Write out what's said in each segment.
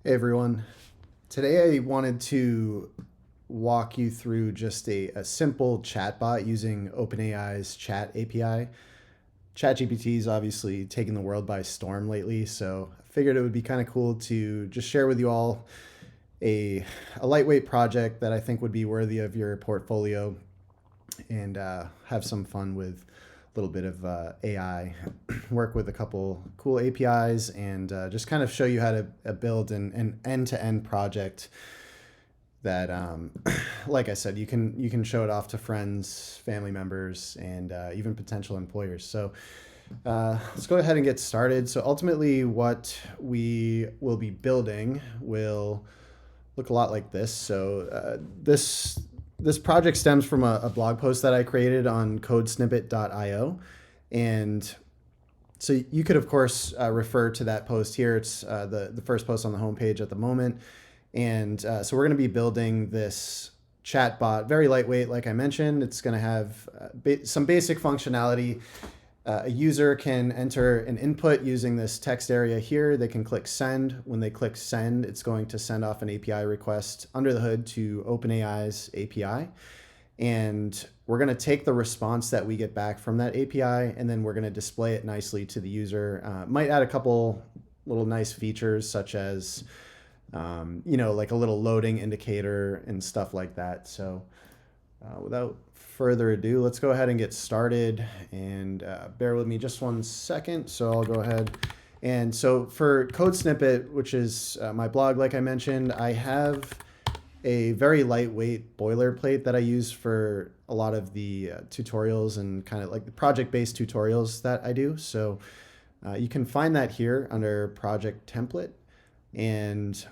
Hey everyone. Today I wanted to walk you through just a simple chatbot using OpenAI's Chat API. ChatGPT is obviously taking the world by storm lately, so I figured it would be kind of cool to just share with you all a lightweight project that I think would be worthy of your portfolio and have some fun with a little bit of AI, work with a couple cool APIs, and just kind of show you how to build an end-to-end project that, like I said, you can show it off to friends, family members, and even potential employers. So let's go ahead and get started. So ultimately, what we will be building will look a lot like this. So this project stems from a blog post that I created on codesnippet.io. And so you could, of course, refer to that post here. It's the first post on the homepage at the moment. And so we're going to be building this chatbot, very lightweight, like I mentioned. It's going to have some basic functionality. A user can enter an input using this text area here. They can click send. When they click send, it's going to send off an API request under the hood to OpenAI's API. And we're going to take the response that we get back from that API, and then we're going to display it nicely to the user. Might add a couple little nice features such as, like a little loading indicator and stuff like that. So without further ado, let's go ahead and get started, and bear with me just one second. So I'll go ahead. And so for Code Snippet, which is my blog, like I mentioned, I have a very lightweight boilerplate that I use for a lot of the tutorials and kind of like the project-based tutorials that I do. So you can find that here under project template. And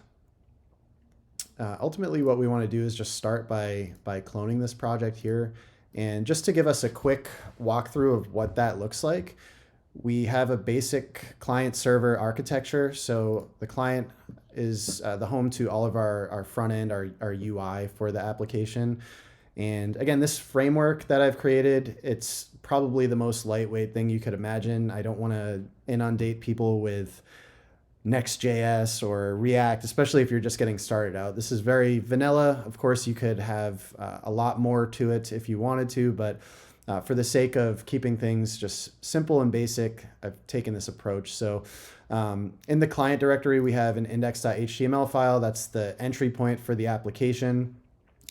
ultimately what we want to do is just start by cloning this project here. And just to give us a quick walkthrough of what that looks like, we have a basic client server architecture. So the client is the home to all of our front end, our UI for the application. And again, this framework that I've created, it's probably the most lightweight thing you could imagine. I don't want to inundate people with Next.js or React, especially if you're just getting started out. This is very vanilla. Of course, you could have a lot more to it if you wanted to, but for the sake of keeping things just simple and basic, I've taken this approach. So in the client directory, we have an index.html file. That's the entry point for the application.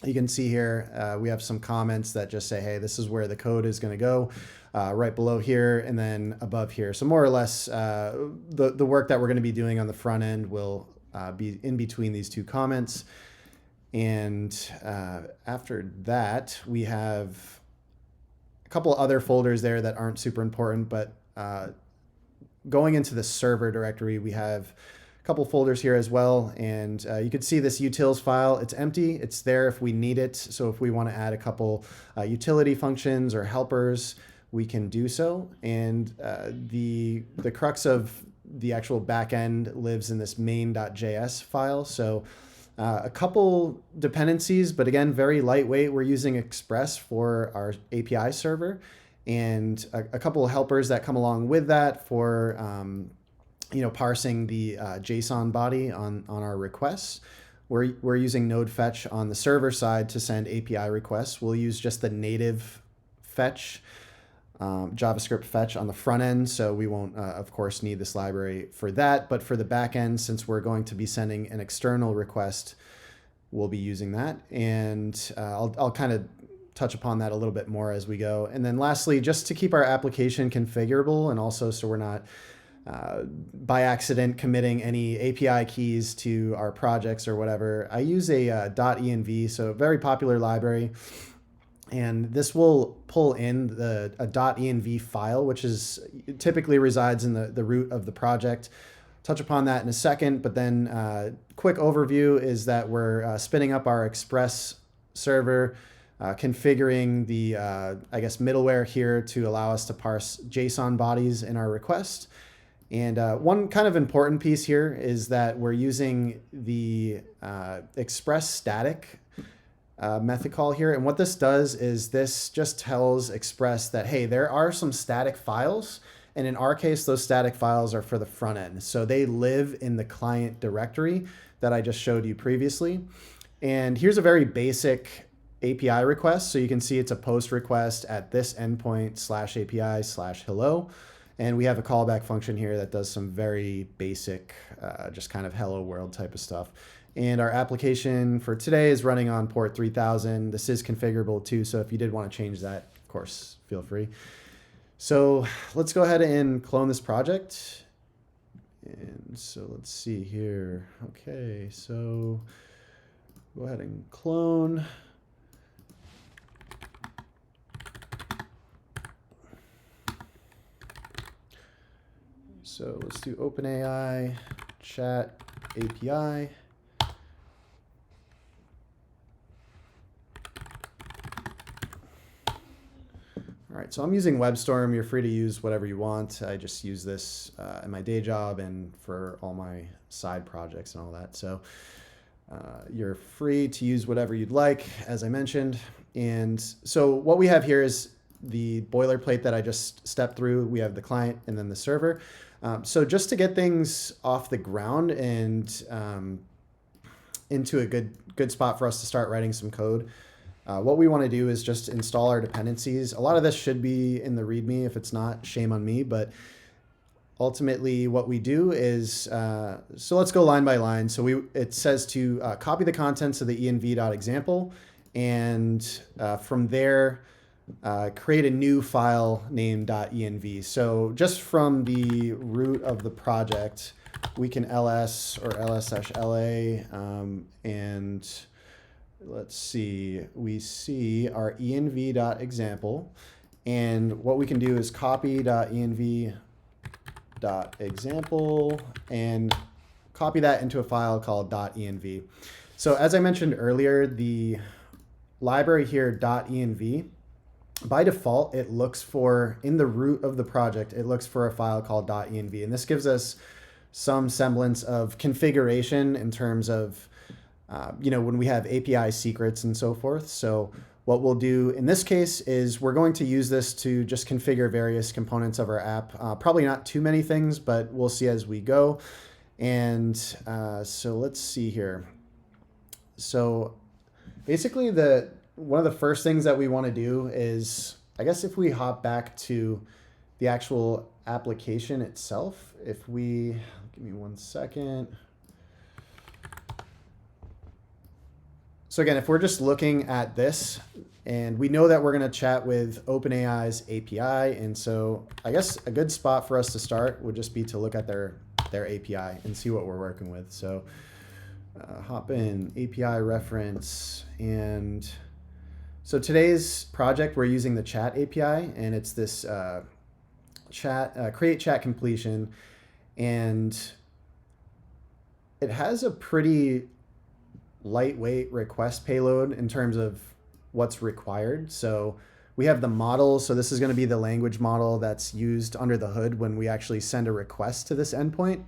You can see here, we have some comments that just say, hey, this is where the code is going to go. Right below here and then above here. So more or less, the work that we're going to be doing on the front end will be in between these two comments. And after that, we have a couple other folders there that aren't super important, but going into the server directory, we have a couple folders here as well. And you can see this utils file. It's empty. It's there if we need it. So if we want to add a couple utility functions or helpers, we can do so. And the crux of the actual backend lives in this main.js file. So a couple dependencies, but again, very lightweight. We're using Express for our API server, and a couple of helpers that come along with that for parsing the JSON body on our requests. We're using node fetch on the server side to send API requests. We'll use just the native fetch, JavaScript fetch on the front end, so we won't, of course, need this library for that. But for the back end, since we're going to be sending an external request, we'll be using that. And I'll kind of touch upon that a little bit more as we go. And then lastly, just to keep our application configurable and also so we're not by accident committing any API keys to our projects or whatever, I use a .env, so a very popular library. And this will pull in a .env file, which typically resides in the root of the project. Touch upon that in a second, but then quick overview is that we're spinning up our Express server, configuring the, middleware here to allow us to parse JSON bodies in our request. And one kind of important piece here is that we're using the Express static method call here. And what this does is this just tells Express that, hey, there are some static files And in our case, those static files are for the front end. So they live in the client directory that I just showed you previously. And here's a very basic API request. So you can see it's a post request at this endpoint /API/hello. And we have a callback function here that does some very basic, just kind of hello world type of stuff. And our application for today is running on port 3000. This is configurable too. So if you did want to change that, of course, feel free. So let's go ahead and clone this project. And so let's see here. Okay, so go ahead and clone. So let's do OpenAI Chat API. All right, so I'm using WebStorm. You're free to use whatever you want. I just use this in my day job and for all my side projects and all that. So you're free to use whatever you'd like, as I mentioned. And so what we have here is the boilerplate that I just stepped through. We have the client and then the server. So just to get things off the ground and into a good spot for us to start writing some code, what we want to do is just install our dependencies. A lot of this should be in the README. If it's not, shame on me. But ultimately, what we do is, so let's go line by line. So it says to copy the contents of the env.example, and from there, create a new file named .env. So just from the root of the project, we can ls or ls-la, and let's see, we see our env.example, and what we can do is copy .env.example and copy that into a file called .env. So as I mentioned earlier, the library here .env, by default, it looks for, in the root of the project, it looks for a file called .env, and this gives us some semblance of configuration in terms of when we have API secrets and so forth. So what we'll do in this case is we're going to use this to just configure various components of our app. Probably not too many things, but we'll see as we go. And so let's see here. So basically one of the first things that we want to do is, I guess if we hop back to the actual application itself, give me 1 second. So again, if we're just looking at this, and we know that we're going to chat with OpenAI's API, and so I guess a good spot for us to start would just be to look at their API and see what we're working with. So hop in API reference, and so today's project we're using the Chat API, and it's this create chat completion, and it has a pretty lightweight request payload in terms of what's required. So we have the model. So this is going to be the language model that's used under the hood when we actually send a request to this endpoint.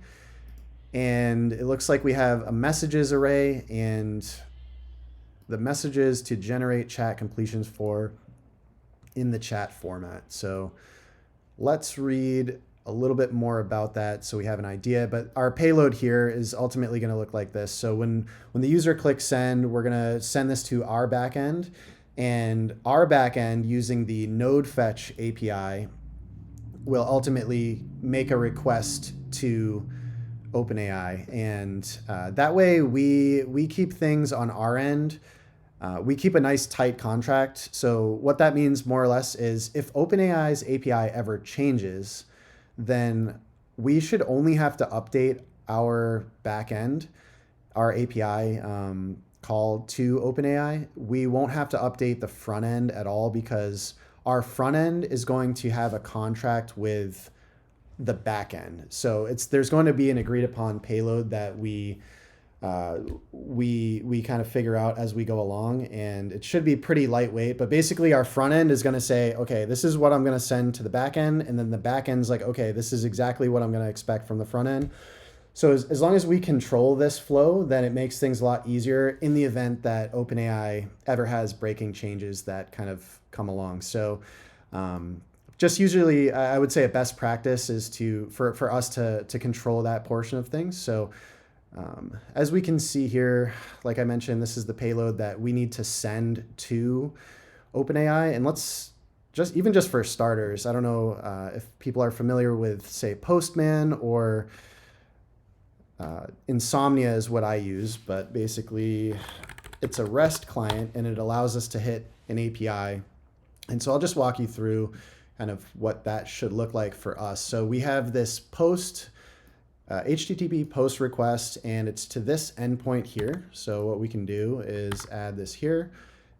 And it looks like we have a messages array and the messages to generate chat completions for in the chat format. So let's read a little bit more about that so we have an idea, but our payload here is ultimately going to look like this. So when the user clicks send, we're going to send this to our backend, and our backend using the node fetch API will ultimately make a request to OpenAI. And that way we keep things on our end. We keep a nice tight contract. So what that means more or less is if OpenAI's API ever changes, then we should only have to update our backend, our API call to OpenAI. We won't have to update the front end at all because our front end is going to have a contract with the backend. So there's going to be an agreed upon payload that we kind of figure out as we go along, and it should be pretty lightweight. But basically our front end is going to say, okay, this is what I'm going to send to the back end, and then the back end's like, okay, this is exactly what I'm going to expect from the front end. So as long as we control this flow, then it makes things a lot easier in the event that OpenAI ever has breaking changes that kind of come along. So just usually I would say a best practice is for us to control that portion of things. So As we can see here, like I mentioned, this is the payload that we need to send to OpenAI. And let's just for starters, I don't know if people are familiar with, say, Postman or Insomnia is what I use, but basically it's a REST client and it allows us to hit an API. And so I'll just walk you through kind of what that should look like for us. So we have this post, HTTP post request, and it's to this endpoint here. So what we can do is add this here.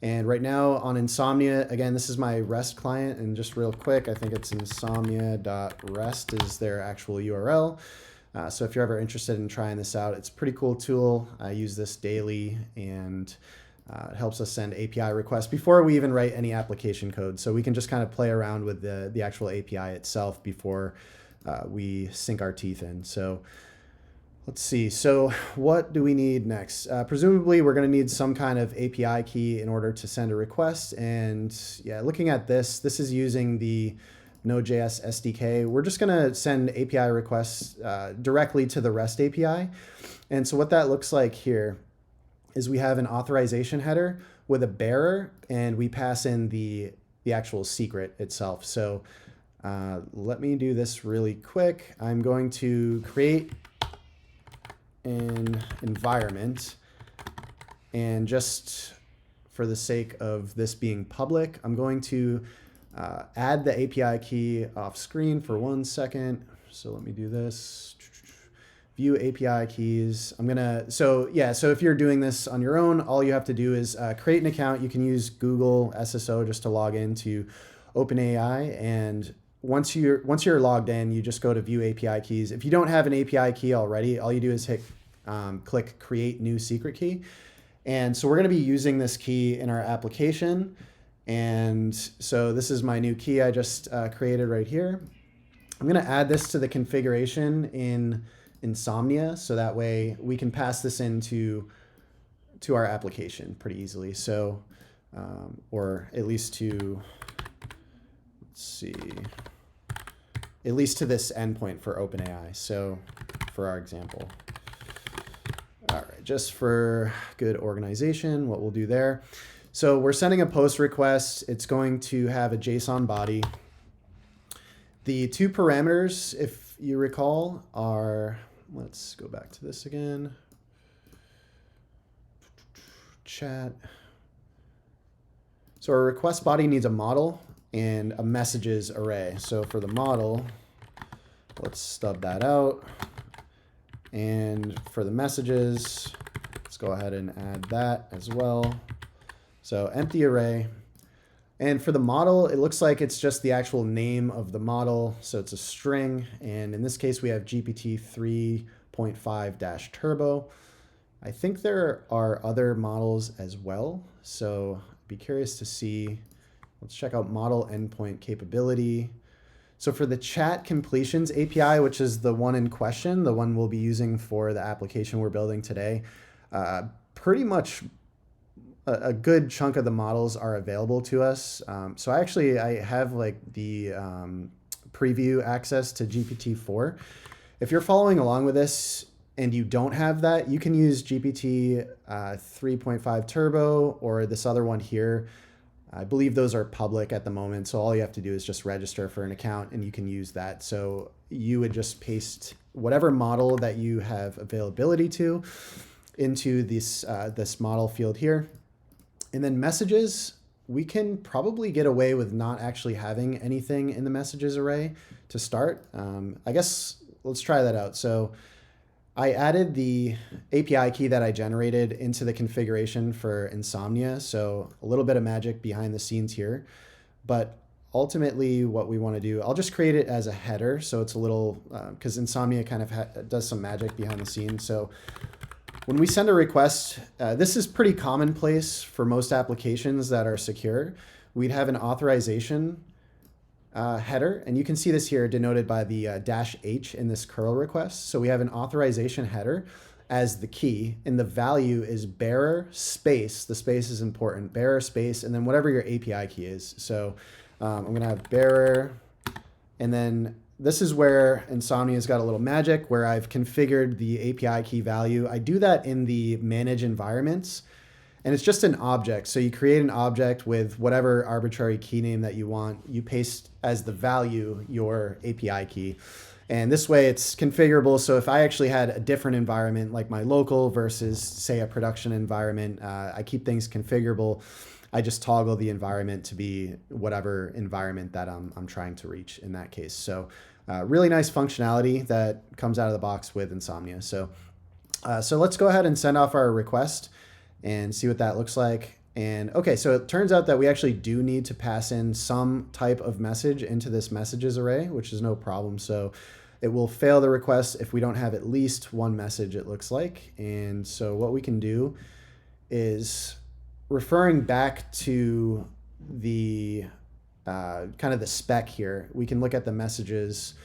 And right now on Insomnia, again, this is my REST client. And just real quick, I think it's insomnia.rest is their actual URL. So if you're ever interested in trying this out, it's a pretty cool tool. I use this daily, and it helps us send API requests before we even write any application code. So we can just kind of play around with the actual API itself before we sink our teeth in. So let's see. So what do we need next? Presumably, we're going to need some kind of API key in order to send a request. And yeah, looking at this is using the Node.js SDK. We're just going to send API requests directly to the REST API. And so what that looks like here is we have an authorization header with a bearer, and we pass in the actual secret itself. So let me do this really quick. I'm going to create an environment, and just for the sake of this being public, I'm going to add the API key off screen for 1 second. So let me do this. View API keys. So if you're doing this on your own, all you have to do is create an account. You can use Google SSO just to log into OpenAI. And once you're logged in, you just go to view API keys. If you don't have an API key already, all you do is click create new secret key. And so we're going to be using this key in our application. And so this is my new key I just created right here. I'm going to add this to the configuration in Insomnia, so that way we can pass this into our application pretty easily. So, or at least at least to this endpoint for OpenAI. So for our example. All right, just for good organization, what we'll do there. So we're sending a post request. It's going to have a JSON body. The two parameters, if you recall, are, let's go back to this again. Chat. So our request body needs a model and a messages array. So for the model, let's stub that out. And for the messages, let's go ahead and add that as well. So empty array. And for the model, it looks like it's just the actual name of the model. So it's a string. And in this case, we have GPT 3.5-turbo. I think there are other models as well. So be curious to see. Let's check out model endpoint capability. So for the chat completions API, which is the one in question, the one we'll be using for the application we're building today, pretty much a good chunk of the models are available to us. So I have like the preview access to GPT-4. If you're following along with this and you don't have that, you can use GPT 3.5 Turbo or this other one here. I believe those are public at the moment. So all you have to do is just register for an account and you can use that. So you would just paste whatever model that you have availability to into this model field here. And then messages, we can probably get away with not actually having anything in the messages array to start. I guess let's try that out. So I added the API key that I generated into the configuration for Insomnia. So a little bit of magic behind the scenes here. But ultimately what we want to do, I'll just create it as a header. So it's a little, because Insomnia kind of does some magic behind the scenes. So when we send a request, this is pretty commonplace for most applications that are secure. We'd have an authorization header, and you can see this here denoted by the -h in this curl request. So we have an authorization header as the key, and the value is bearer space. The space is important, bearer space, and then whatever your API key is. So I'm going to have bearer, and then this is where Insomnia's got a little magic where I've configured the API key value. I do that in the manage environments, and it's just an object. So you create an object with whatever arbitrary key name that you want. You paste as the value your API key. And this way it's configurable. So if I actually had a different environment like my local versus say a production environment, I keep things configurable. I just toggle the environment to be whatever environment that I'm trying to reach in that case. So really nice functionality that comes out of the box with Insomnia. So let's go ahead and send off our request and see what that looks like. And okay, so it turns out that we actually do need to pass in some type of message into this messages array, which is no problem. So it will fail the request if we don't have at least one message, it looks like. And so what we can do is, referring back to the kind of the spec here, we can look at the messages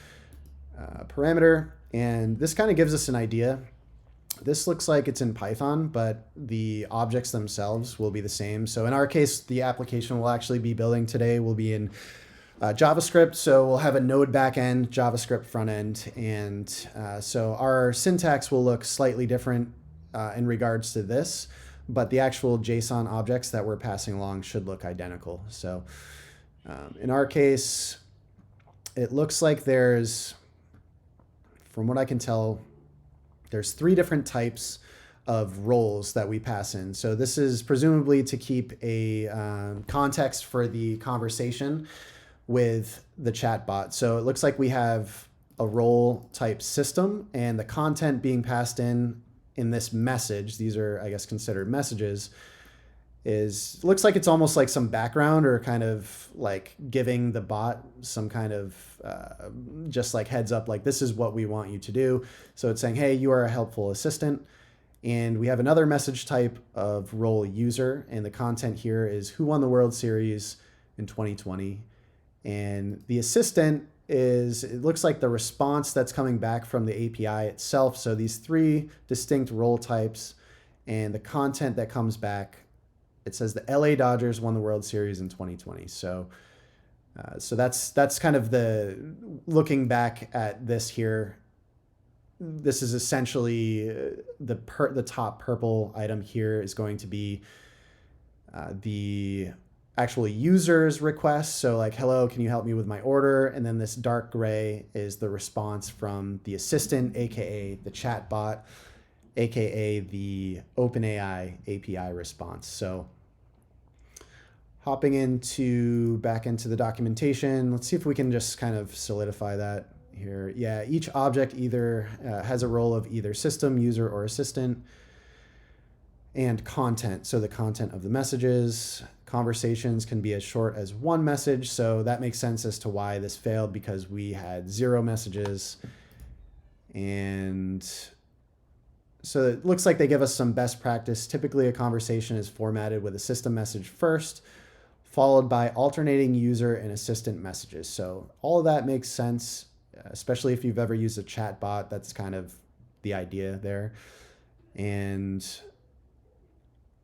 parameter, and this kind of gives us an idea. This looks like it's in Python, but the objects themselves will be the same. So in our case, the application we'll actually be building today will be in JavaScript. So we'll have a Node backend, JavaScript front end. And so our syntax will look slightly different in regards to this, but the actual JSON objects that we're passing along should look identical. So in our case, it looks like there's, from what I can tell, there's 3 different types of roles that we pass in. So this is presumably to keep a context for the conversation with the chatbot. So it looks like we have a role type system, and the content being passed in this message, these are, I guess, considered messages, looks like it's almost like some background or kind of like giving the bot some kind of just like heads up, like this is what we want you to do. So it's saying, hey, you are a helpful assistant. And we have another message type of role user, and the content here is who won the World Series in 2020. And the assistant is, it looks like the response that's coming back from the API itself. So these 3 distinct role types, and the content that comes back, it says the LA Dodgers won the World Series in 2020. So that's kind of the looking back at this here. This is essentially the top purple item here is going to be the actual user's request. So like, hello, can you help me with my order? And then this dark gray is the response from the assistant, aka the chatbot, aka the OpenAI API response. So hopping back into the documentation, let's see if we can just kind of solidify that here. Yeah, each object either has a role of either system, user, or assistant. And content, so the content of the messages. Conversations can be as short as 1 message, so that makes sense as to why this failed, because we had 0 messages. And so it looks like they give us some best practice. Typically, a conversation is formatted with a system message first, followed by alternating user and assistant messages. So all of that makes sense, especially if you've ever used a chatbot. That's kind of the idea there. And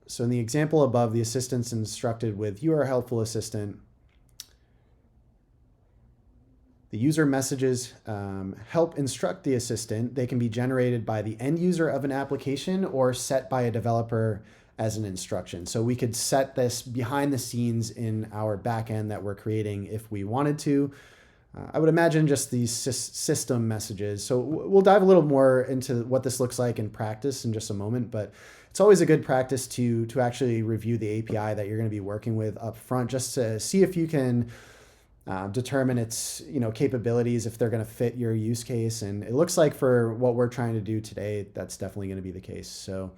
so in the example above, the assistant's instructed with, you are a helpful assistant. The user messages help instruct the assistant. They can be generated by the end user of an application or set by a developer as an instruction. So we could set this behind the scenes in our backend that we're creating if we wanted to. I would imagine just these system messages. So we'll dive a little more into what this looks like in practice in just a moment, but it's always a good practice to actually review the API that you're going to be working with up front, just to see if you can determine its capabilities, if they're going to fit your use case. And it looks like for what we're trying to do today, that's definitely going to be the case. So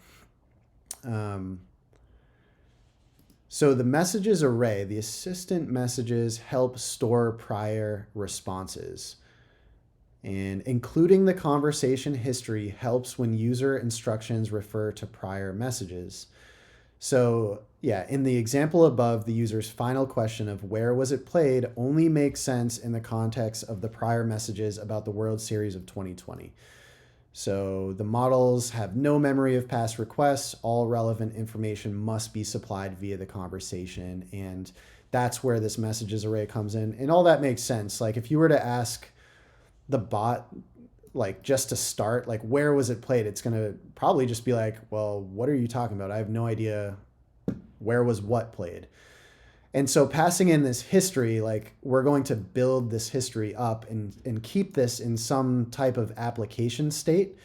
the messages array, the assistant messages help store prior responses. And including the conversation history helps when user instructions refer to prior messages. So yeah, in the example above, the user's final question of where was it played only makes sense in the context of the prior messages about the World Series of 2020. So the models have no memory of past requests. All relevant information must be supplied via the conversation. And that's where this messages array comes in. And all that makes sense. Like if you were to ask the bot, like just to start, like where was it played, it's going to probably just be like, well, what are you talking about? I have no idea where was what played. And so passing in this history, like we're going to build this history up and keep this in some type of application state.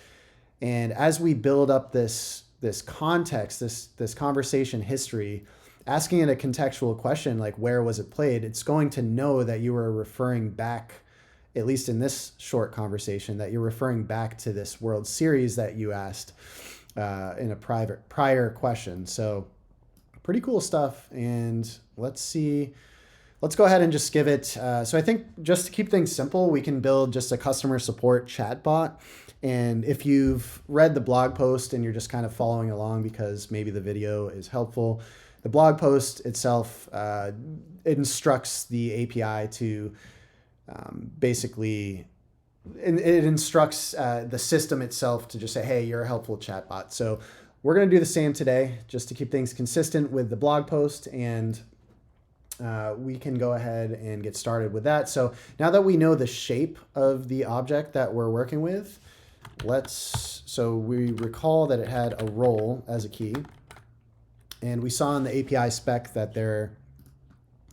And as we build up this context, this conversation history, asking it a contextual question like where was it played, it's going to know that you were referring back, at least in this short conversation, that you're referring back to this World Series that you asked in a prior question. So pretty cool stuff. And let's go ahead and just give it. So I think just to keep things simple, we can build just a customer support chatbot. And if you've read the blog post and you're just kind of following along because maybe the video is helpful, the blog post itself it instructs the API to basically, it instructs the system itself to just say, hey, you're a helpful chatbot. So we're going to do the same today just to keep things consistent with the blog post, and we can go ahead and get started with that. So now that we know the shape of the object that we're working with, so we recall that it had a role as a key, and we saw in the API spec that there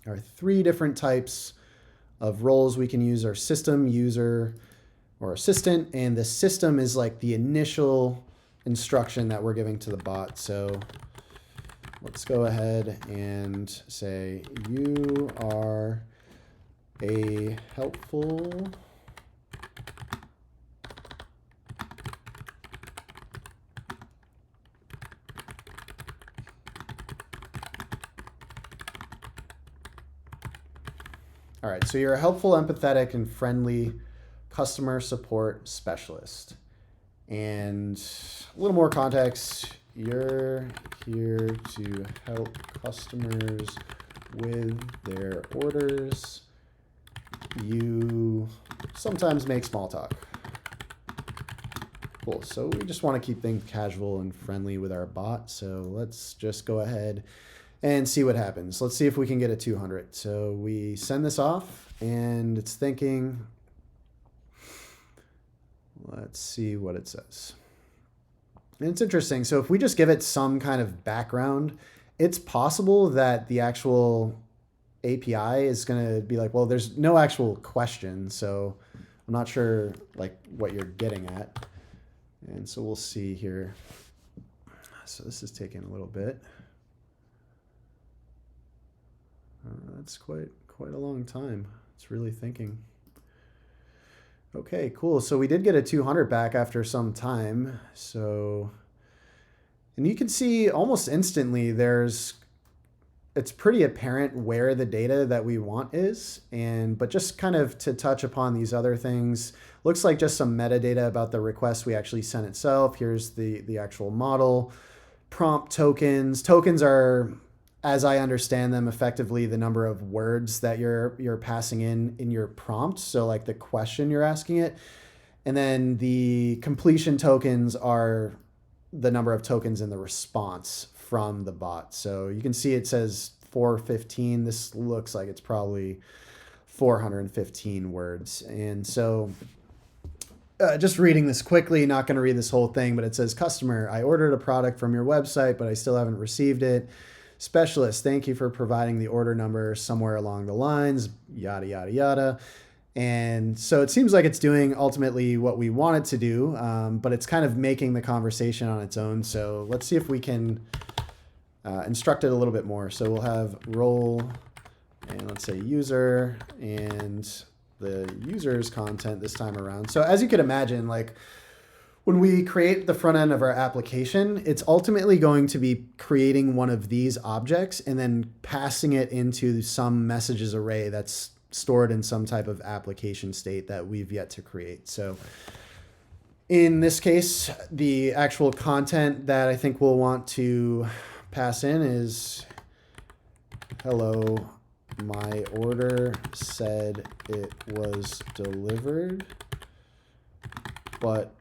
are 3 different types of roles we can use: our system, user, or assistant. And the system is like the initial instruction that we're giving to the bot. So let's go ahead and say you are a helpful All right, so you're a helpful, empathetic, and friendly customer support specialist. And a little more context, you're here to help customers with their orders. You sometimes make small talk. Cool, so we just want to keep things casual and friendly with our bot. So let's just go ahead and see what happens. Let's see if we can get a 200. So we send this off and it's thinking. Let's see what it says. And it's interesting. So if we just give it some kind of background, it's possible that the actual API is going to be like, well, there's no actual question. So I'm not sure like what you're getting at. And so we'll see here. So this is taking a little bit. That's quite a long time. It's really thinking. Okay, cool. So we did get a 200 back after some time. So, and you can see almost instantly it's pretty apparent where the data that we want is. But just kind of to touch upon these other things, looks like just some metadata about the request we actually sent itself. Here's the actual model. Prompt tokens. Tokens are, as I understand them, effectively the number of words that you're passing in your prompt. So like the question you're asking it. And then the completion tokens are the number of tokens in the response from the bot. So you can see it says 415. This looks like it's probably 415 words. And so just reading this quickly, not going to read this whole thing, but it says, customer, I ordered a product from your website, but I still haven't received it. Specialist, thank you for providing the order number somewhere along the lines, yada, yada, yada. And so it seems like it's doing ultimately what we want it to do, but it's kind of making the conversation on its own. So let's see if we can instruct it a little bit more. So we'll have role and let's say user and the user's content this time around. So as you could imagine, like when we create the front end of our application, it's ultimately going to be creating one of these objects and then passing it into some messages array that's stored in some type of application state that we've yet to create. So in this case, the actual content that I think we'll want to pass in is, hello, my order said it was delivered, but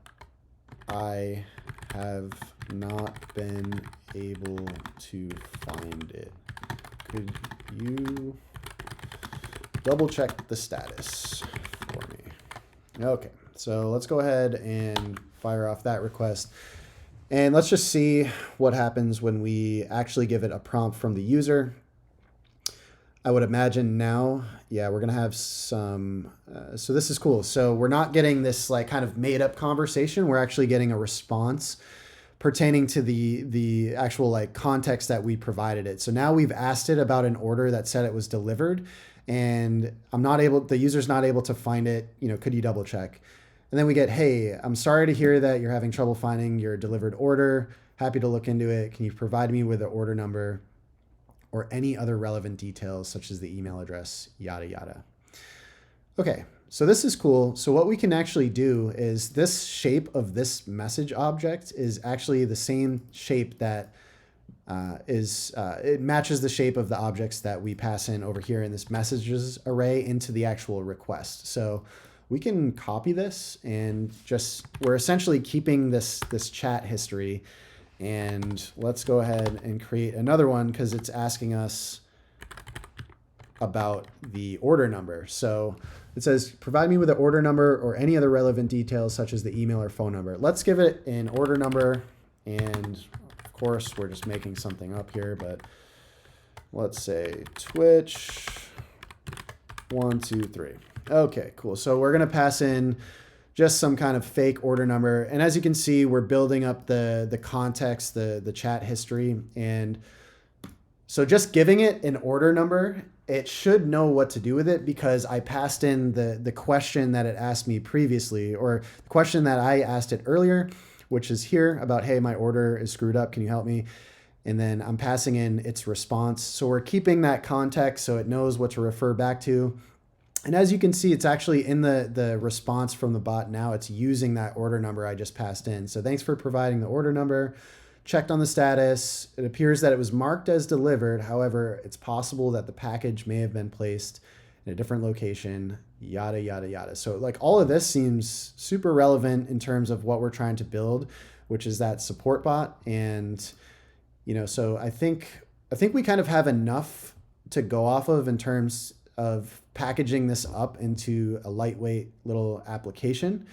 I have not been able to find it. Could you double check the status for me? Okay, so let's go ahead and fire off that request. And let's just see what happens when we actually give it a prompt from the user. I would imagine now, yeah, we're gonna have some, so this is cool. So we're not getting this like kind of made up conversation. We're actually getting a response pertaining to the actual like context that we provided it. So now we've asked it about an order that said it was delivered, and the user's not able to find it. Could you double check? And then we get, hey, I'm sorry to hear that you're having trouble finding your delivered order. Happy to look into it. Can you provide me with the order number or any other relevant details such as the email address, yada, yada. Okay, so this is cool. So what we can actually do is this shape of this message object is actually the same shape that it matches the shape of the objects that we pass in over here in this messages array into the actual request. So we can copy this and we're essentially keeping this chat history. And let's go ahead and create another one because it's asking us about the order number. So it says, provide me with the order number or any other relevant details such as the email or phone number. Let's give it an order number. And of course, we're just making something up here, but let's say Twitch 123. Okay, cool. So we're going to pass in just some kind of fake order number. And as you can see, we're building up the context, the chat history. And so just giving it an order number, it should know what to do with it because I passed in the question that it asked me previously, or the question that I asked it earlier, which is here about, hey, my order is screwed up. Can you help me? And then I'm passing in its response. So we're keeping that context so it knows what to refer back to. And as you can see, it's actually in the response from the bot now. It's using that order number I just passed in. So thanks for providing the order number. Checked on the status. It appears that it was marked as delivered. However, it's possible that the package may have been placed in a different location, yada, yada, yada. So like all of this seems super relevant in terms of what we're trying to build, which is that support bot. And, so I think we kind of have enough to go off of in terms of packaging this up into a lightweight little application.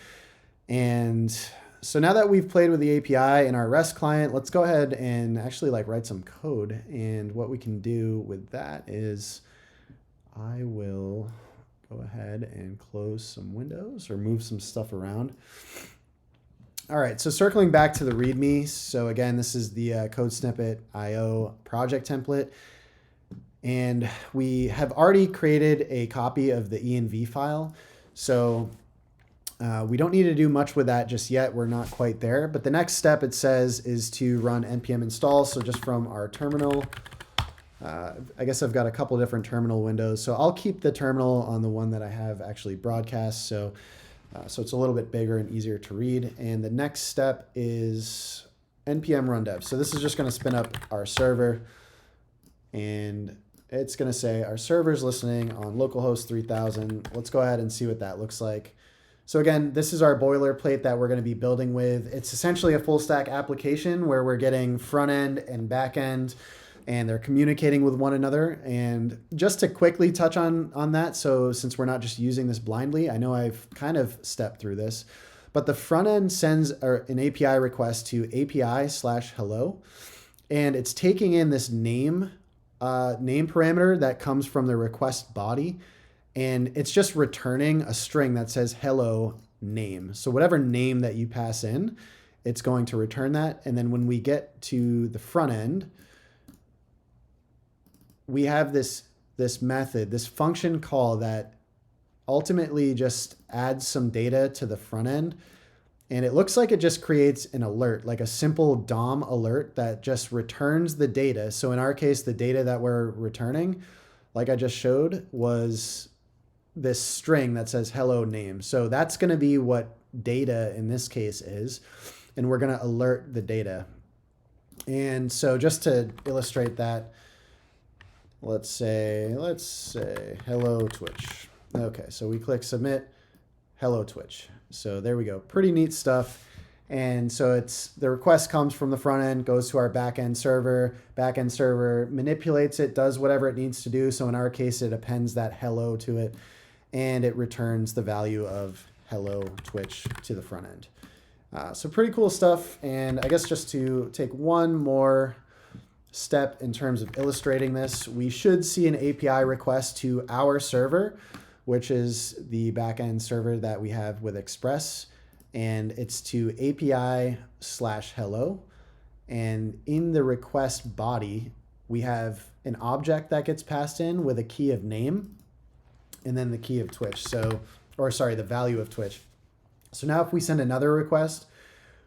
And so now that we've played with the API in our REST client, let's go ahead and actually write some code. And what we can do with that is I will go ahead and close some windows or move some stuff around. All right, so circling back to the README. So again, this is the code snippet IO project template. And we have already created a copy of the env file. So we don't need to do much with that just yet. We're not quite there. But the next step, it says, is to run npm install. So just from our terminal, I guess I've got a couple different terminal windows. So I'll keep the terminal on the one that I have actually broadcast. So it's a little bit bigger and easier to read. And the next step is npm run dev. So this is just going to spin up our server. And it's going to say our server's listening on localhost 3000. Let's go ahead and see what that looks like. So again, this is our boilerplate that we're going to be building with. It's essentially a full stack application where we're getting front end and back end, and they're communicating with one another. And just to quickly touch on that, so since we're not just using this blindly, I know I've kind of stepped through this, but the front end sends an API request to API/hello, and it's taking in this name parameter that comes from the request body, and it's just returning a string that says hello name. So whatever name that you pass in, it's going to return that. And then when we get to the front end, we have this method, this function call that ultimately just adds some data to the front end. And it looks like it just creates an alert, like a simple DOM alert that just returns the data. So in our case, the data that we're returning, like I just showed, was this string that says hello name. So that's going to be what data in this case is. And we're going to alert the data. And so just to illustrate that, let's say hello Twitch. Okay, so we click submit, hello Twitch. So there we go. Pretty neat stuff. And so the request comes from the front end, goes to our backend server manipulates it, does whatever it needs to do. So in our case, it appends that hello to it, and it returns the value of hello Twitch to the front end. So pretty cool stuff. And I guess just to take one more step in terms of illustrating this, we should see an API request to our server, which is the backend server that we have with Express. And it's to API/hello. And in the request body, we have an object that gets passed in with a key of name and then the key of Twitch. So, or sorry, the value of Twitch. So now if we send another request,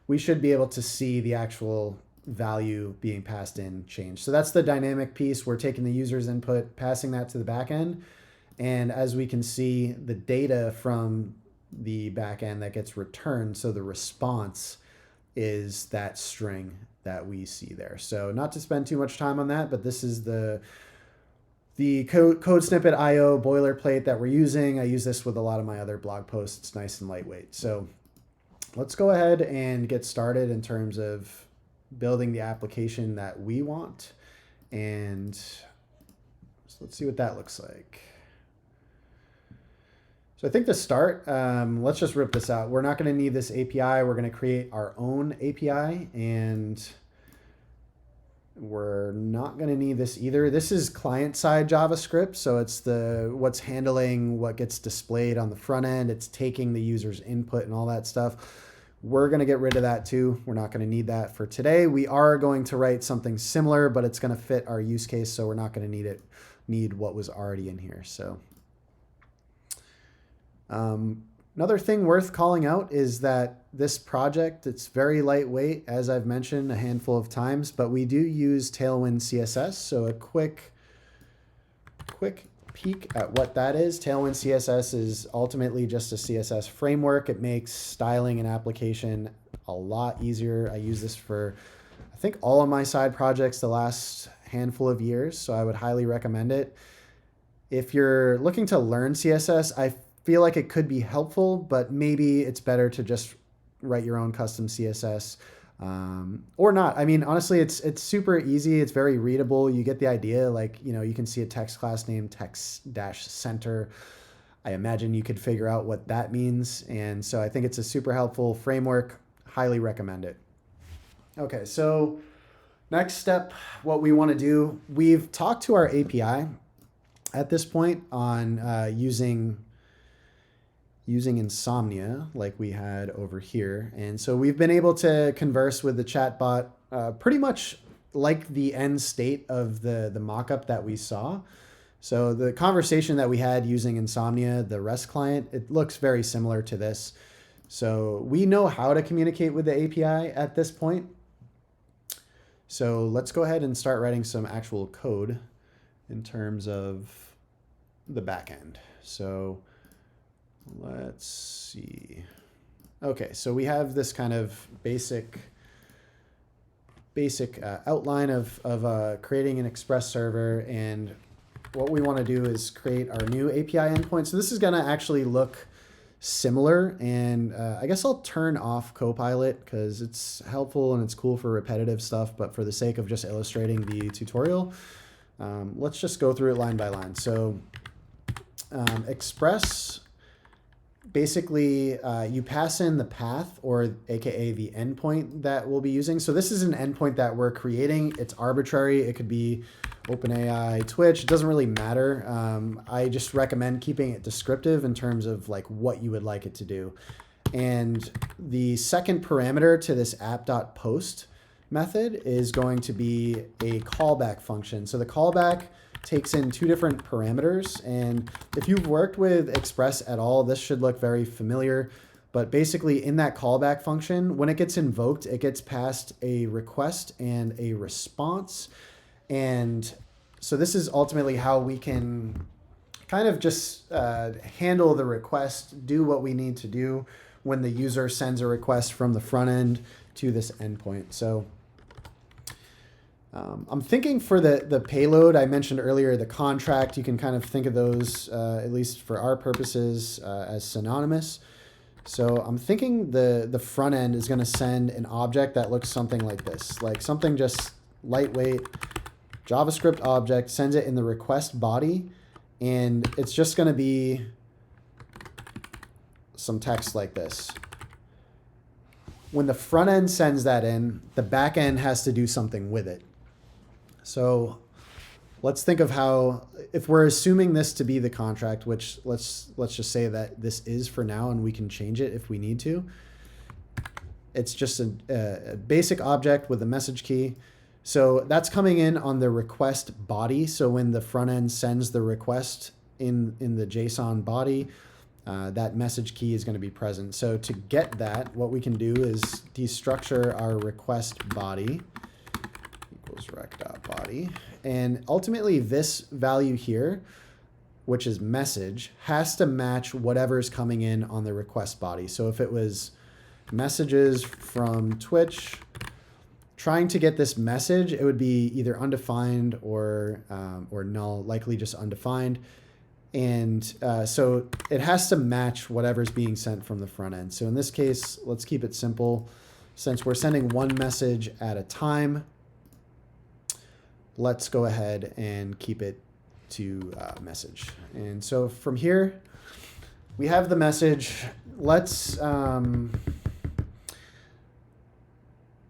we should be able to see the actual value being passed in change. So that's the dynamic piece. We're taking the user's input, passing that to the backend. And as we can see, the data from the backend that gets returned, so the response is that string that we see there. So not to spend too much time on that, but this is the code snippet IO boilerplate that we're using. I use this with a lot of my other blog posts. It's nice and lightweight. So let's go ahead and get started in terms of building the application that we want. And so let's see what that looks like. So I think to start, let's just rip this out. We're not going to need this API. We're going to create our own API, and we're not going to need this either. This is client-side JavaScript, so it's what's handling what gets displayed on the front end. It's taking the user's input and all that stuff. We're going to get rid of that too. We're not going to need that for today. We are going to write something similar, but it's going to fit our use case, so we're not going to need what was already in here. So. Another thing worth calling out is that this project, it's very lightweight, as I've mentioned a handful of times, but we do use Tailwind CSS. So a quick peek at what that is. Tailwind CSS is ultimately just a CSS framework. It makes styling an application a lot easier. I use this for, I think, all of my side projects the last handful of years, so I would highly recommend it. If you're looking to learn CSS, I feel like it could be helpful, but maybe it's better to just write your own custom CSS or not. I mean, honestly, it's super easy. It's very readable. You get the idea. Like, you can see a text class named text-center. I imagine you could figure out what that means. And so I think it's a super helpful framework. Highly recommend it. Okay, so next step, what we want to do, we've talked to our API at this point on using Insomnia like we had over here. And so we've been able to converse with the chatbot pretty much like the end state of the mockup that we saw. So the conversation that we had using Insomnia, the REST client, it looks very similar to this. So we know how to communicate with the API at this point. So let's go ahead and start writing some actual code in terms of the backend. So let's see. Okay, so we have this kind of basic outline of creating an Express server, and what we want to do is create our new API endpoint. So this is going to actually look similar, and I guess I'll turn off Copilot because it's helpful and it's cool for repetitive stuff, but for the sake of just illustrating the tutorial, let's just go through it line by line. So Express, basically, you pass in the path, or AKA the endpoint that we'll be using. So this is an endpoint that we're creating. It's arbitrary. It could be OpenAI, Twitch. It doesn't really matter. I just recommend keeping it descriptive in terms of like what you would like it to do. And the second parameter to this app.post method is going to be a callback function. So the callback takes in two different parameters, and if you've worked with Express at all, this should look very familiar. But basically in that callback function, when it gets invoked, it gets passed a request and a response. And so this is ultimately how we can kind of just handle the request, do what we need to do when the user sends a request from the front end to this endpoint. So I'm thinking for the payload, I mentioned earlier, the contract, you can kind of think of those, at least for our purposes, as synonymous. So I'm thinking the front end is going to send an object that looks something like this, like something just lightweight, JavaScript object, sends it in the request body, and it's just going to be some text like this. When the front end sends that in, the back end has to do something with it. So let's think of how, if we're assuming this to be the contract, which let's just say that this is for now, and we can change it if we need to. It's just a basic object with a message key. So that's coming in on the request body. So when the front end sends the request in the JSON body, that message key is going to be present. So to get that, what we can do is destructure our request body equals rec.body. And ultimately this value here, which is message, has to match whatever's coming in on the request body. So if it was messages from Twitch, trying to get this message, it would be either undefined or null, likely just undefined. And so it has to match whatever's being sent from the front end. So in this case, let's keep it simple. Since we're sending one message at a time, let's go ahead and keep it to message. And so from here, we have the message. Let's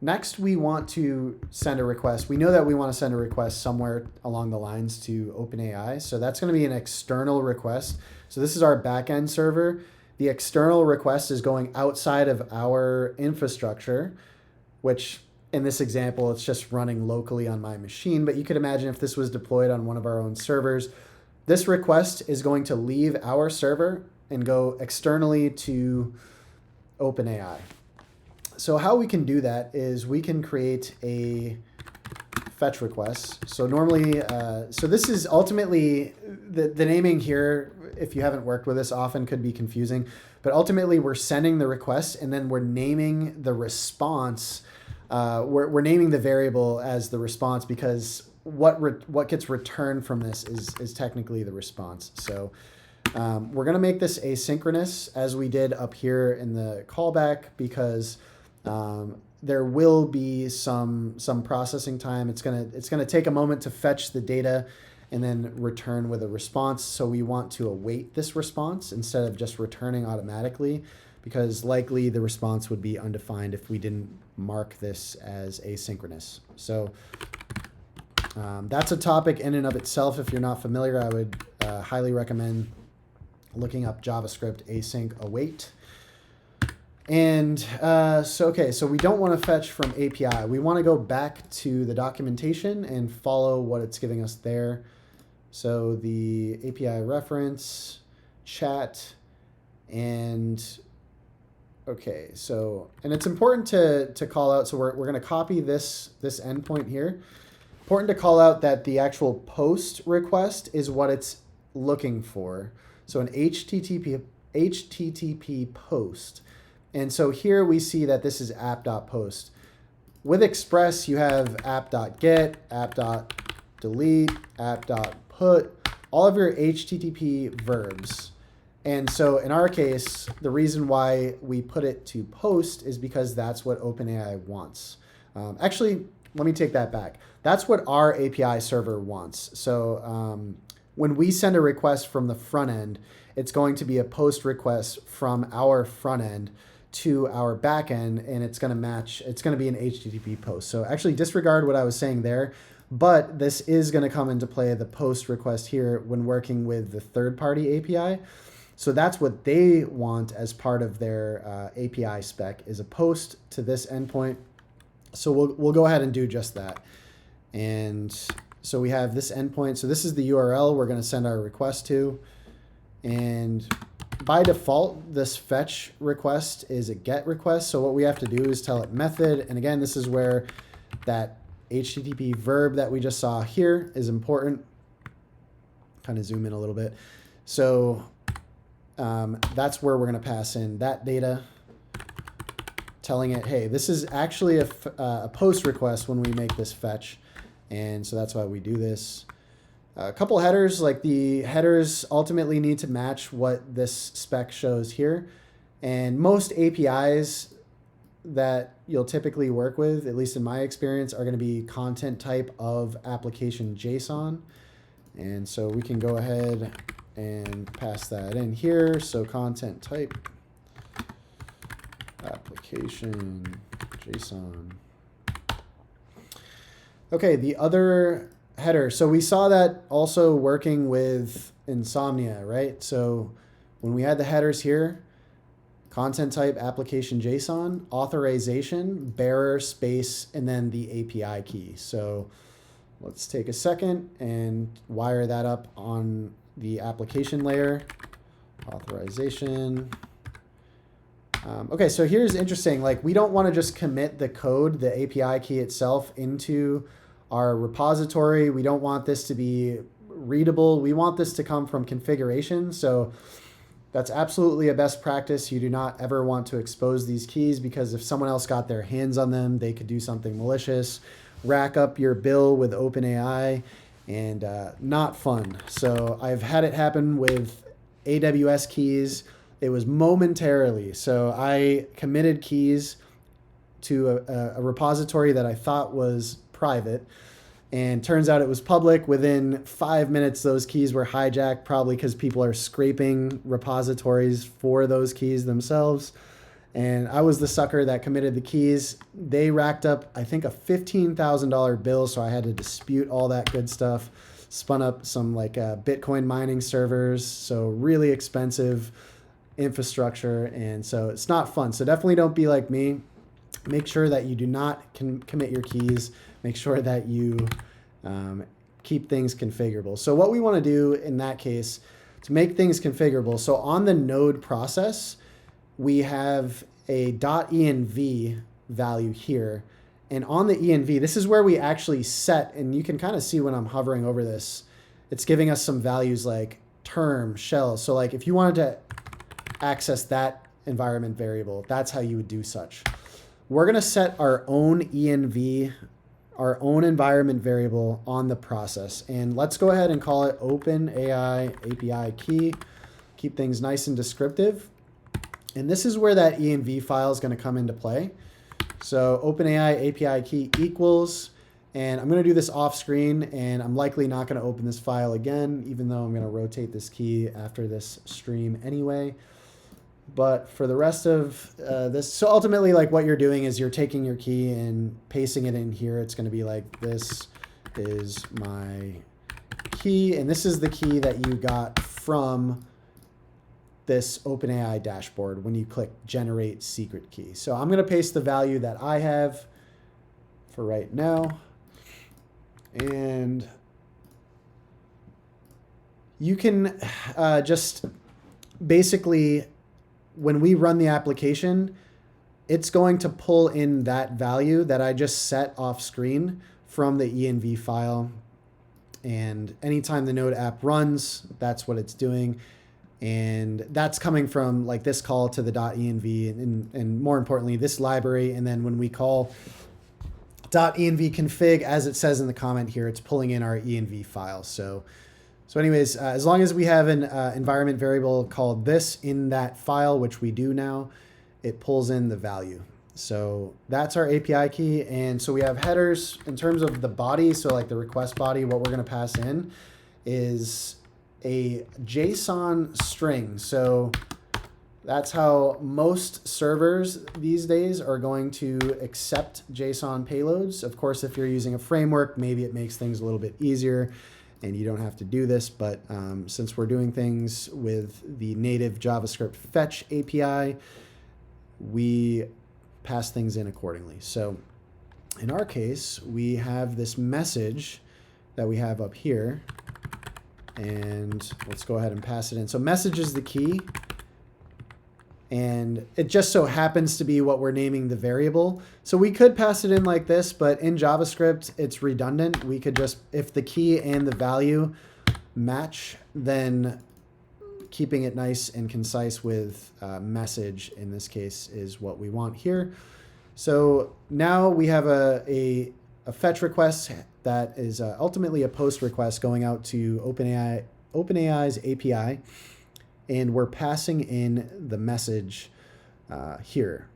next, we want to send a request. We know that we want to send a request somewhere along the lines to OpenAI. So that's going to be an external request. So this is our backend server. The external request is going outside of our infrastructure, which in this example, it's just running locally on my machine. But you could imagine if this was deployed on one of our own servers, this request is going to leave our server and go externally to OpenAI. So how we can do that is we can create a fetch request. So normally, so this is ultimately, the naming here, if you haven't worked with this, often could be confusing. But ultimately, we're sending the request, and then we're naming the response. We're naming the variable as the response, because what gets returned from this is technically the response. So we're going to make this asynchronous, as we did up here in the callback, because there will be some processing time. It's gonna take a moment to fetch the data and then return with a response. So we want to await this response instead of just returning automatically, because likely the response would be undefined if we didn't mark this as asynchronous. So that's a topic in and of itself. If you're not familiar, I would highly recommend looking up JavaScript async await. And so we don't want to fetch from API. We want to go back to the documentation and follow what it's giving us there. So the API reference, chat, and okay. So, and it's important to call out. So we're going to copy this endpoint here. Important to call out that the actual post request is what it's looking for. So an HTTP post. And so here we see that this is app.post. With Express, you have app.get, app.delete, app.put, all of your HTTP verbs. And so in our case, the reason why we put it to post is because that's what OpenAI wants. Actually, let me take that back. That's what our API server wants. So when we send a request from the front end, it's going to be a post request from our front end to our back end, and it's going to match, it's going to be an HTTP post. So actually disregard what I was saying there, but this is going to come into play, the post request here, when working with the third-party API. So that's what they want as part of their API spec, is a post to this endpoint. So we'll go ahead and do just that. And so we have this endpoint. So this is the URL we're going to send our request to. And by default, this fetch request is a GET request. So what we have to do is tell it method. And again, this is where that HTTP verb that we just saw here is important. Kind of zoom in a little bit. So that's where we're going to pass in that data, telling it, hey, this is actually a post request when we make this fetch. And so that's why we do this. A couple headers, like the headers ultimately need to match what this spec shows here. And most APIs that you'll typically work with, at least in my experience, are going to be content type of application JSON. And so we can go ahead and pass that in here. So content type application JSON. Okay, the other header. So we saw that also working with Insomnia, right? So when we had the headers here, content type, application JSON, authorization, bearer, space, and then the API key. So let's take a second and wire that up on the application layer. Authorization. Okay, so here's interesting. Like, we don't want to just commit the code, the API key itself, into our repository. We don't want this to be readable. We want this to come from configuration. So that's absolutely a best practice. You do not ever want to expose these keys, because if someone else got their hands on them, they could do something malicious, rack up your bill with OpenAI, and not fun. So I've had it happen with AWS keys. It was momentarily. So I committed keys to a repository that I thought was private, and turns out it was public. Within 5 minutes, those keys were hijacked, probably because people are scraping repositories for those keys themselves. And I was the sucker that committed the keys. They racked up, I think, a $15,000 bill, so I had to dispute all that good stuff. Spun up some like Bitcoin mining servers, so really expensive infrastructure, and so it's not fun. So definitely don't be like me. Make sure that you do not commit your keys. Make sure that you keep things configurable. So what we want to do in that case to make things configurable, so on the node process, we have a .env value here. And on the env, this is where we actually set, and you can kind of see when I'm hovering over this, it's giving us some values like term, shell. So like if you wanted to access that environment variable, that's how you would do such. We're going to set our own env, our own environment variable on the process. And let's go ahead and call it OpenAI API key. Keep things nice and descriptive. And this is where that env file is going to come into play. So OpenAI API key equals, and I'm going to do this off screen, and I'm likely not going to open this file again, even though I'm going to rotate this key after this stream anyway. But for the rest of this, so ultimately, like, what you're doing is you're taking your key and pasting it in here. It's going to be like, this is my key, and this is the key that you got from this OpenAI dashboard when you click generate secret key. So I'm going to paste the value that I have for right now. And you can just basically, when we run the application, it's going to pull in that value that I just set off screen from the env file. And anytime the Node app runs, that's what it's doing. And that's coming from like this call to the .env and more importantly, this library. And then when we call .env config, as it says in the comment here, it's pulling in our env file. So anyways, as long as we have an environment variable called this in that file, which we do now, it pulls in the value. So that's our API key. And so we have headers in terms of the body. So like the request body, what we're going to pass in is a JSON string. So that's how most servers these days are going to accept JSON payloads. Of course, if you're using a framework, maybe it makes things a little bit easier and you don't have to do this. But since we're doing things with the native JavaScript fetch API, we pass things in accordingly. So in our case, we have this message that we have up here. And let's go ahead and pass it in. So message is the key. And it just so happens to be what we're naming the variable. So we could pass it in like this, but in JavaScript, it's redundant. We could just, if the key and the value match, then keeping it nice and concise with message in this case is what we want here. So now we have a fetch request that is ultimately a post request going out to OpenAI's API, and we're passing in the message here.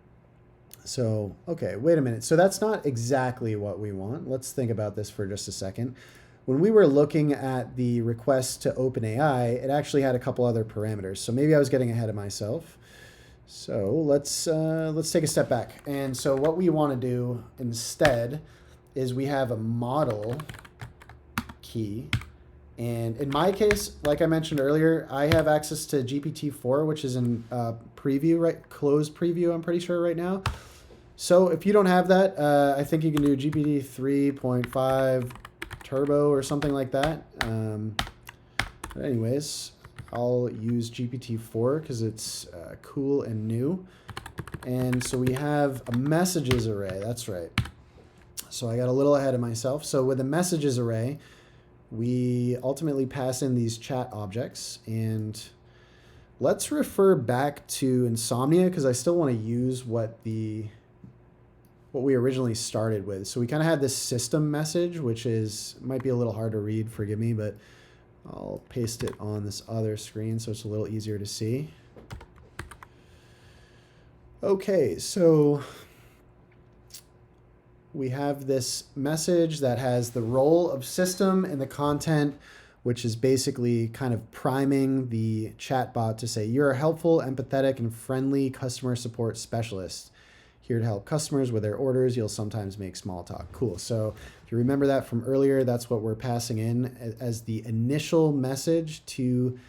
So, okay, wait a minute. So that's not exactly what we want. Let's think about this for just a second. When we were looking at the request to OpenAI, it actually had a couple other parameters. So maybe I was getting ahead of myself. So let's take a step back. And so what we want to do instead is we have a model key. And in my case, like I mentioned earlier, I have access to GPT-4, which is in preview, right? Closed preview, I'm pretty sure right now. So if you don't have that, I think you can do GPT 3.5 Turbo or something like that. But anyways, I'll use GPT-4 because it's cool and new. And so we have a messages array. That's right. So I got a little ahead of myself. So with a messages array, we ultimately pass in these chat objects. And let's refer back to Insomnia because I still want to use what we originally started with. So we kind of had this system message, which might be a little hard to read, forgive me, but I'll paste it on this other screen so it's a little easier to see. Okay, so we have this message that has the role of system and the content, which is basically kind of priming the chatbot to say, you're a helpful, empathetic, and friendly customer support specialist. Here to help customers with their orders. You'll sometimes make small talk. Cool. So if you remember that from earlier, that's what we're passing in as the initial message to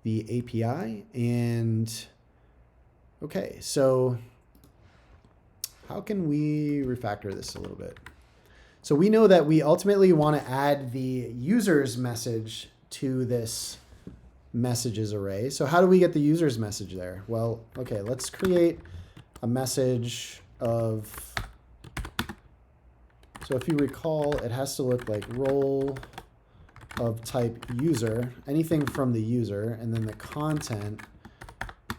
the API. And okay, so how can we refactor this a little bit? So we know that we ultimately want to add the user's message to this messages array. So how do we get the user's message there? Well, okay, let's create a message of, so if you recall, it has to look like role of type user, anything from the user, and then the content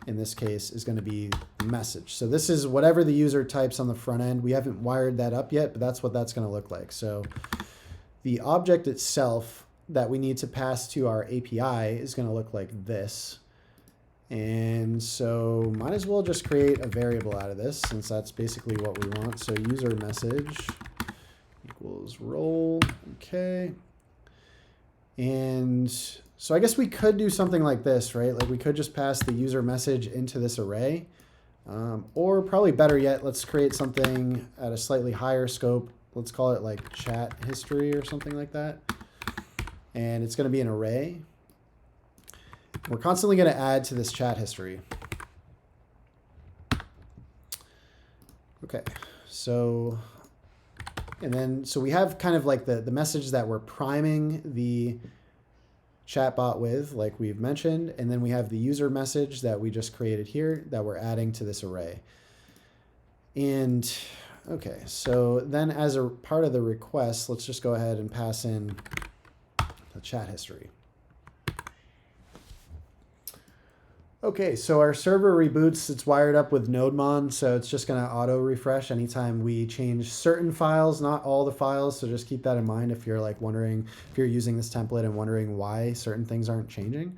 in this case is going to be the message. So this is whatever the user types on the front end. We haven't wired that up yet, but that's what that's going to look like. So the object itself that we need to pass to our API is going to look like this. And so might as well just create a variable out of this since that's basically what we want. So user message equals role. Okay. And so I guess we could do something like this, right? Like we could just pass the user message into this array. Or probably better yet, let's create something at a slightly higher scope. Let's call it like chat history or something like that. And it's going to be an array. We're constantly going to add to this chat history. Okay, so, and then, so we have kind of like the message that we're priming the chatbot with, like we've mentioned, and then we have the user message that we just created here that we're adding to this array. And okay, so then as a part of the request, let's just go ahead and pass in the chat history. Okay, so our server reboots, it's wired up with NodeMon, so it's just gonna auto refresh anytime we change certain files, not all the files, so just keep that in mind if you're like wondering, if you're using this template and wondering why certain things aren't changing.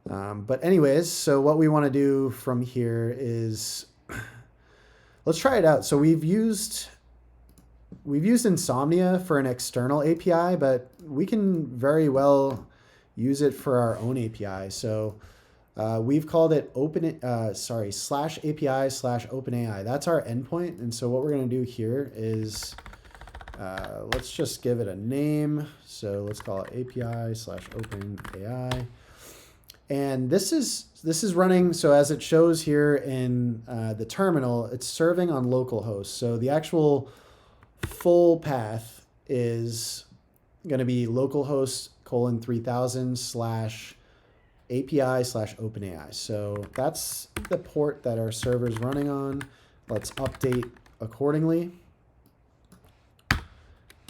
But anyways, so what we wanna do from here is, let's try it out. So we've used Insomnia for an external API, but we can very well use it for our own API. So we've called it /API/OpenAI. That's our endpoint. And so what we're going to do here is let's just give it a name. So let's call it API/OpenAI. And this is running. So as it shows here in the terminal, it's serving on localhost. So the actual full path is going to be localhost:3000/API/OpenAI. So that's the port that our server is running on. Let's update accordingly.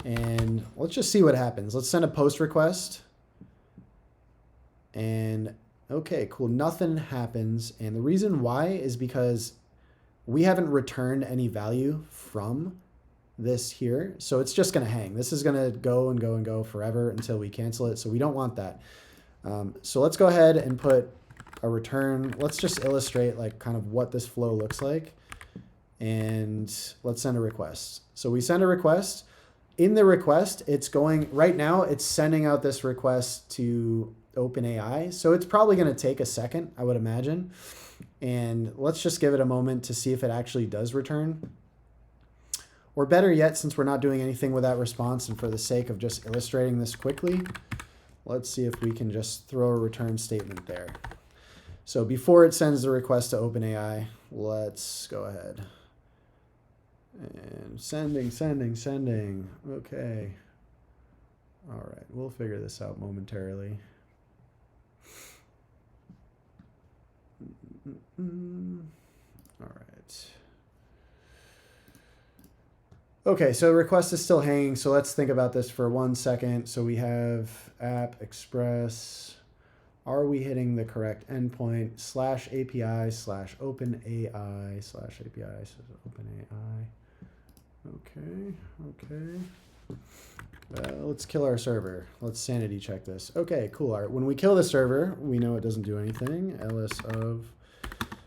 And let's just see what happens. Let's send a post request. And okay, cool. Nothing happens. And the reason why is because we haven't returned any value from this here. So it's just going to hang. This is going to go and go and go forever until we cancel it. So we don't want that. So let's go ahead and put a return. Let's just illustrate like kind of what this flow looks like. And let's send a request. So we send a request. In the request, it's going, right now, it's sending out this request to OpenAI. So it's probably going to take a second, I would imagine. And let's just give it a moment to see if it actually does return. Or better yet, since we're not doing anything with that response, and for the sake of just illustrating this quickly, let's see if we can just throw a return statement there. So before it sends the request to OpenAI, let's go ahead. And sending. Okay. All right, we'll figure this out momentarily. All right. Okay, so request is still hanging, so let's think about this for 1 second. So we have app express. Are we hitting the correct endpoint? /API /OpenAI /API OpenAI. Okay. Let's kill our server. Let's sanity check this. Okay, cool. All right, when we kill the server, we know it doesn't do anything. ls of.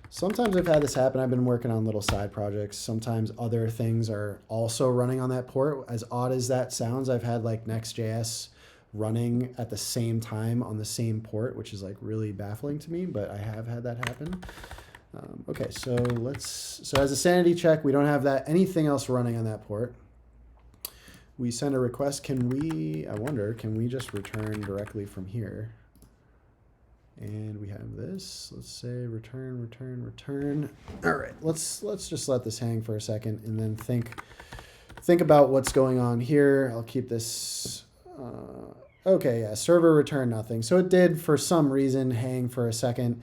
Sometimes I've had this happen. I've been working on little side projects. Sometimes other things are also running on that port. As odd as that sounds, I've had like Next.js running at the same time on the same port, which is like really baffling to me, but I have had that happen. Okay, so as a sanity check, we don't have anything else running on that port. We send a request. Can we just return directly from here? And we have this. Let's say return. All right, let's just let this hang for a second and then think about what's going on here. I'll keep this. Okay, yeah, server returned nothing. So it did, for some reason, hang for a second.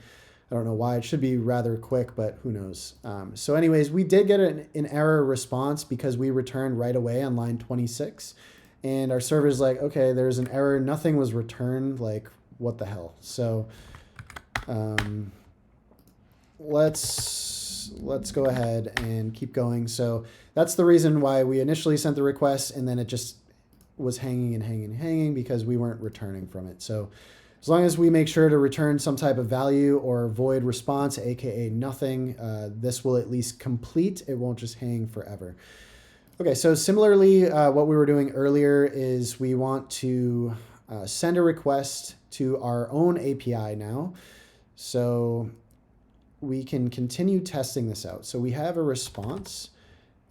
I don't know why. It should be rather quick, but who knows. So anyways, we did get an error response because we returned right away on line 26. And our server's like, okay, there's an error. Nothing was returned. Like, what the hell? So let's go ahead and keep going. So that's the reason why we initially sent the request, and then it just was hanging because we weren't returning from it. So as long as we make sure to return some type of value or void response, aka nothing, this will at least complete. It won't just hang forever. Okay, so similarly, what we were doing earlier is we want to send a request to our own API now. So we can continue testing this out. So we have a response,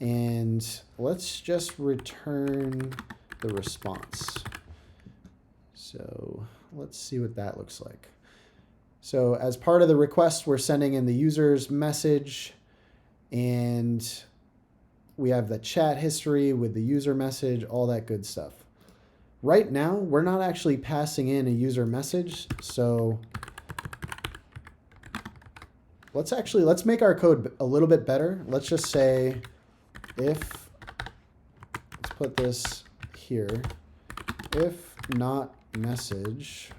and let's just return the response. So let's see what that looks like. So as part of the request, we're sending in the user's message, and we have the chat history with the user message, all that good stuff. Right now, we're not actually passing in a user message. So let's make our code a little bit better. Let's just say let's put this here, if not message,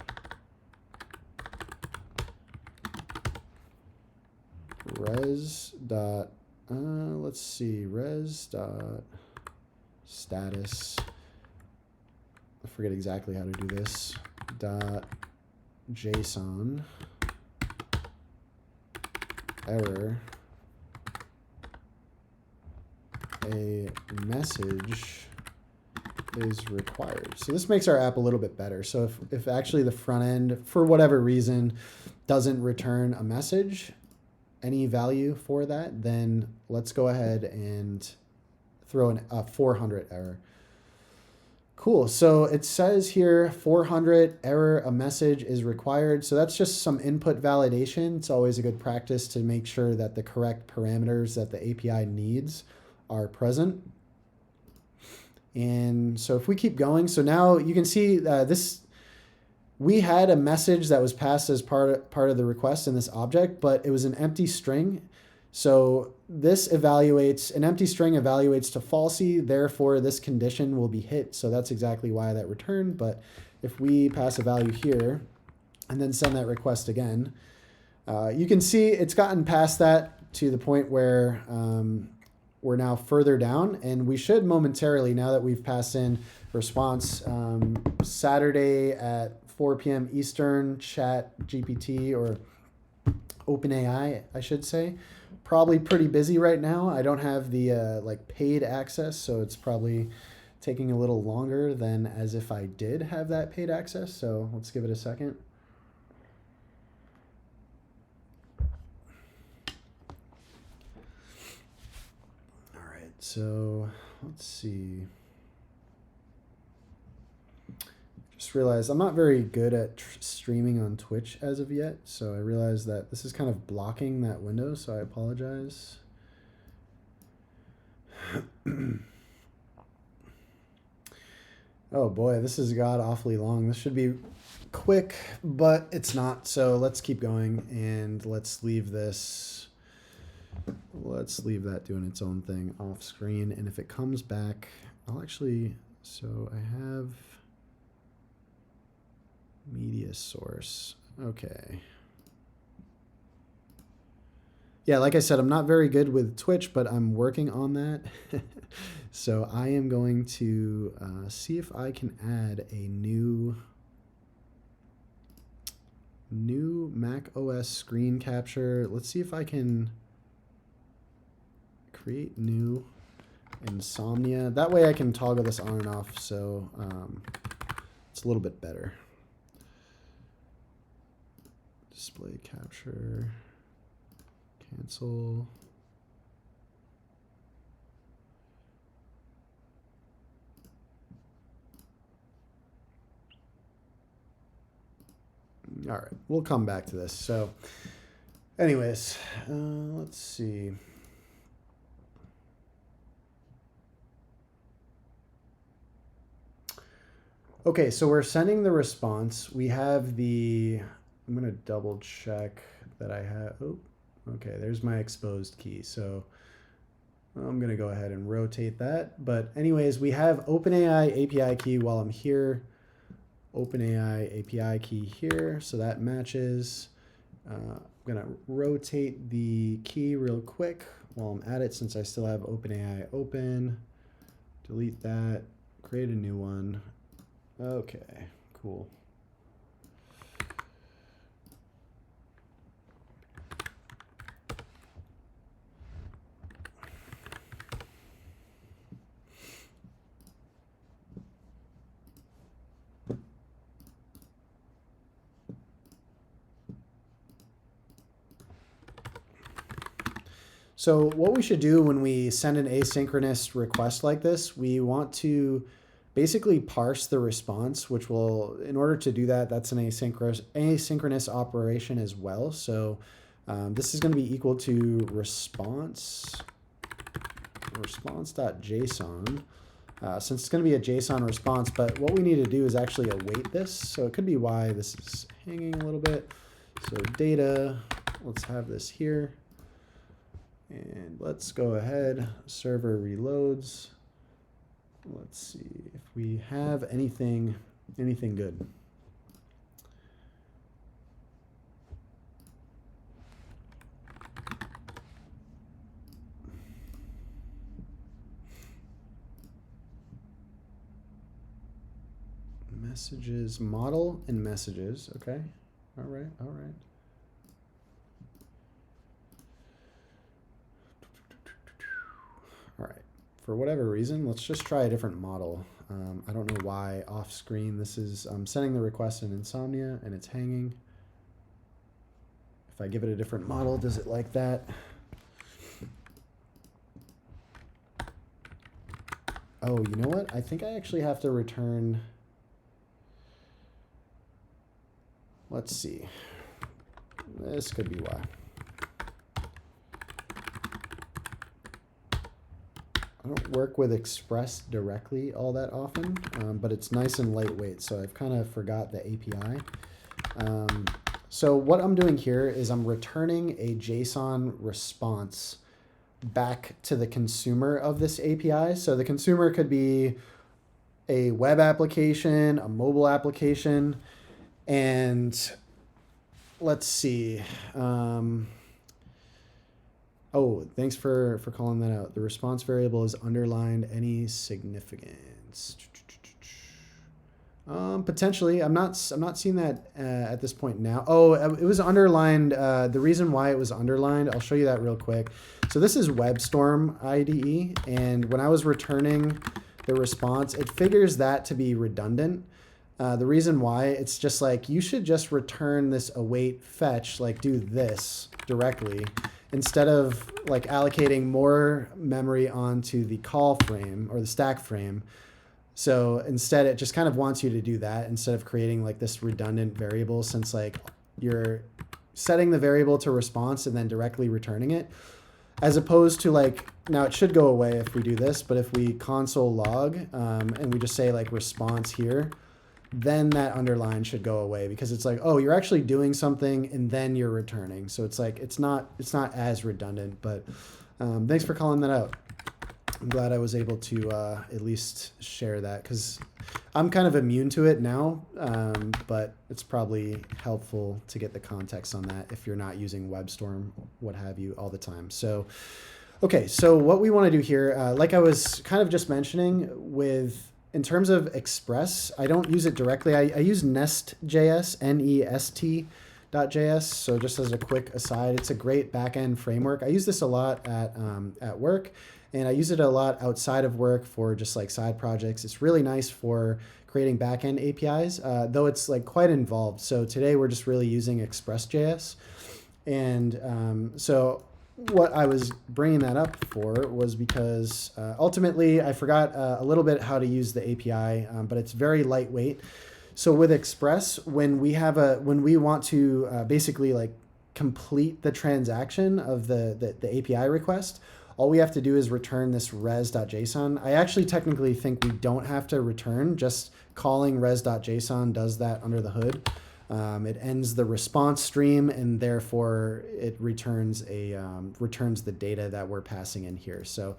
res dot status. I forget exactly how to do this. .json error, a message is required. So this makes our app a little bit better. So if actually the front end, for whatever reason, doesn't return a message, any value for that, then let's go ahead and throw a 400 error. Cool, so it says here 400 error, a message is required. So that's just some input validation. It's always a good practice to make sure that the correct parameters that the API needs are present. And so if we keep going, so now you can see we had a message that was passed as part of the request in this object, but it was an empty string. So this evaluates, an empty string evaluates to falsy, therefore this condition will be hit. So that's exactly why that returned. But if we pass a value here and then send that request again, you can see it's gotten past that to the point where we're now further down, and we should momentarily, now that we've passed in response, Saturday at 4 p.m. Eastern, ChatGPT, or OpenAI, I should say, probably pretty busy right now. I don't have the like paid access, so it's probably taking a little longer than as if I did have that paid access. So let's give it a second. so let's see. Just realized I'm not very good at streaming on Twitch as of yet, so I realized that this is kind of blocking that window, so I apologize. Oh boy, this has got awfully long. This should be quick, but it's not, so let's keep going, and let's leave this. Let's leave that doing its own thing off screen, and if it comes back, I'll actually, so I have media source. Okay. Yeah, like I said, I'm not very good with Twitch, but I'm working on that. So I am going to see if I can add a new Mac OS screen capture. Let's see if I can create new Insomnia. That way I can toggle this on and off, so it's a little bit better. Display capture, cancel. All right, we'll come back to this. So anyways, let's see. Okay, so we're sending the response. We have the, I'm going to double check that I have, oh, okay, there's my exposed key. So I'm going to go ahead and rotate that. But anyways, we have OpenAI API key while I'm here. OpenAI API key here, so that matches. I'm going to rotate the key real quick while I'm at it since I still have OpenAI open. Delete that, create a new one. Okay, cool. So what we should do when we send an asynchronous request like this, we want to basically parse the response, which will, in order to do that, that's an asynchronous operation as well. So this is going to be equal to response.json, since it's going to be a JSON response. But what we need to do is actually await this. So it could be why this is hanging a little bit. So data, let's have this here. And let's go ahead, server reloads. Let's see if we have anything good. Messages, model and messages, okay. All right. All right, for whatever reason, let's just try a different model. I don't know why off screen this is, I'm sending the request in Insomnia and it's hanging. If I give it a different model, does it like that? Oh, you know what? I think I actually have to return. Let's see. This could be why. I don't work with Express directly all that often, but it's nice and lightweight, so I've kind of forgot the API. So what I'm doing here is I'm returning a JSON response back to the consumer of this API. So the consumer could be a web application, a mobile application, and let's see. Oh, thanks for calling that out. The response variable is underlined any significance. Potentially, I'm not seeing that at this point now. Oh, it was underlined. The reason why it was underlined, I'll show you that real quick. So this is WebStorm IDE, and when I was returning the response, it figures that to be redundant. The reason why, it's just like, you should just return this await fetch, like do this directly. instead of like allocating more memory onto the call frame or the stack frame. So instead it just kind of wants you to do that instead of creating like this redundant variable, since like you're setting the variable to response and then directly returning it, as opposed to like, now it should go away if we do this, but if we console log and we just say like response here, then that underline should go away, because it's like, oh, you're actually doing something and then you're returning. So it's like, it's not as redundant, but thanks for calling that out. I'm glad I was able to at least share that, because I'm kind of immune to it now, but it's probably helpful to get the context on that if you're not using WebStorm, what have you, all the time. So, okay, so what we want to do here, like I was kind of just mentioning in terms of Express, I don't use it directly. I use Nest.js, Nest.js. So just as a quick aside, it's a great backend framework. I use this a lot at work. And I use it a lot outside of work for just like side projects. It's really nice for creating backend APIs, though it's like quite involved. So today we're just really using Express.js. And so what I was bringing that up for was because ultimately I forgot a little bit how to use the API, but it's very lightweight. So with Express, when we want to basically like complete the transaction of the API request, all we have to do is return this res.json. I actually technically think we don't have to return, just calling res.json does that under the hood. It ends the response stream, and therefore it returns the data that we're passing in here. So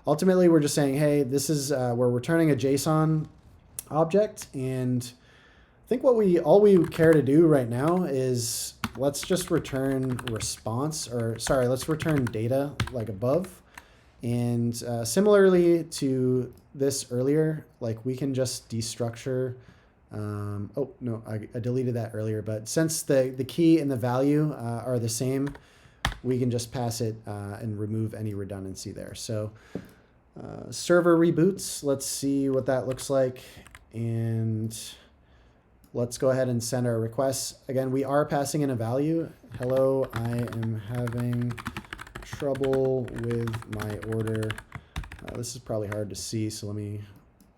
ultimately we're just saying, hey, this is, we're returning a JSON object, and I think all we care to do right now is let's just return let's return data like above. And similarly to this earlier, like we can just destructure, oh no, I deleted that earlier, but since the key and the value are the same, we can just pass it and remove any redundancy there. So server reboots, let's see what that looks like. And let's go ahead and send our requests. Again, we are passing in a value. Hello, I am having trouble with my order. This is probably hard to see, so let me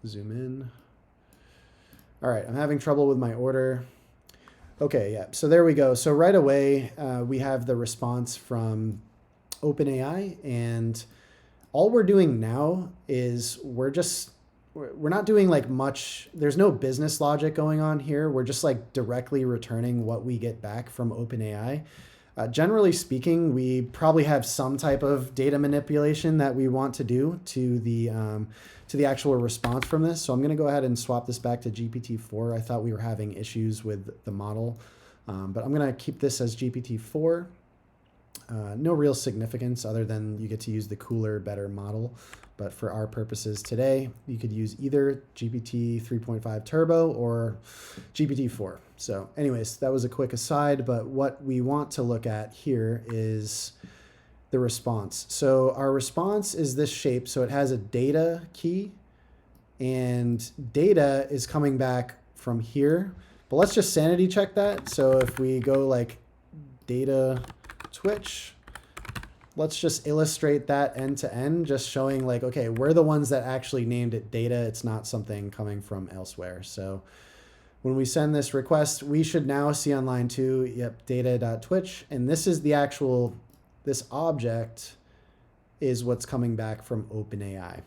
zoom in. All right, I'm having trouble with my order. Okay, yeah, so there we go. So right away, we have the response from OpenAI, and all we're doing now is we're not doing like much. There's no business logic going on here. We're just like directly returning what we get back from OpenAI. Generally speaking, we probably have some type of data manipulation that we want to do to the actual response from this. So I'm going to go ahead and swap this back to GPT-4. I thought we were having issues with the model, but I'm going to keep this as GPT-4. No real significance other than you get to use the cooler, better model. But for our purposes today, you could use either GPT 3.5 Turbo or GPT-4. So anyways, that was a quick aside, but what we want to look at here is the response. So our response is this shape. So it has a data key, and data is coming back from here. But let's just sanity check that. So if we go like data Twitch, let's just illustrate that end to end, just showing like, okay, we're the ones that actually named it data. It's not something coming from elsewhere. So when we send this request, we should now see on line 2, yep, data.twitch. And this is the actual, this object is what's coming back from OpenAI.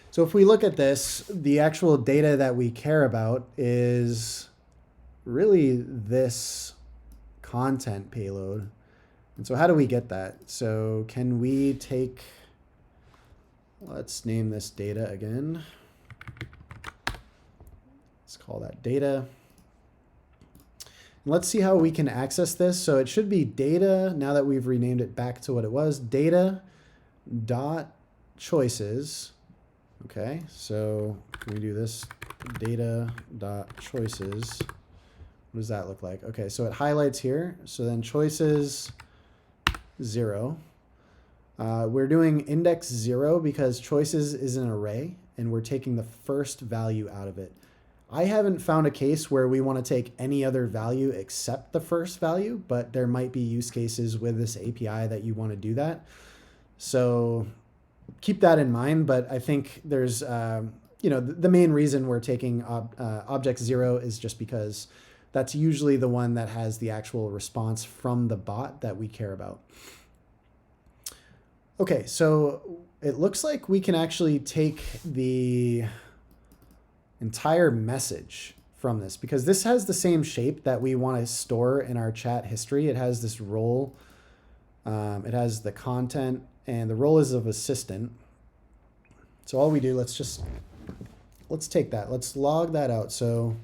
So if we look at this, the actual data that we care about is really this content payload. And so how do we get that? So can we take, let's name this data again. Let's call that data. And let's see how we can access this. So it should be data, now that we've renamed it back to what it was, data dot choices. Okay, so can we do this? Data dot choices. What does that look like? Okay, so it highlights here. So then choices 0. We're doing index 0 because choices is an array and we're taking the first value out of it. I haven't found a case where we want to take any other value except the first value, but there might be use cases with this API that you want to do that. So keep that in mind, but I think there's, the main reason we're taking object 0 is just because that's usually the one that has the actual response from the bot that we care about. Okay, so it looks like we can actually take the entire message from this, because this has the same shape that we want to store in our chat history. It has this role, it has the content, and the role is of assistant. So all we do, let's take that. Let's log that out. So,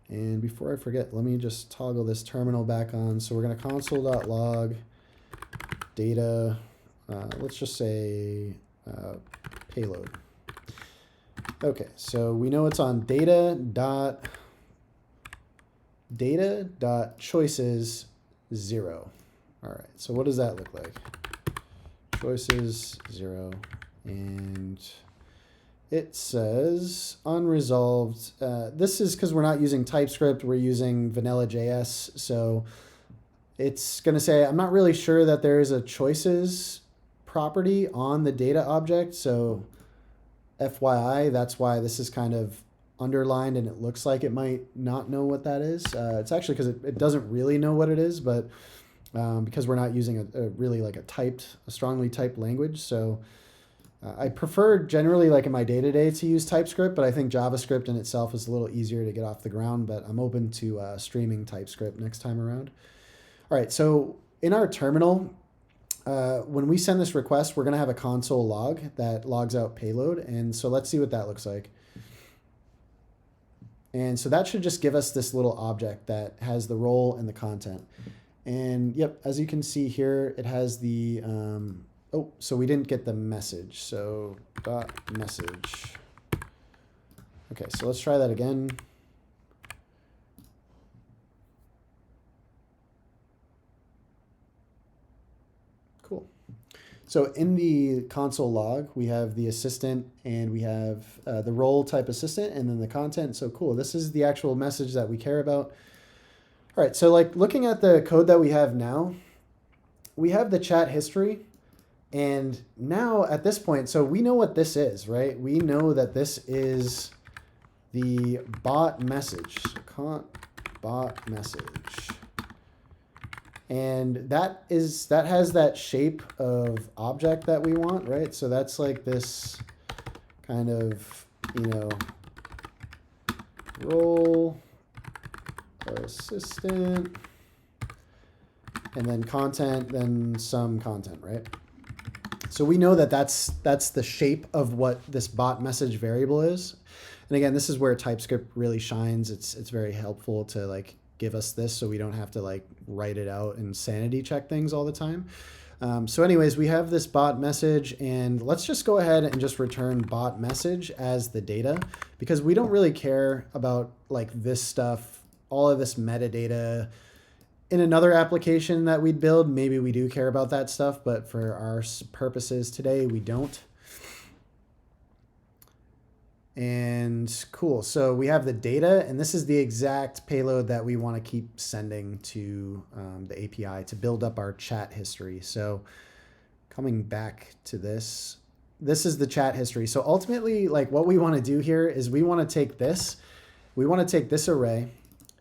and before I forget, let me just toggle this terminal back on. So we're going to console.log data, let's just say payload. Okay, so we know it's on data.choices 0. All right, so what does that look like? Choices 0, and it says unresolved. This is because we're not using TypeScript, we're using vanilla JS. So it's going to say, I'm not really sure that there is a choices property on the data object. So FYI, that's why this is kind of underlined and it looks like it might not know what that is. It's actually because it doesn't really know what it is, but because we're not using a really like a strongly typed language. So I prefer generally like in my day-to-day to use TypeScript, but I think JavaScript in itself is a little easier to get off the ground, but I'm open to streaming TypeScript next time around. All right, so in our terminal, when we send this request, we're going to have a console log that logs out payload. And so let's see what that looks like. And so that should just give us this little object that has the role and the content. And yep, as you can see here, it has the, so we didn't get the message. So dot message. Okay, so let's try that again. Cool. So in the console log, we have the assistant and we have the role type assistant and then the content. So cool. This is the actual message that we care about. All right. So like looking at the code that we have now, we have the chat history. And now at this point, so we know what this is, right? We know that this is the bot message. So bot message. And that has that shape of object that we want, right? So that's like this kind of, role assistant, and then content, then some content, right? So we know that that's the shape of what this bot message variable is. And again, this is where TypeScript really shines. It's very helpful to like give us this so we don't have to like write it out and sanity check things all the time. So anyways, we have this bot message, and let's just go ahead and just return bot message as the data, because we don't really care about like this stuff, all of this metadata. In another application that we'd build, maybe we do care about that stuff, but for our purposes today, we don't. And cool, so we have the data, and this is the exact payload that we want to keep sending to the API to build up our chat history. So coming back to this is the chat history. So ultimately, like what we want to do here is we want to take this array,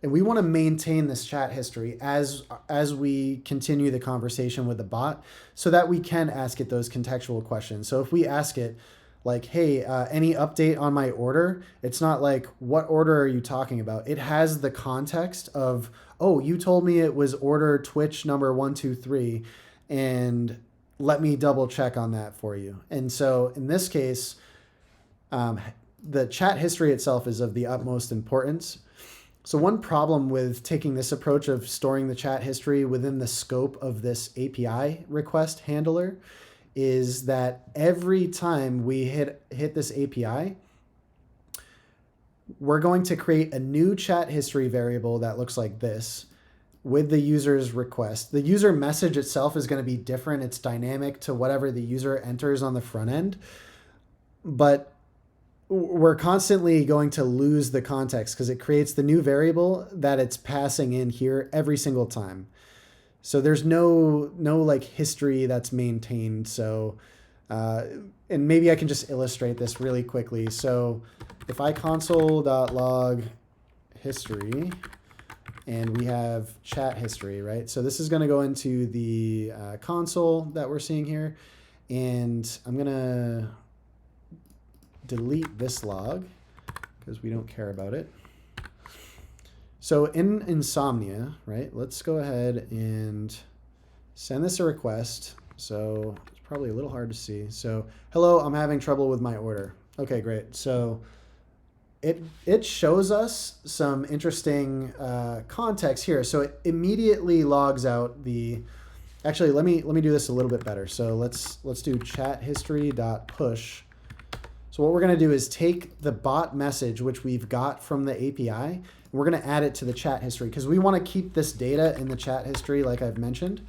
and we want to maintain this chat history as we continue the conversation with the bot so that we can ask it those contextual questions. So if we ask it, like, hey, any update on my order? It's not like, what order are you talking about? It has the context of, oh, you told me it was order Twitch number 123, and let me double check on that for you. And so in this case, the chat history itself is of the utmost importance. So one problem with taking this approach of storing the chat history within the scope of this API request handler is that every time we hit this API, we're going to create a new chat history variable that looks like this with the user's request. The user message itself is going to be different. It's dynamic to whatever the user enters on the front end. But we're constantly going to lose the context because it creates the new variable that it's passing in here every single time. So there's no like history that's maintained. So, and maybe I can just illustrate this really quickly. So if I console.log history, and we have chat history, right? So this is going to go into the console that we're seeing here. And I'm going to delete this log because we don't care about it. So in Insomnia, right, let's go ahead and send this a request. So it's probably a little hard to see. So, hello, I'm having trouble with my order. Okay, great. So it shows us some interesting context here. So it immediately logs out the, actually, let me do this a little bit better. So let's do chat history.push. So what we're going to do is take the bot message, which we've got from the API, and we're going to add it to the chat history because we want to keep this data in the chat history like I've mentioned.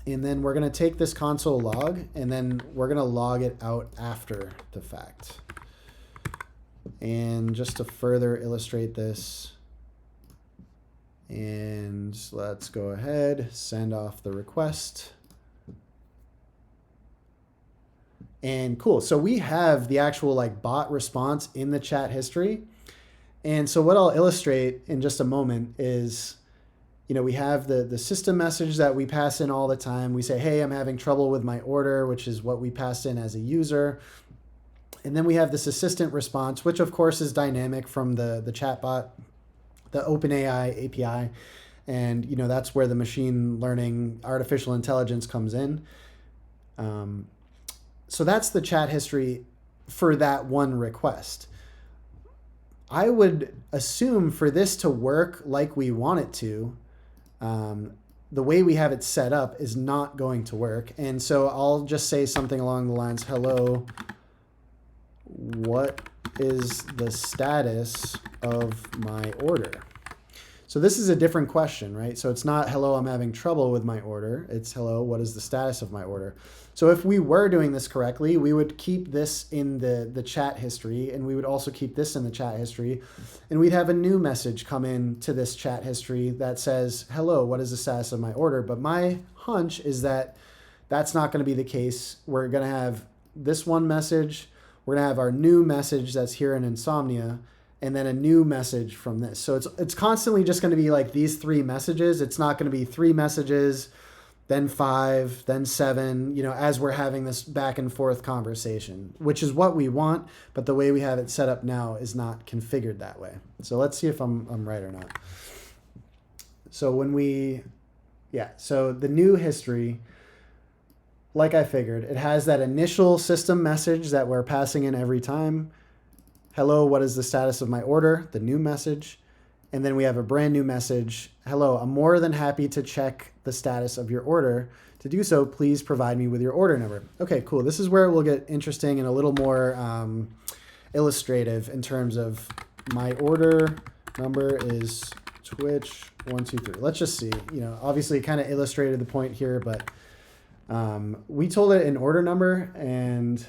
And then we're going to take this console log, and then we're going to log it out after the fact. And just to further illustrate this, and let's go ahead, send off the request. And cool, so we have the actual like bot response in the chat history. And so what I'll illustrate in just a moment is, you know, we have the system message that we pass in all the time. We say, hey, I'm having trouble with my order, which is what we passed in as a user. And then we have this assistant response, which of course is dynamic from the chatbot, the OpenAI API. And, you know, that's where the machine learning, artificial intelligence comes in. So that's the chat history for that one request. I would assume for this to work like we want it to, the way we have it set up is not going to work. And so I'll just say something along the lines, hello, what is the status of my order? So this is a different question, right? So it's not, hello, I'm having trouble with my order. It's, hello, what is the status of my order? So if we were doing this correctly, we would keep this in the chat history, and we would also keep this in the chat history. And we'd have a new message come in to this chat history that says, hello, what is the status of my order? But my hunch is that that's not going to be the case. We're going to have this one message. We're going to have our new message that's here in Insomnia, and then a new message from this. So it's constantly just going to be like these three messages. It's not going to be three messages, then 5, then 7, you know, as we're having this back and forth conversation, which is what we want, but the way we have it set up now is not configured that way. So let's see if I'm right or not. So so the new history, like I figured, it has that initial system message that we're passing in every time. Hello, what is the status of my order? The new message. And then we have a brand new message. Hello, I'm more than happy to check the status of your order. To do so, please provide me with your order number. Okay, cool. This is where it will get interesting and a little more illustrative in terms of my order number is Twitch123. Let's just see. You know, obviously, it kind of illustrated the point here, but we told it an order number, and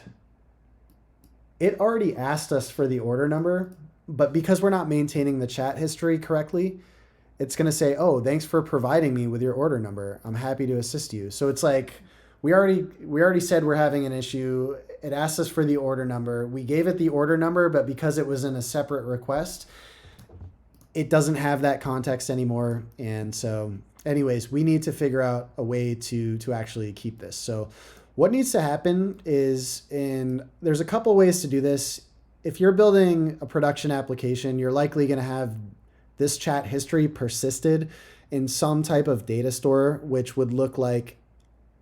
it already asked us for the order number, but because we're not maintaining the chat history correctly, it's going to say, oh, thanks for providing me with your order number. I'm happy to assist you. So it's like, we already said we're having an issue. It asked us for the order number. We gave it the order number, but because it was in a separate request, it doesn't have that context anymore. And so anyways, we need to figure out a way to actually keep this. So what needs to happen is, there's a couple ways to do this. If you're building a production application, you're likely going to have this chat history persisted in some type of data store, which would look like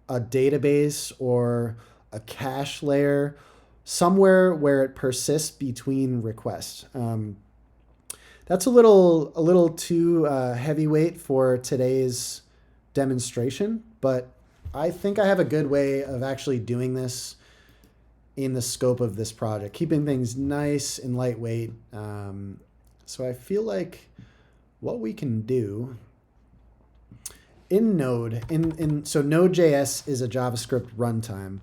a database or a cache layer, somewhere where it persists between requests. That's a little too heavyweight for today's demonstration, but I think I have a good way of actually doing this in the scope of this project, keeping things nice and lightweight. So I feel like what we can do in Node, so Node.js is a JavaScript runtime.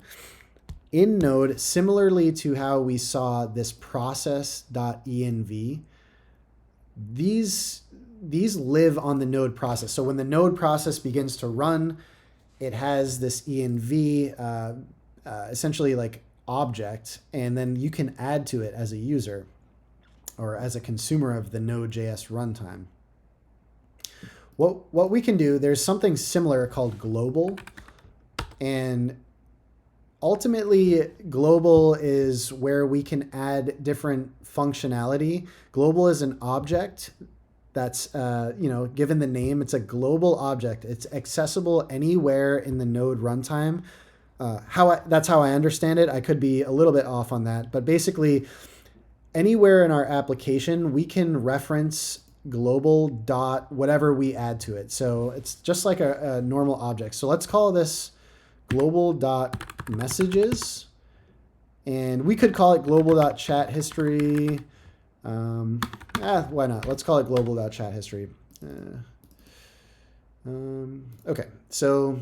in Node, similarly to how we saw this process.env, these live on the node process. So when the node process begins to run, it has this env, essentially like object, and then you can add to it as a user or as a consumer of the Node.js runtime. What we can do, there's something similar called global, and ultimately global is where we can add different functionality. Global is an object that's, given the name, it's a global object. It's accessible anywhere in the Node runtime. That's how I understand it. I could be a little bit off on that, but basically anywhere in our application, we can reference global dot whatever we add to it. So it's just like a normal object. So let's call this global dot messages, and we could call it global dot chat history. Why not? Let's call it global dot chat history. Okay, so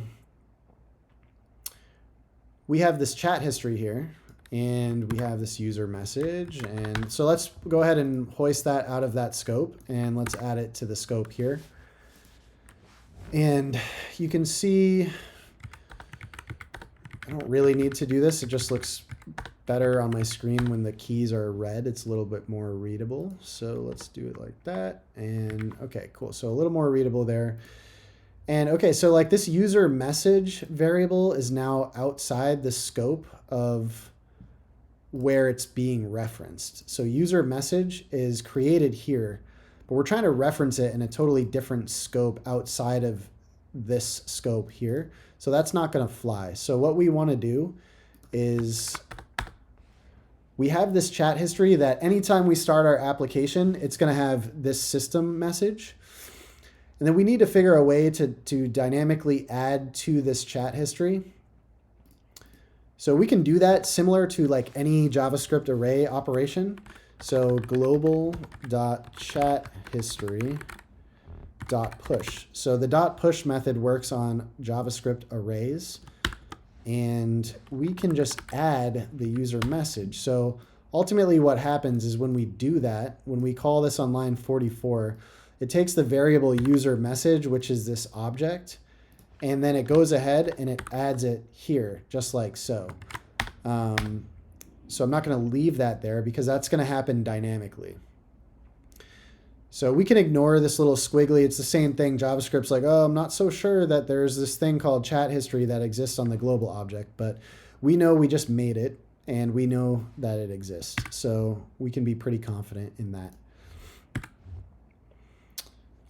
we have this chat history here, and we have this user message. And so let's go ahead and hoist that out of that scope, and let's add it to the scope here. And you can see, I don't really need to do this. It just looks better on my screen when the keys are red. It's a little bit more readable. So let's do it like that. And okay, cool. So a little more readable there. And okay, so like this user message variable is now outside the scope of where it's being referenced. So user message is created here, but we're trying to reference it in a totally different scope outside of this scope here. So that's not going to fly. So what we want to do is we have this chat history that anytime we start our application, it's going to have this system message. And then we need to figure a way to dynamically add to this chat history. So we can do that similar to like any JavaScript array operation. So global.chatHistory.push. So the .push method works on JavaScript arrays, and we can just add the user message. So ultimately what happens is when we do that, when we call this on line 44, it takes the variable user message, which is this object, and then it goes ahead and it adds it here, just like so. So I'm not going to leave that there because that's going to happen dynamically. So we can ignore this little squiggly. It's the same thing. JavaScript's like, oh, I'm not so sure that there's this thing called chat history that exists on the global object, but we know we just made it and we know that it exists. So we can be pretty confident in that.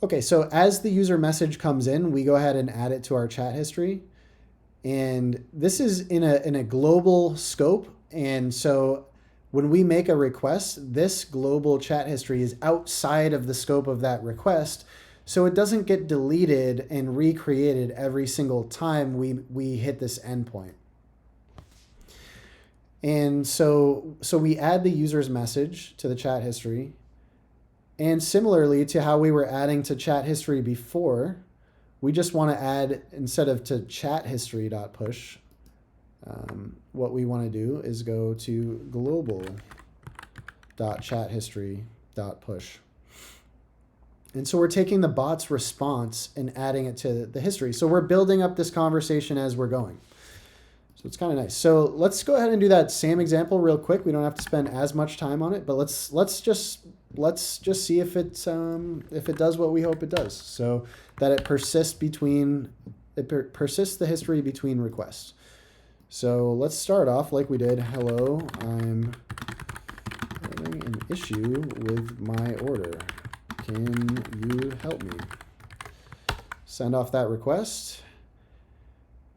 Okay, so as the user message comes in, we go ahead and add it to our chat history. And this is in a global scope. And so when we make a request, this global chat history is outside of the scope of that request. So it doesn't get deleted and recreated every single time we hit this endpoint. And so we add the user's message to the chat history. And similarly to how we were adding to chat history before, we just want to add, instead of to chat history.push, what we want to do is go to global.chathistory.push. And so we're taking the bot's response and adding it to the history. So we're building up this conversation as we're going. So it's kind of nice. So let's go ahead and do that same example real quick. We don't have to spend as much time on it, but let's just see if it does what we hope it does. So that it persists the history between requests. So let's start off like we did. Hello, I'm having an issue with my order. Can you help me? Send off that request.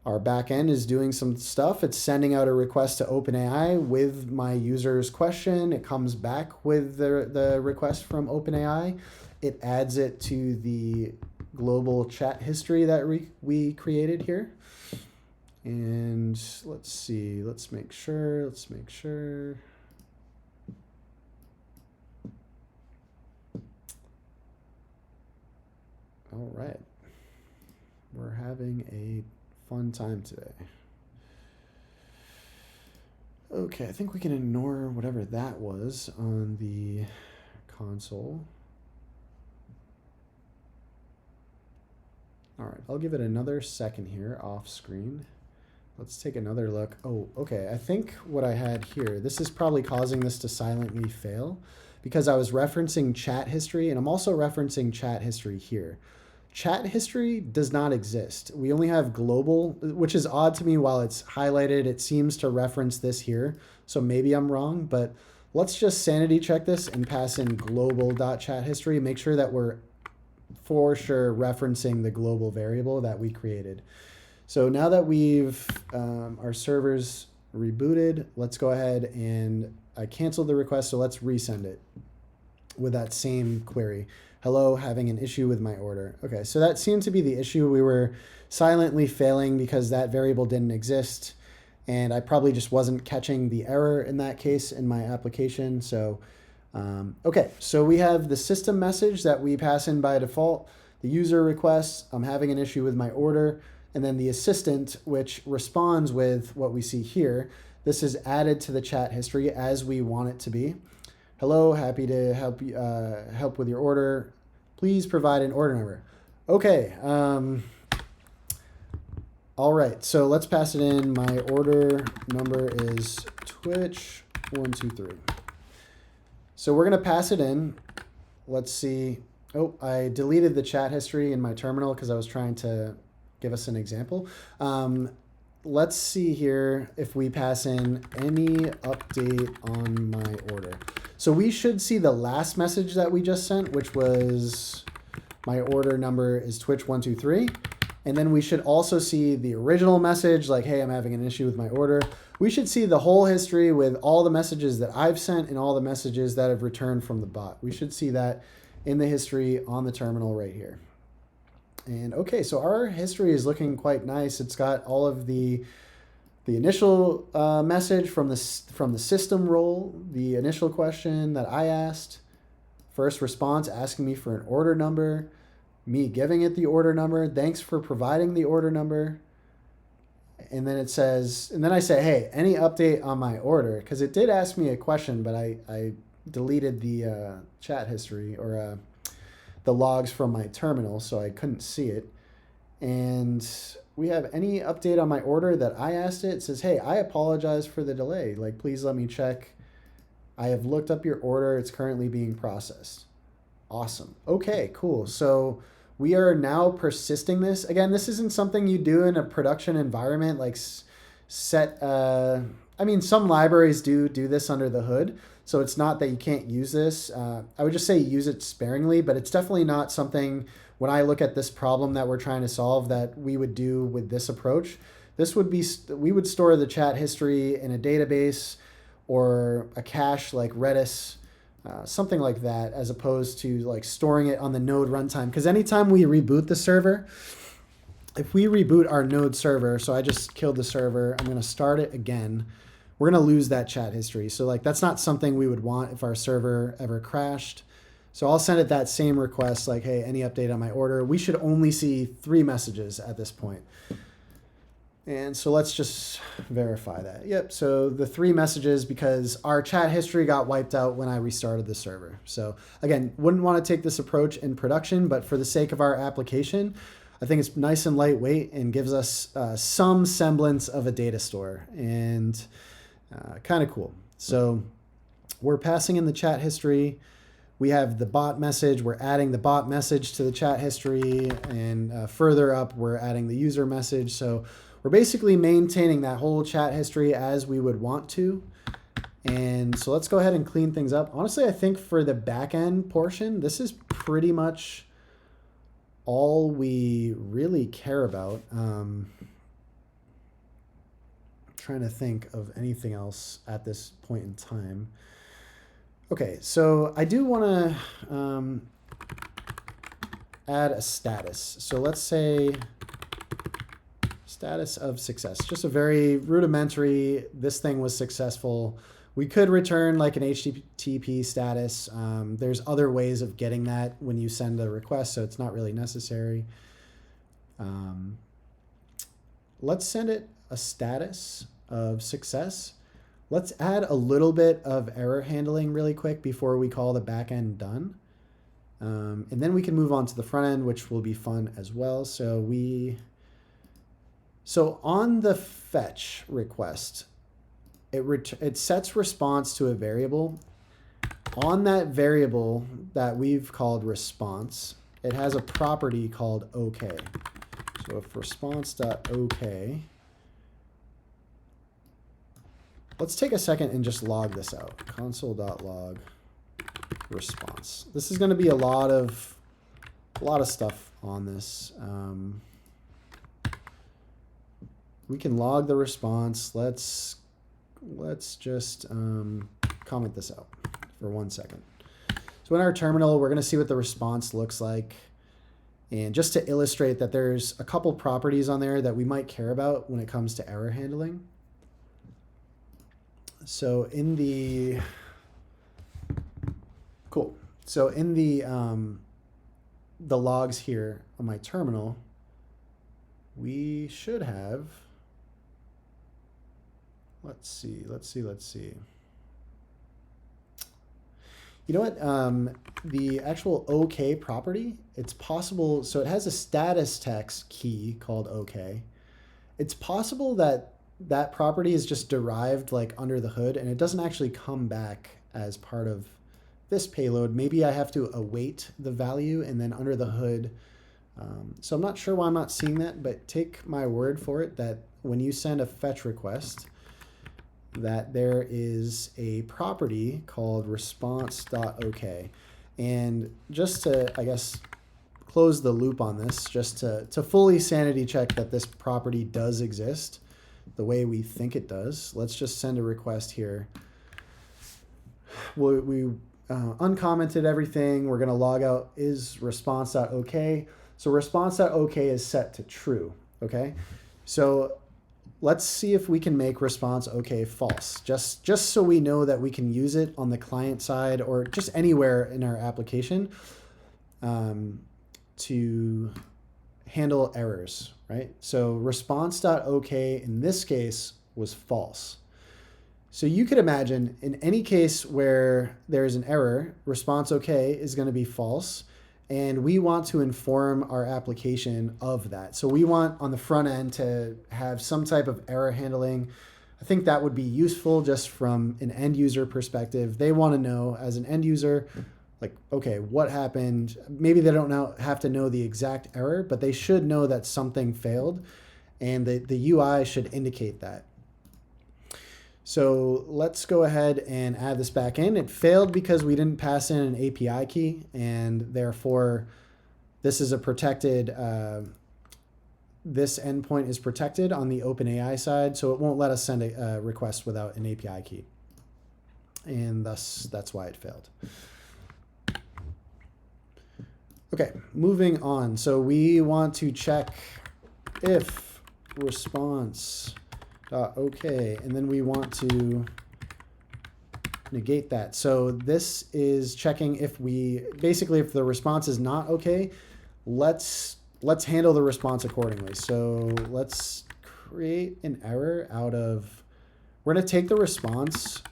Our backend is doing some stuff. It's sending out a request to OpenAI with my user's question. It comes back with the request from OpenAI. It adds it to the global chat history that we created here. And let's see, let's make sure. All right. We're having a fun time today. Okay, I think we can ignore whatever that was on the console. All right, I'll give it another second here off screen. Let's take another look. Oh, okay. I think what I had here, this is probably causing this to silently fail because I was referencing chat history, and I'm also referencing chat history here. Chat history does not exist. We only have global, which is odd to me. While it's highlighted, it seems to reference this here. So maybe I'm wrong, but let's just sanity check this and pass in global.chatHistory. Make sure that we're for sure referencing the global variable that we created. So now that we've our servers rebooted, let's go ahead and I canceled the request. So let's resend it with that same query. Hello, having an issue with my order. Okay, so that seemed to be the issue. We were silently failing because that variable didn't exist. And I probably just wasn't catching the error in that case in my application. So, okay, so we have the system message that we pass in by default, the user requests, I'm having an issue with my order, and then the assistant, which responds with what we see here. This is added to the chat history as we want it to be. Hello, happy to help you help with your order. Please provide an order number. Okay. All right. So let's pass it in. My order number is Twitch123. So we're gonna pass it in. Let's see. Oh, I deleted the chat history in my terminal because I was trying to give us an example. Let's see here if we pass in any update on my order. So we should see the last message that we just sent, which was my order number is Twitch123. And then we should also see the original message like, hey, I'm having an issue with my order. We should see the whole history with all the messages that I've sent and all the messages that have returned from the bot. We should see that in the history on the terminal right here. And okay, so our history is looking quite nice. It's got all of the initial message from the system role, the initial question that I asked, first response asking me for an order number, me giving it the order number, thanks for providing the order number. And then it says, and then I say, hey, any update on my order? Because it did ask me a question, but I deleted the chat history or the logs from my terminal, so I couldn't see it. And we have any update on my order that I asked it. It says, hey, I apologize for the delay. Like, please let me check. I have looked up your order. It's currently being processed. Awesome. Okay, cool. So we are now persisting this. Again, this isn't something you do in a production environment, like set, I mean, some libraries do this under the hood. So it's not that you can't use this. I would just say use it sparingly, but it's definitely not something when I look at this problem that we're trying to solve that we would do with this approach. This would be, we would store the chat history in a database or a cache like Redis, something like that, as opposed to like storing it on the node runtime. Because anytime we reboot the server, if we reboot our node server, so I just killed the server, I'm going to start it again, we're going to lose that chat history. So like that's not something we would want if our server ever crashed. So I'll send it that same request like, hey, any update on my order? We should only see 3 messages at this point. And so let's just verify that. Yep, so the 3 messages because our chat history got wiped out when I restarted the server. So again, wouldn't want to take this approach in production, but for the sake of our application, I think it's nice and lightweight and gives us some semblance of a data store and kind of cool. So we're passing in the chat history. We have the bot message. We're adding the bot message to the chat history, and further up, we're adding the user message. So we're basically maintaining that whole chat history as we would want to. And so let's go ahead and clean things up. Honestly, I think for the backend portion, this is pretty much all we really care about. Trying to think of anything else at this point in time. Okay, so I do want to add a status. So let's say status of success, just a very rudimentary, this thing was successful. We could return like an HTTP status. There's other ways of getting that when you send a request, so it's not really necessary. Let's send it a status of success. Let's add a little bit of error handling really quick before we call the back end done. And then we can move on to the front end, which will be fun as well. So on the fetch request, it sets response to a variable. On that variable that we've called response, it has a property called OK. So if response.OK, let's take a second and just log this out. Console.log response. This is going to be a lot of stuff on this. We can log the response. Let's just comment this out for 1 second. So in our terminal, we're going to see what the response looks like. And just to illustrate that there's a couple properties on there that we might care about when it comes to error handling. So in the logs here on my terminal, we should have, let's see. You know what? The actual OK property, it's possible. So it has a status text key called OK. It's possible that that property is just derived like under the hood and it doesn't actually come back as part of this payload. Maybe I have to await the value and then under the hood. So I'm not sure why I'm not seeing that, but take my word for it that when you send a fetch request, that there is a property called response.ok. And just to, I guess, close the loop on this, just to fully sanity check that this property does exist the way we think it does, let's just send a request here. We uncommented everything. We're going to log out is response.ok. So response.ok is set to true. Okay. So let's see if we can make response OK false, just so we know that we can use it on the client side or just anywhere in our application to handle errors, right? So response.OK in this case was false. So you could imagine in any case where there's an error, response OK is going to be false. And we want to inform our application of that. So we want on the front end to have some type of error handling. I think that would be useful just from an end user perspective. They want to know as an end user, like, okay, what happened? Maybe they don't have to know the exact error, but they should know that something failed and the UI should indicate that. So let's go ahead and add this back in. It failed because we didn't pass in an API key, and therefore this is a protected, this endpoint is protected on the OpenAI side, so it won't let us send a request without an API key. And thus, that's why it failed. Okay, moving on. So we want to check if response OK, and then we want to negate that. So this is checking if basically if the response is not OK, let's handle the response accordingly. So let's create an error out of, we're going to take the response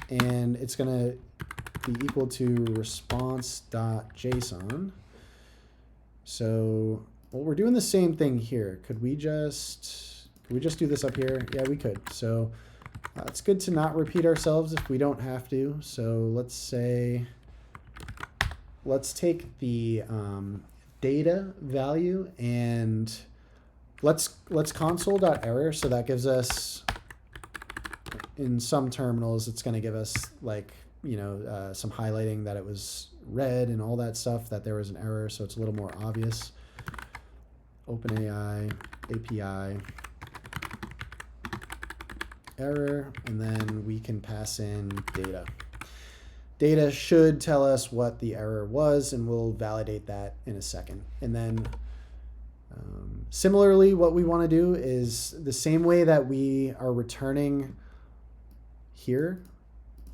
and it's going to be equal to response.json. So, well, we're doing the same thing here. Could we just do this up here? Yeah, we could. So it's good to not repeat ourselves if we don't have to. So let's take the data value and let's console.error. So that gives us, in some terminals, it's going to give us like, some highlighting that it was red and all that stuff, that there was an error. So it's a little more obvious. OpenAI API error, and then we can pass in data. Data should tell us what the error was, and we'll validate that in a second. And then similarly, what we want to do is the same way that we are returning here.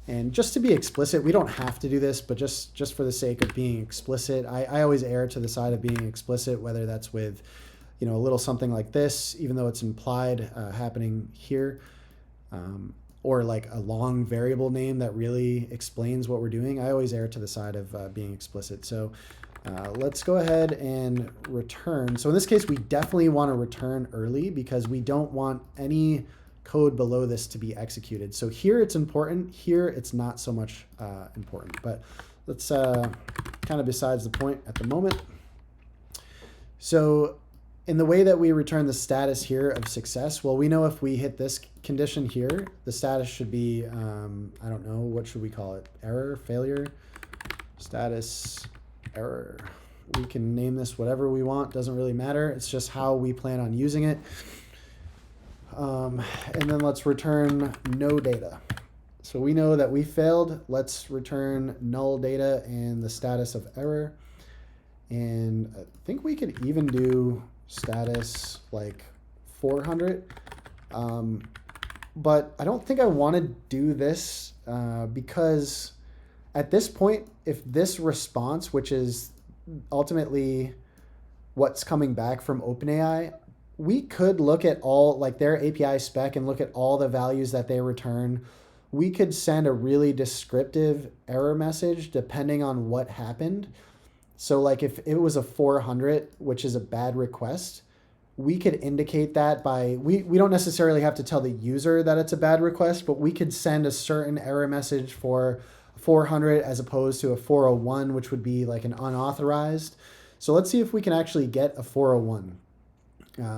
And just to be explicit, we don't have to do this, but just for the sake of being explicit, I always err to the side of being explicit, whether that's with a little something like this, even though it's implied happening here. or like a long variable name that really explains what we're doing, I always err to the side of being explicit. So let's go ahead and return. So in this case, we definitely want to return early because we don't want any code below this to be executed. So here it's important, here it's not so much important, but let's kind of besides the point at the moment. So in the way that we return the status here of success, well, we know if we hit this condition here, the status should be, I don't know, what should we call it? Error, failure, status, error. We can name this whatever we want, doesn't really matter. It's just how we plan on using it. And then let's return no data. So we know that we failed. Let's return null data and the status of error. And I think we could even do status like 400. But I don't think I want to do this because at this point, if this response, which is ultimately what's coming back from OpenAI, we could look at all like their API spec and look at all the values that they return. We could send a really descriptive error message depending on what happened. So like if it was a 400, which is a bad request, we could indicate that by, we don't necessarily have to tell the user that it's a bad request, but we could send a certain error message for 400 as opposed to a 401, which would be like an unauthorized. So let's see if we can actually get a 401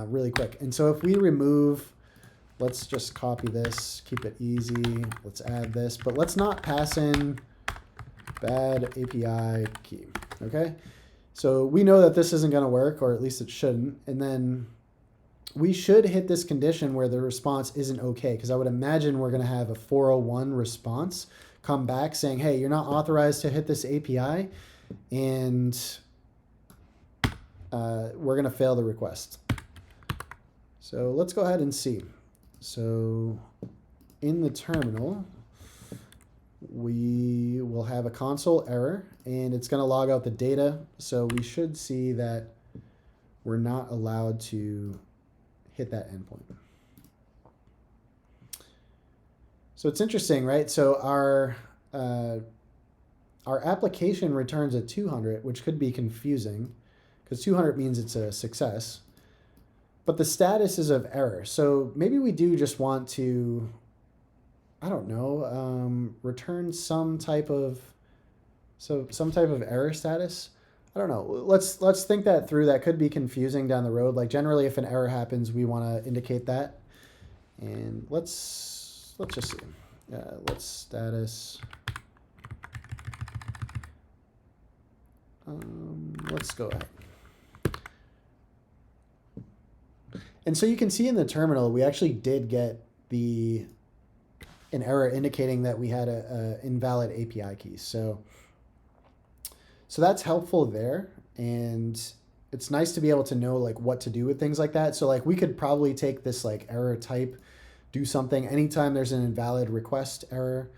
really quick. And so if we remove, let's just copy this, keep it easy. Let's add this, but let's not pass in bad API key, okay? So we know that this isn't gonna work, or at least it shouldn't. And then we should hit this condition where the response isn't okay, because I would imagine we're gonna have a 401 response come back saying, hey, you're not authorized to hit this API, and we're gonna fail the request. So let's go ahead and see. So in the terminal, we will have a console error and it's going to log out the data. So we should see that we're not allowed to hit that endpoint. So it's interesting, right? So our application returns a 200, which could be confusing because 200 means it's a success. But the status is of error. So maybe we do just want to, I don't know, return some type of error status. I don't know. Let's think that through. That could be confusing down the road. Like generally, if an error happens, we want to indicate that. And let's just see. Let's status. Let's go ahead. And so you can see in the terminal, we actually did get an error indicating that we had a invalid API key. So that's helpful there. And it's nice to be able to know like what to do with things like that. So like we could probably take this like error type, do something anytime there's an invalid request error,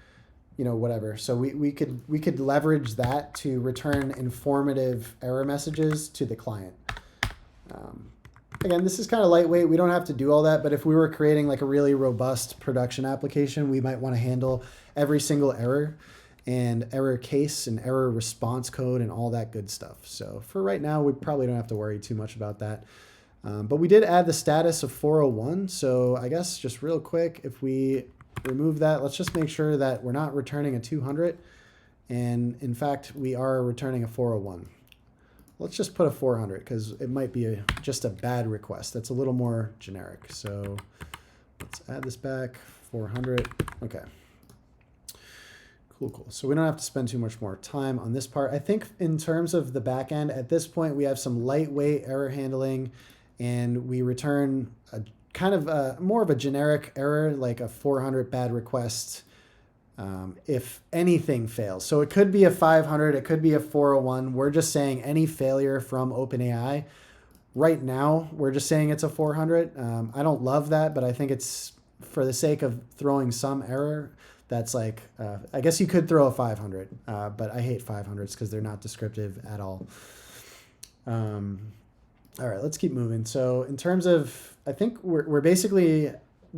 you know, whatever. So we could leverage that to return informative error messages to the client. Again, this is kind of lightweight. We don't have to do all that, but if we were creating like a really robust production application, we might want to handle every single error and error case and error response code and all that good stuff. So for right now, we probably don't have to worry too much about that. But we did add the status of 401. So I guess just real quick, if we remove that, let's just make sure that we're not returning a 200. And in fact, we are returning a 401. Let's just put a 400 because it might be just a bad request. That's a little more generic. So let's add this back, 400. Okay. Cool. So we don't have to spend too much more time on this part. I think in terms of the back end, at this point, we have some lightweight error handling and we return a kind of more of a generic error, like a 400 bad request. If anything fails. So it could be a 500, it could be a 401. We're just saying any failure from OpenAI. Right now, we're just saying it's a 400. I don't love that, but I think it's for the sake of throwing some error. That's like, I guess you could throw a 500, but I hate 500s because they're not descriptive at all. All right, let's keep moving. So in terms of, I think we're basically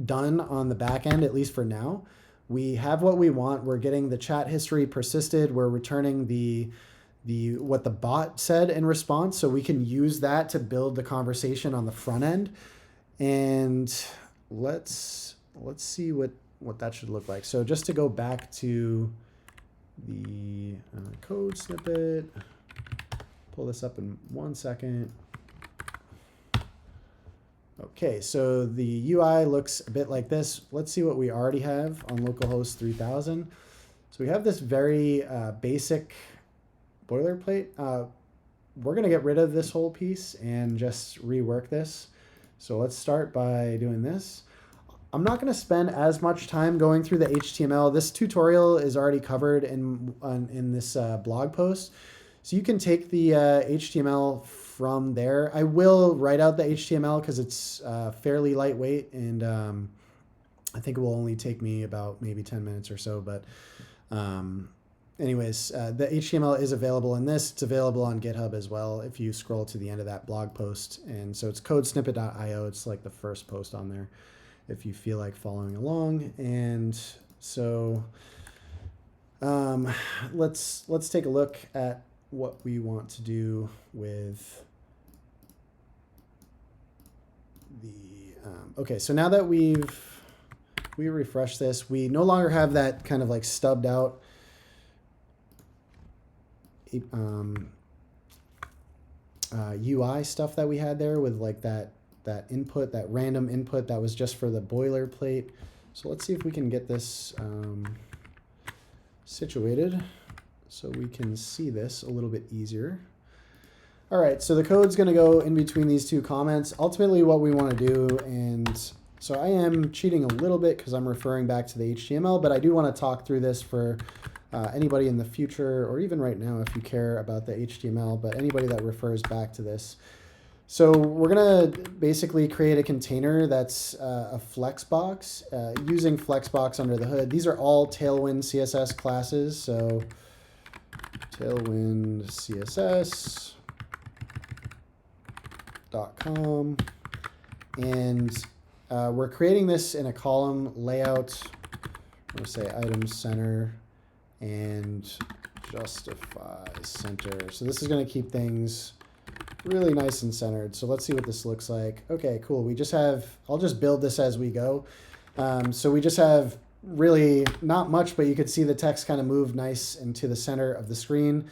done on the back end, at least for now. We have what we want. We're getting the chat history persisted. We're returning the what the bot said in response, so we can use that to build the conversation on the front end. And let's see what that should look like. So just to go back to the code snippet, pull this up in 1 second. Okay, so the UI looks a bit like this. Let's see what we already have on localhost 3000. So we have this very basic boilerplate. We're going to get rid of this whole piece and just rework this. So let's start by doing this. I'm not going to spend as much time going through the HTML. This tutorial is already covered in this blog post. So you can take the HTML from there. I will write out the HTML because it's fairly lightweight, and I think it will only take me about maybe 10 minutes or so. But anyways, the HTML is available in this. It's available on GitHub as well if you scroll to the end of that blog post. And so it's codesnippet.io. It's like the first post on there if you feel like following along. And so let's take a look at what we want to do with the okay, so now that we refresh this, we no longer have that kind of like stubbed out UI stuff that we had there with like that input, that random input that was just for the boilerplate. So let's see if we can get this situated so we can see this a little bit easier. All right, so the code's going to go in between these two comments. Ultimately what we want to do, and so I am cheating a little bit because I'm referring back to the HTML, but I do want to talk through this for anybody in the future, or even right now if you care about the HTML, but anybody that refers back to this. So we're going to basically create a container that's a flexbox, using flexbox under the hood. These are all Tailwind CSS classes. So Tailwind CSS.com. And we're creating this in a column layout. I'm going to say item center and justify center. So this is going to keep things really nice and centered. So let's see what this looks like. Okay, cool. We just have, I'll just build this as we go. So we just have really not much, but you could see the text kind of move nice into the center of the screen.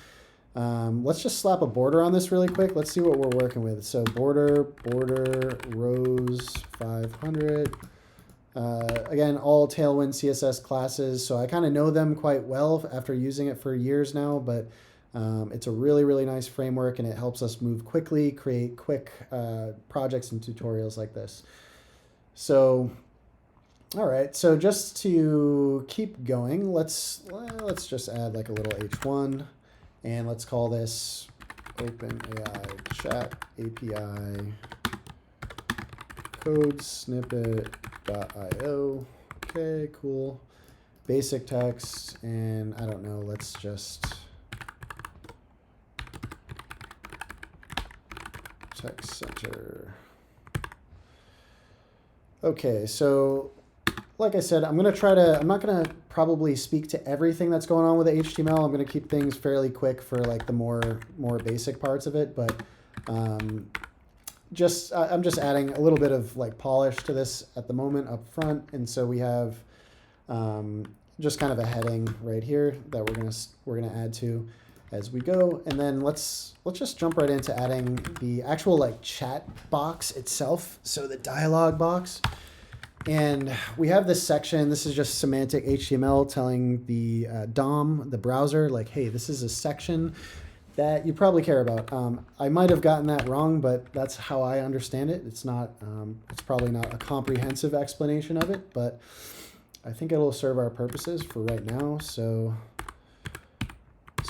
Let's just slap a border on this really quick. Let's see what we're working with. So border rows 500. Again, all Tailwind CSS classes. So I kind of know them quite well after using it for years now, but it's a really, really nice framework, and it helps us move quickly, create quick projects and tutorials like this. So, all right, so just to keep going, let's just add like a little h1, and let's call this OpenAI Chat API code snippet.io. Okay, cool. Basic text, and I don't know, let's just text center. Okay, so like I said, I'm not going to probably speak to everything that's going on with the HTML. I'm going to keep things fairly quick for like the more basic parts of it, but I'm just adding a little bit of like polish to this at the moment up front. And so we have just kind of a heading right here that we're gonna add to as we go. And then let's just jump right into adding the actual like chat box itself. So the dialog box. And we have this section. This is just semantic HTML telling the DOM, the browser, like, hey, this is a section that you probably care about. I might have gotten that wrong, but that's how I understand it. It's not. It's probably not a comprehensive explanation of it, but I think it'll serve our purposes for right now. So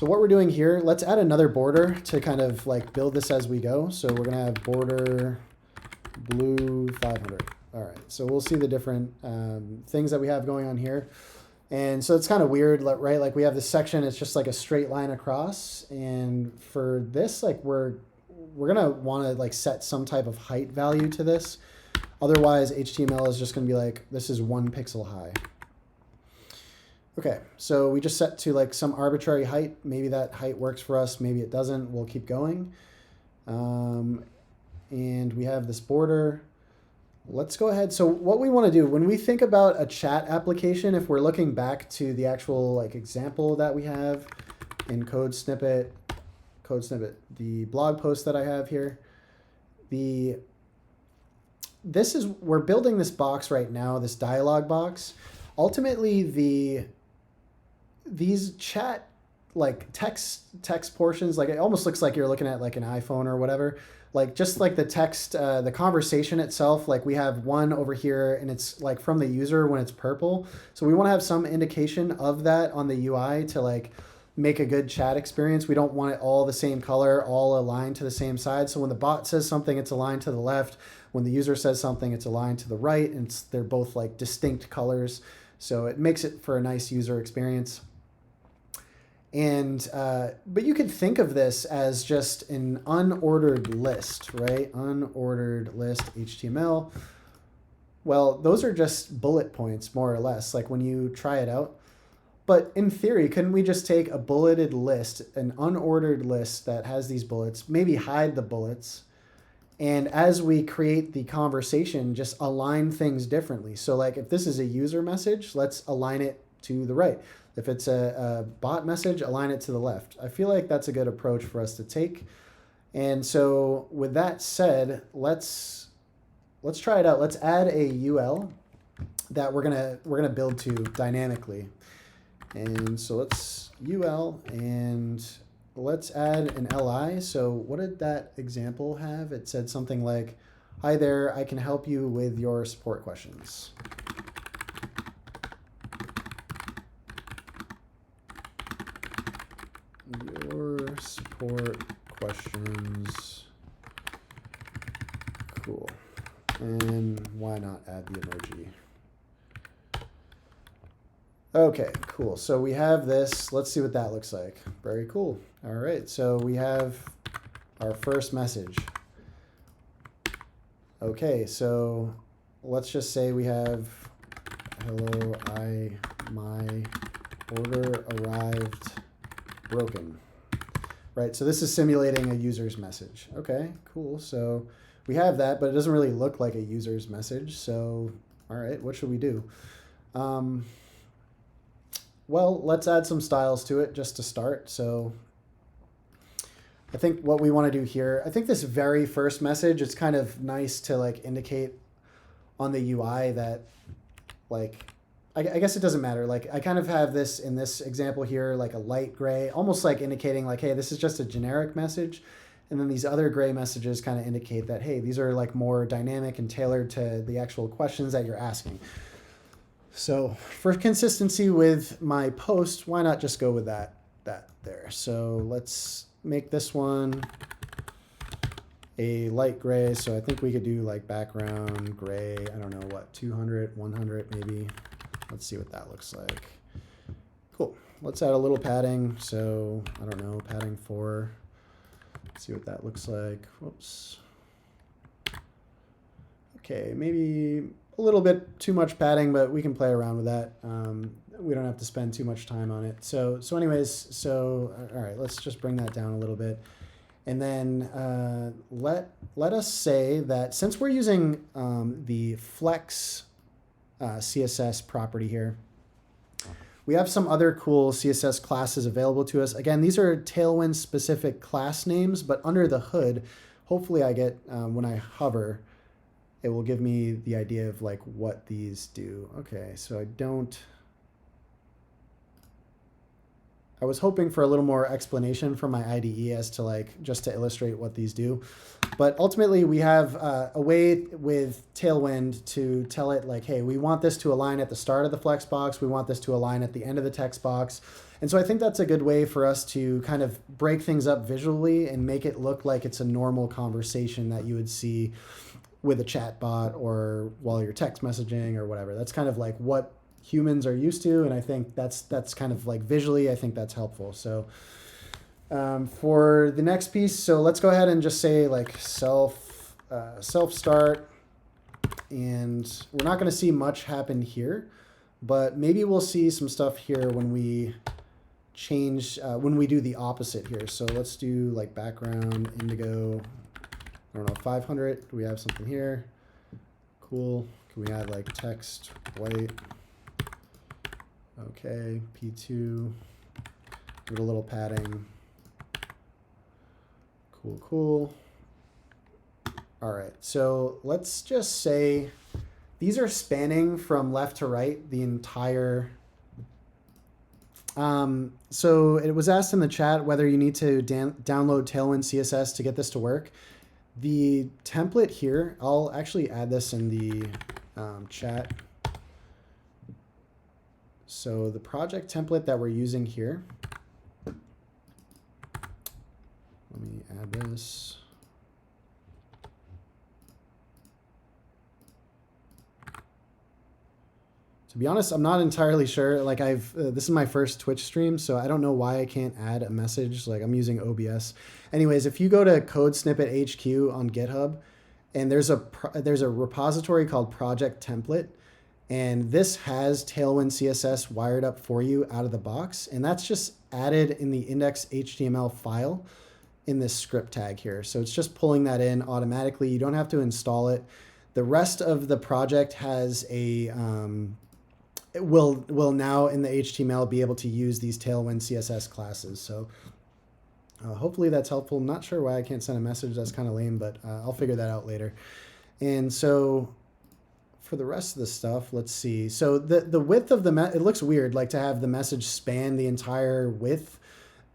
what we're doing here, let's add another border to kind of like build this as we go. So we're gonna have border blue 500. All right, so we'll see the different things that we have going on here. And so it's kind of weird, right? Like we have this section, it's just like a straight line across. And for this, like we're gonna wanna like set some type of height value to this. Otherwise, HTML is just going to be like, this is 1 pixel high. Okay, so we just set to like some arbitrary height. Maybe that height works for us. Maybe it doesn't. We'll keep going. And we have this border. Let's go ahead. So what we want to do when we think about a chat application, if we're looking back to the actual like example that we have in code snippet, the blog post that I have here, we're building this box right now, this dialog box. Ultimately, these chat like text portions, like it almost looks like you're looking at like an iPhone or whatever, like just like the text, the conversation itself, like we have one over here and it's like from the user when it's purple. So we want to have some indication of that on the UI to like make a good chat experience. We don't want it all the same color, all aligned to the same side. So when the bot says something, it's aligned to the left. When the user says something, it's aligned to the right, and they're both like distinct colors. So it makes it for a nice user experience. And but you could think of this as just an unordered list, right? Unordered list HTML. Well, those are just bullet points, more or less, like when you try it out. But in theory, couldn't we just take a bulleted list, an unordered list that has these bullets, maybe hide the bullets, and as we create the conversation, just align things differently? So like if this is a user message, let's align it to the right. If it's a bot message, align it to the left. I feel like that's a good approach for us to take. And so with that said, let's try it out. Let's add a UL that we're gonna build to dynamically. And so let's UL and let's add an LI. So what did that example have? It said something like, "Hi there, I can help you with your support questions." Your support questions. Cool. And why not add the emoji? Okay, cool. So we have this. Let's see what that looks like. Very cool. All right, so we have our first message. Okay, so let's just say we have, "Hello, my order arrived broken." Right, so this is simulating a user's message. Okay, cool. So we have that, but it doesn't really look like a user's message. So, all right, what should we do? Well, let's add some styles to it just to start. So I think what we want to do here, I think this very first message, it's kind of nice to like indicate on the UI that like, I guess it doesn't matter. Like I kind of have this in this example here, like a light gray, almost like indicating like, hey, this is just a generic message. And then these other gray messages kind of indicate that, hey, these are like more dynamic and tailored to the actual questions that you're asking. So for consistency with my post, why not just go with that there? So let's make this one a light gray. So I think we could do like background gray, I don't know what, 200, 100 maybe. Let's see what that looks like. Cool. Let's add a little padding. So I don't know, padding 4. Let's see what that looks like. Whoops. Okay, maybe a little bit too much padding, but we can play around with that. We don't have to spend too much time on it. So anyways, all right, let's just bring that down a little bit. And then let us say that since we're using the flex CSS property here, we have some other cool CSS classes available to us. Again, these are Tailwind specific class names, but under the hood, hopefully I get, when I hover, it will give me the idea of like what these do. Okay, so I was hoping for a little more explanation from my IDE as to like, just to illustrate what these do. But ultimately we have a way with Tailwind to tell it like, hey, we want this to align at the start of the flex box. We want this to align at the end of the text box. And so I think that's a good way for us to kind of break things up visually and make it look like it's a normal conversation that you would see with a chat bot or while you're text messaging or whatever. That's kind of like what humans are used to, and I think that's kind of like visually, I think that's helpful. So for the next piece, so let's go ahead and just say like self start, And we're not going to see much happen here, but maybe we'll see some stuff here when we change, when we do the opposite here. So let's do like background, indigo, I don't know, 500. Do we have something here? Cool. Can we add like text, white? Okay, P2, give it a little padding. Cool, cool. All right, so let's just say these are spanning from left to right the entire. So it was asked in the chat whether you need to download Tailwind CSS to get this to work. The template here, I'll actually add this in the chat. So the project template that we're using here, let me add this. To be honest, I'm not entirely sure. Like this is my first Twitch stream, so I don't know why I can't add a message. Like I'm using OBS. Anyways, if you go to Code Snippet HQ on GitHub, and there's a repository called Project Template, and this has Tailwind CSS wired up for you out of the box, and that's just added in the index.html file in this script tag here. So it's just pulling that in automatically. You don't have to install it. The rest of the project has a it will now in the HTML be able to use these Tailwind CSS classes. So hopefully that's helpful. I'm not sure why I can't send a message. That's kind of lame, but I'll figure that out later. And so for the rest of the stuff, let's see. So the width of it looks weird, like to have the message span the entire width,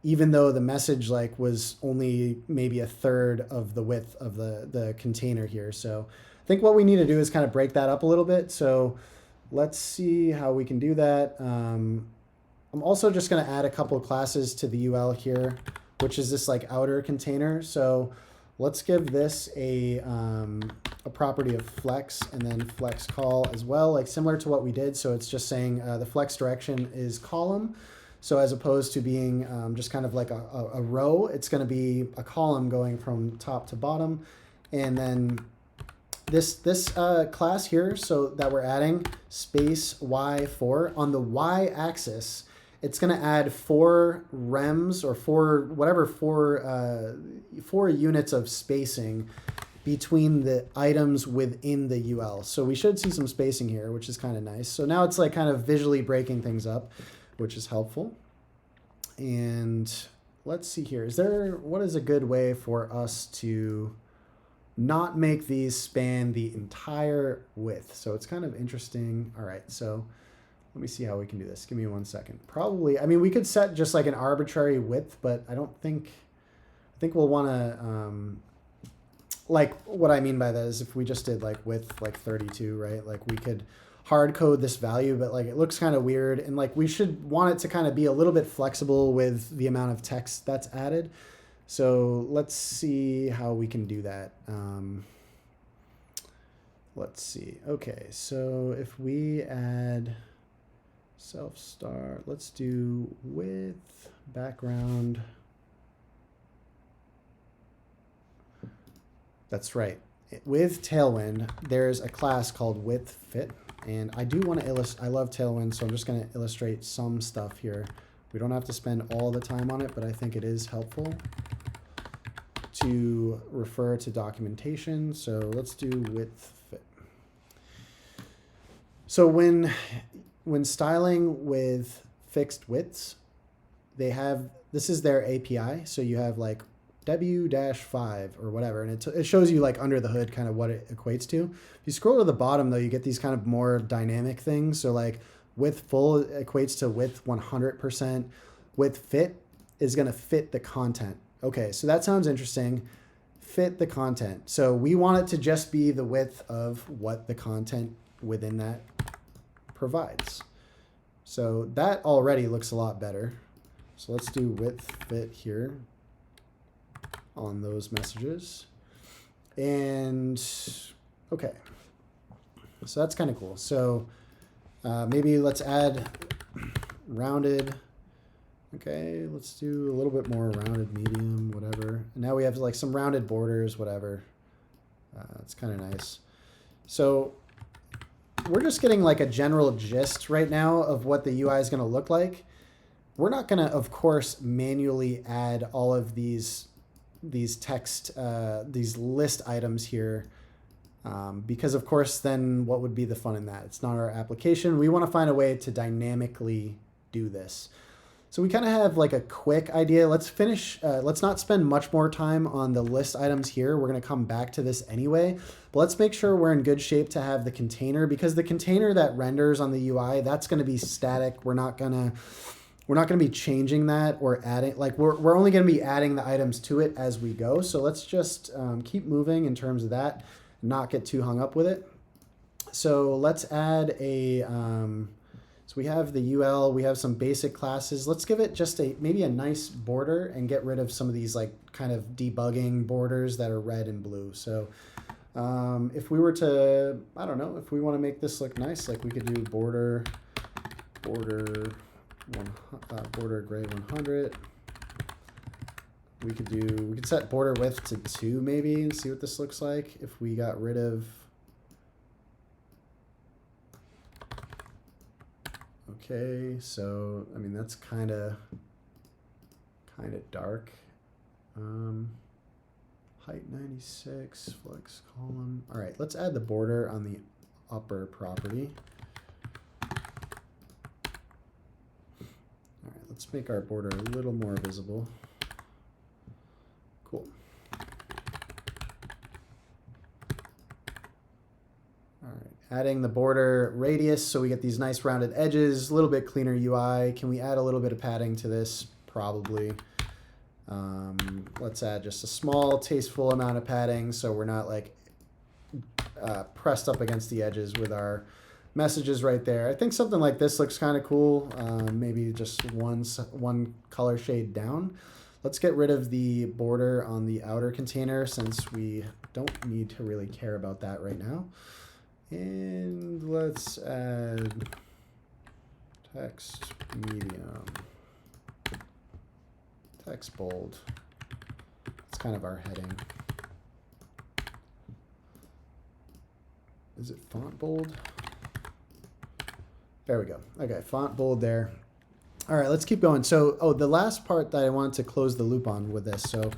even though the message like was only maybe a third of the width of the container here. So I think what we need to do is kind of break that up a little bit. So let's see how we can do that. I'm also just going to add a couple of classes to the UL here, which is this like outer container. So let's give this a property of flex and then flex call as well, like similar to what we did. So it's just saying the flex direction is column. So as opposed to being just kind of like a row, it's going to be a column going from top to bottom. And then this class here, so that we're adding space y4 on the y-axis, it's going to add 4 rems or 4 units of spacing between the items within the UL. So we should see some spacing here, which is kind of nice. So now it's like kind of visually breaking things up, which is helpful. And let's see here. What is a good way for us to not make these span the entire width? So it's kind of interesting. All right, so let me see how we can do this. Give me 1 second. Probably, I mean, we could set just like an arbitrary width, but I think we'll want to, like what I mean by that is if we just did like width like 32, right? Like we could hard code this value, but like it looks kind of weird. And like we should want it to kind of be a little bit flexible with the amount of text that's added. So let's see how we can do that. Let's see. Okay, so if we add self-start, let's do width, background. That's right. With Tailwind, there's a class called width fit. And I do want to illustrate, I love Tailwind, so I'm just going to illustrate some stuff here. We don't have to spend all the time on it, but I think it is helpful to refer to documentation. So let's do width fit. So when styling with fixed widths, they have, this is their API. So you have like W-5 or whatever, and it shows you like under the hood kind of what it equates to. If you scroll to the bottom though, you get these kind of more dynamic things. So like width full equates to width 100%. Width fit is going to fit the content. Okay, so that sounds interesting. Fit the content. So we want it to just be the width of what the content within that provides. So that already looks a lot better. So let's do width fit here on those messages. And okay, so that's kind of cool. So maybe let's add rounded. Okay, let's do a little bit more rounded medium, whatever. And now we have like some rounded borders, whatever. It's kind of nice. So we're just getting like a general gist right now of what the UI is going to look like. We're not going to, of course, manually add all of these text, these list items here, because of course, then what would be the fun in that? It's not our application. We want to find a way to dynamically do this. So we kind of have like a quick idea. Let's finish, let's not spend much more time on the list items here. We're going to come back to this anyway, but let's make sure we're in good shape to have the container, because the container that renders on the UI, that's going to be static. We're not going to be changing that or adding, like we're only going to be adding the items to it as we go. So let's just keep moving in terms of that, not get too hung up with it. So let's add a, so we have the UL, we have some basic classes. Let's give it just maybe a nice border and get rid of some of these like kind of debugging borders that are red and blue. So if we were to, I don't know, if we want to make this look nice, like we could do border gray 100. We could set border width to 2 maybe and see what this looks like if we got rid of. Okay, so I mean that's kind of dark. Height 96, flex column. All right, let's add the border on the upper property. All right, let's make our border a little more visible. Cool. All right, adding the border radius so we get these nice rounded edges, a little bit cleaner UI. Can we add a little bit of padding to this? Probably. Let's add just a small, tasteful amount of padding so we're not like pressed up against the edges with our messages right there. I think something like this looks kind of cool. Maybe just one color shade down. Let's get rid of the border on the outer container since we don't need to really care about that right now. And let's add text medium, text bold. It's kind of our heading. Is it font bold? There we go. Okay, font bold there. All right, let's keep going. So, the last part that I wanted to close the loop on with this. So,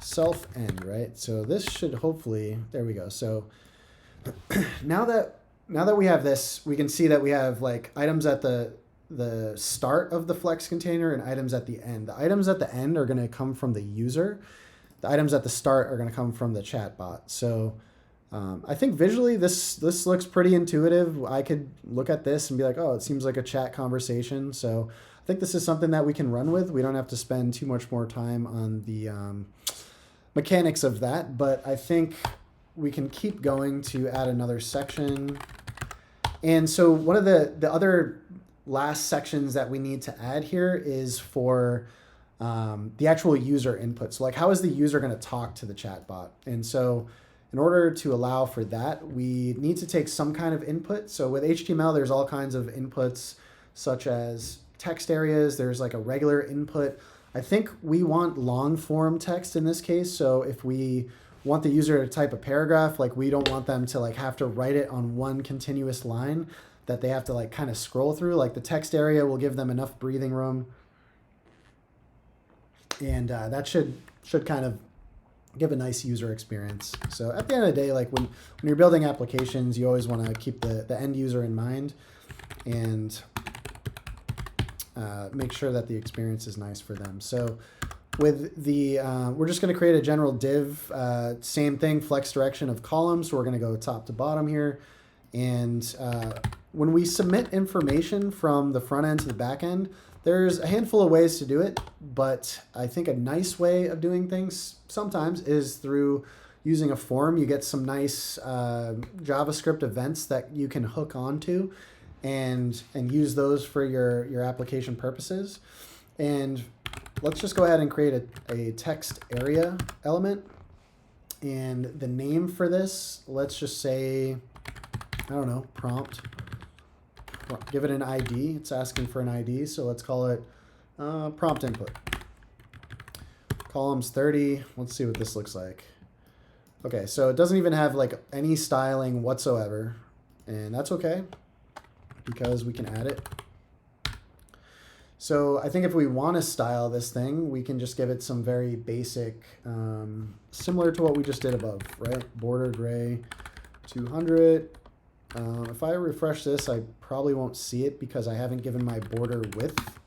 self end, right? So this should hopefully, there we go. So now that we have this, we can see that we have like items at the start of the Flex container and items at the end. The items at the end are going to come from the user. The items at the start are going to come from the chatbot. So I think visually this looks pretty intuitive. I could look at this and be like, oh, it seems like a chat conversation. So I think this is something that we can run with. We don't have to spend too much more time on the mechanics of that, but I think we can keep going to add another section. And so one of the other last sections that we need to add here is for the actual user input. So like, how is the user going to talk to the chatbot? And so in order to allow for that, we need to take some kind of input. So with HTML, there's all kinds of inputs such as text areas. There's like a regular input. I think we want long form text in this case. So if we want the user to type a paragraph, like we don't want them to like have to write it on one continuous line that they have to like kind of scroll through. Like the text area will give them enough breathing room. And that should kind of give a nice user experience. So at the end of the day, like when you're building applications, you always want to keep the end user in mind and make sure that the experience is nice for them. So with the, we're just going to create a general div, same thing, flex direction of columns. So we're going to go top to bottom here. And when we submit information from the front end to the back end, there's a handful of ways to do it, but I think a nice way of doing things sometimes is through using a form. You get some nice JavaScript events that you can hook onto and use those for your application purposes. And let's just go ahead and create a text area element. And the name for this, let's just say, I don't know, prompt. Give it an ID. It's asking for an ID, so let's call it prompt input. Columns 30. Let's see what this looks like. Okay, so it doesn't even have like any styling whatsoever, and that's okay because we can add it. So I think if we want to style this thing, we can just give it some very basic, similar to what we just did above, right? Border gray 200. If I refresh this, I probably won't see it because I haven't given my border width.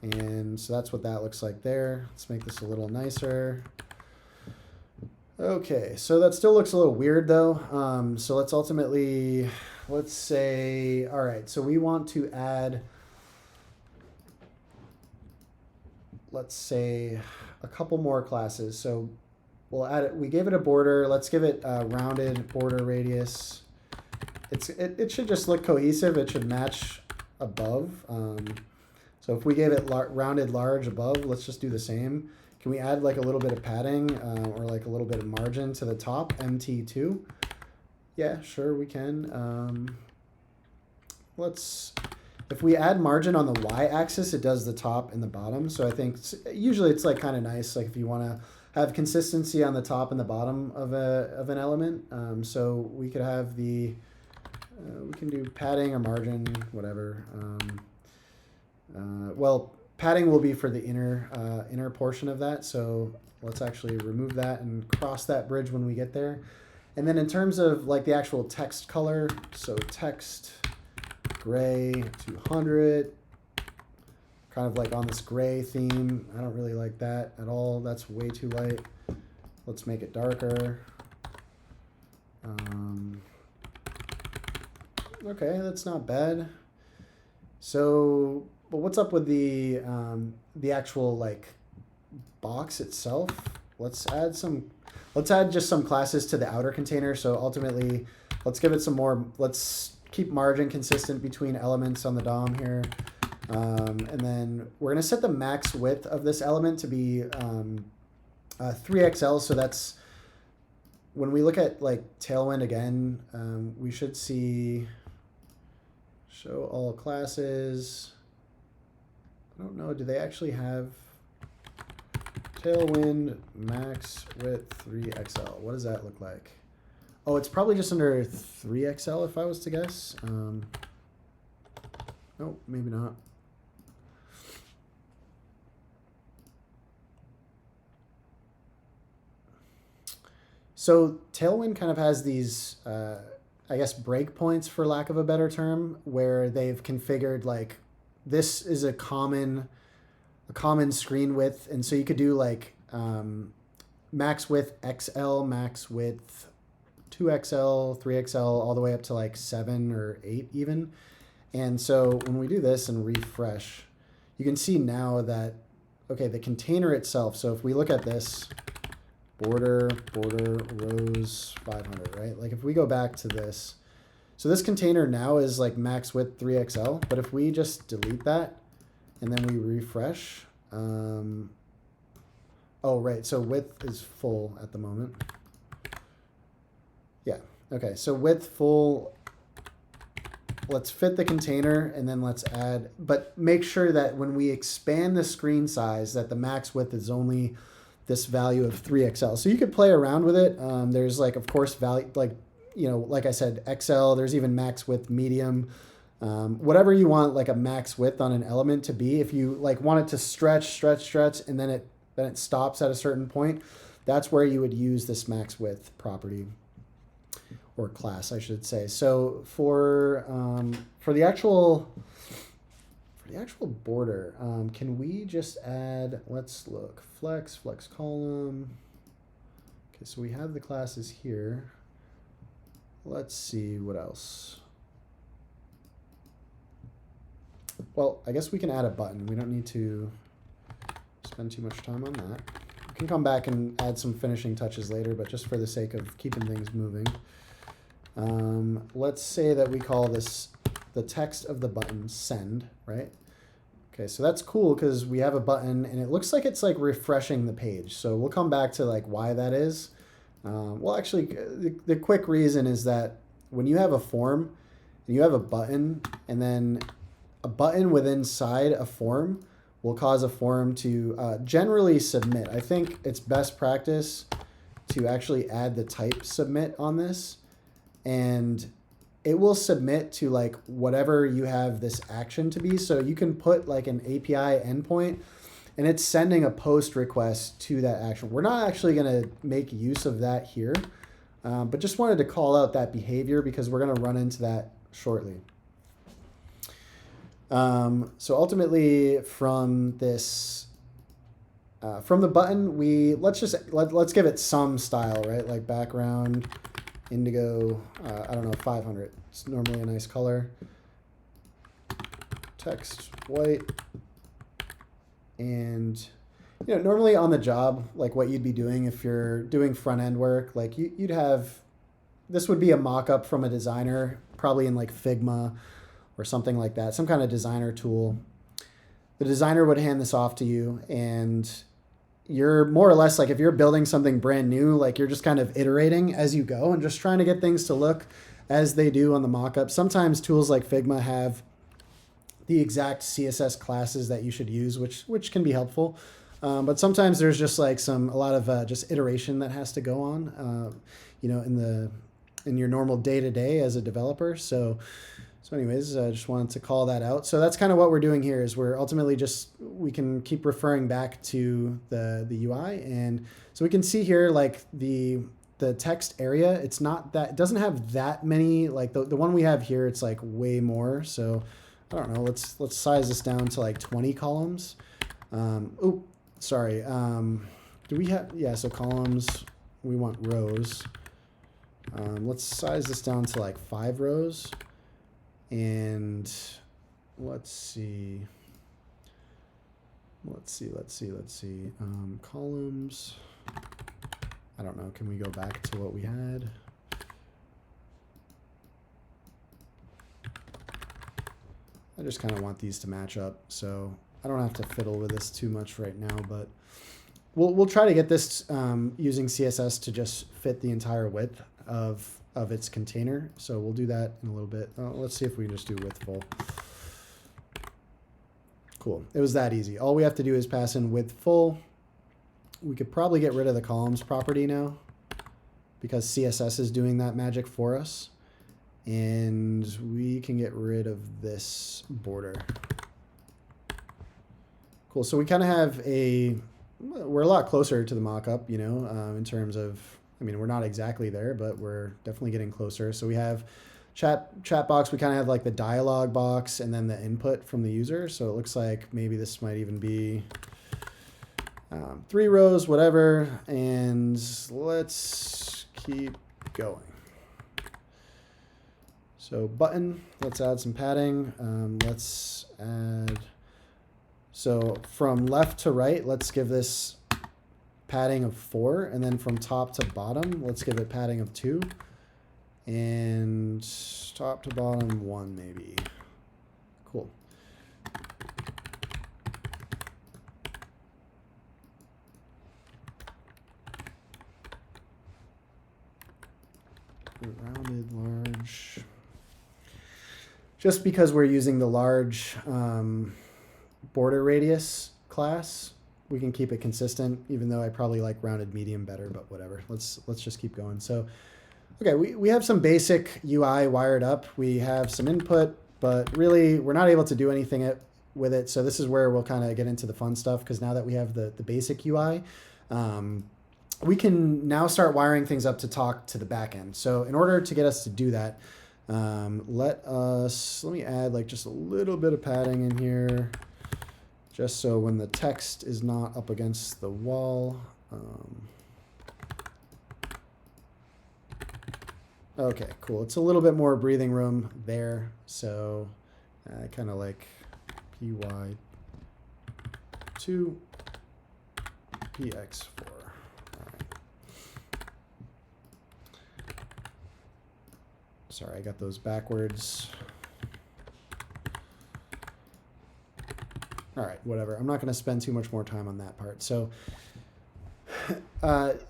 And so that's what that looks like there. Let's make this a little nicer. Okay, so that still looks a little weird though. So let's say, all right, so we want to add, let's say a couple more classes. So we'll add it, we gave it a border. Let's give it a rounded border radius. It should just look cohesive. It should match above. So if we gave it rounded large above, let's just do the same. Can we add like a little bit of padding or like a little bit of margin to the top, MT2? Yeah, sure, we can. If we add margin on the y-axis, it does the top and the bottom. So I think usually it's like kind of nice, like if you want to have consistency on the top and the bottom of an element. So we could have we can do padding or margin, whatever. Well, padding will be for the inner portion of that. So let's actually remove that and cross that bridge when we get there. And then in terms of like the actual text color, so text gray 200, kind of like on this gray theme. I don't really like that at all. That's way too light. Let's make it darker. Okay, that's not bad. So, but what's up with the actual like box itself? Let's add just some classes to the outer container. So ultimately, let's give it some more. Let's keep margin consistent between elements on the DOM here. And then we're going to set the max width of this element to be 3XL. So that's when we look at like Tailwind again, we should see show all classes. I don't know. Do they actually have Tailwind max width 3XL? What does that look like? Oh, it's probably just under 3XL if I was to guess. No, maybe not. So Tailwind kind of has these, I guess, breakpoints, for lack of a better term, where they've configured like this is a common screen width, and so you could do like max width XL, max width 2XL, 3XL, all the way up to like 7 or 8 even. And so when we do this and refresh, you can see now that, okay, the container itself, so if we look at this, border rows 500, right? Like if we go back to this, so this container now is like max width 3XL, but if we just delete that and then we refresh, oh, right, so width is full at the moment. Yeah, okay, so width full, let's fit the container and then let's add, but make sure that when we expand the screen size that the max width is only this value of 3XL. So you could play around with it. There's like, of course, value, like, you know, like I said, XL, there's even max width, medium, whatever you want like a max width on an element to be. If you like want it to stretch, and then it stops at a certain point, that's where you would use this max width property or class, I should say. So for the actual border, can we just add, let's look, flex column. Okay, so we have the classes here. Let's see what else. Well, I guess we can add a button. We don't need to spend too much time on that. We can come back and add some finishing touches later, but just for the sake of keeping things moving. Let's say that we call this the text of the button send, right? Okay, so that's cool because we have a button and it looks like it's like refreshing the page. So we'll come back to like why that is. Well, actually, the quick reason is that when you have a form and you have a button and then a button within inside a form will cause a form to generally submit. I think it's best practice to actually add the type submit on this, and it will submit to like whatever you have this action to be. So you can put like an API endpoint and it's sending a post request to that action. We're not actually going to make use of that here, but just wanted to call out that behavior because we're going to run into that shortly. So ultimately from this, from the button, let's give it some style, right? Like background, indigo, I don't know, 500. It's normally a nice color. Text, white. And, you know, normally on the job, like what you'd be doing if you're doing front end work, like you'd have, this would be a mock-up from a designer, probably in like Figma or something like that, some kind of designer tool. The designer would hand this off to you, and you're more or less like, if you're building something brand new, like you're just kind of iterating as you go and just trying to get things to look as they do on the mock-up. Sometimes tools like Figma have the exact CSS classes that you should use, which can be helpful. But sometimes there's just like a lot of just iteration that has to go on, you know, in your normal day-to-day as a developer. So anyways, I just wanted to call that out. So that's kind of what we're doing here is we're ultimately we can keep referring back to the UI. And so we can see here, like the text area, it's not that, it doesn't have that many, like the one we have here, it's like way more. So I don't know, let's size this down to like 20 columns. Oh, sorry. Do we have, yeah, so columns, we want rows. Let's size this down to like 5 rows. And let's see. Columns. I don't know. Can we go back to what we had? I just kind of want these to match up, so I don't have to fiddle with this too much right now, but we'll try to get this using CSS to just fit the entire width of its container. So we'll do that in a little bit. Let's see if we can just do width full. Cool. It was that easy. All we have to do is pass in width full. We could probably get rid of the columns property now because CSS is doing that magic for us. And we can get rid of this border. Cool. So we kind of have we're a lot closer to the mockup, you know, in terms of, I mean, we're not exactly there, but we're definitely getting closer. So we have chat box. We kind of have like the dialog box and then the input from the user. So it looks like maybe this might even be 3 rows, whatever. And let's keep going. So button, let's add some padding. Let's add, so from left to right, let's give this padding of 4, and then from top to bottom, let's give it padding of 2, and top to bottom 1 maybe. Cool. Rounded large. Just because we're using the large border radius class, we can keep it consistent, even though I probably like rounded medium better, but whatever. Let's just keep going. So, okay, we have some basic UI wired up. We have some input, but really we're not able to do anything with it. So this is where we'll kind of get into the fun stuff, because now that we have the basic UI, we can now start wiring things up to talk to the back end. So in order to get us to do that, let me add like just a little bit of padding in here, just so when the text is not up against the wall. Okay, cool. It's a little bit more breathing room there. So I kind of like PY2, PX4. Sorry, I got those backwards. All right, whatever. I'm not going to spend too much more time on that part. So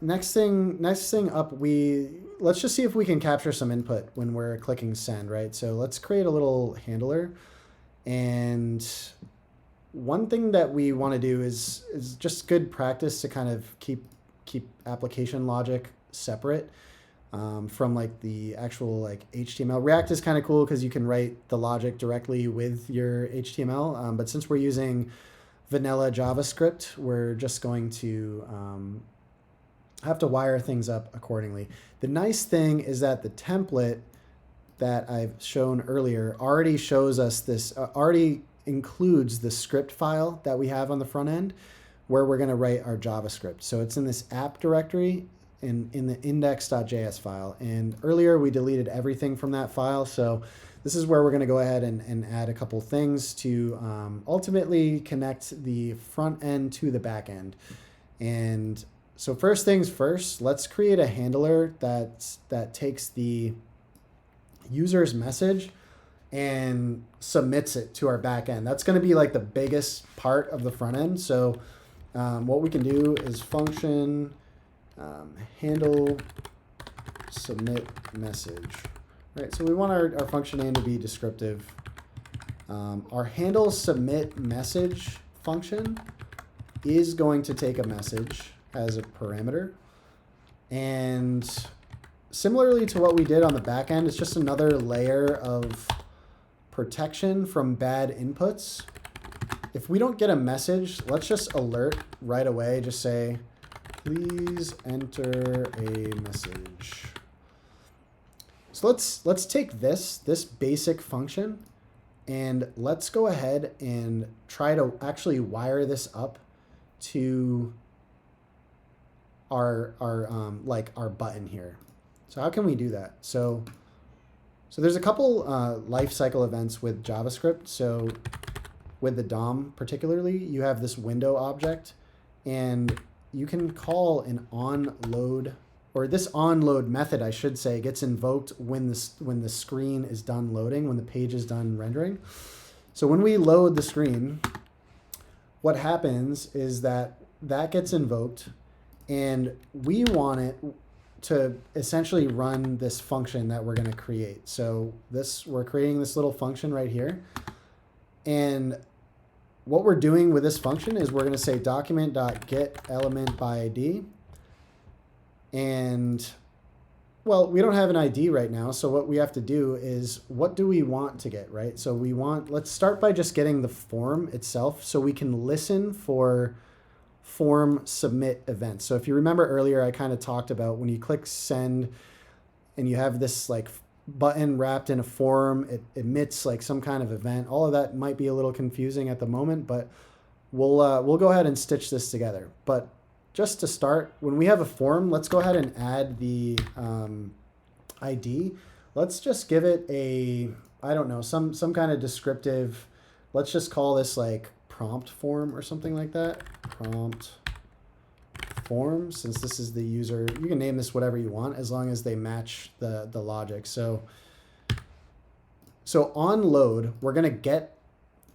next thing up, let's just see if we can capture some input when we're clicking send, right? So let's create a little handler. And one thing that we want to do is just good practice to kind of keep keep application logic separate from like the actual like HTML. React is kind of cool because you can write the logic directly with your HTML. But since we're using vanilla JavaScript, we're just going to have to wire things up accordingly. The nice thing is that the template that I've shown earlier already shows us this, already includes the script file that we have on the front end where we're going to write our JavaScript. So it's in this app directory in the index.js file. And earlier we deleted everything from that file. So this is where we're going to go ahead and add a couple things to ultimately connect the front end to the back end. And so first things first, let's create a handler that takes the user's message and submits it to our back end. That's going to be like the biggest part of the front end. So what we can do is function handle submit message. Right, so we want our function name to be descriptive. Our handle submit message function is going to take a message as a parameter. And similarly to what we did on the back end, it's just another layer of protection from bad inputs. If we don't get a message, let's just alert right away. Just say, please enter a message. So let's take this basic function and let's go ahead and try to actually wire this up to our button here. So how can we do that? So there's a couple lifecycle events with JavaScript. So with the DOM particularly, you have this window object, and you can call an onLoad, or this onLoad method, I should say, gets invoked when the screen is done loading, when the page is done rendering. So when we load the screen, what happens is that gets invoked, and we want it to essentially run this function that we're going to create. So we're creating this little function right here. And what we're doing with this function is we're going to say document.getElementById. And, well, we don't have an ID right now. So what we have to do is, what do we want to get, right? So let's start by just getting the form itself so we can listen for form submit events. So if you remember earlier, I kind of talked about when you click send and you have this like button wrapped in a form, it emits like some kind of event. All of that might be a little confusing at the moment, but we'll go ahead and stitch this together. But just to start, when we have a form, let's go ahead and add the ID. Let's just give it a, I don't know, some kind of descriptive. Let's just call this like prompt form or something like that. Prompt form, since this is the user. You can name this whatever you want as long as they match the logic. So on load, we're going to get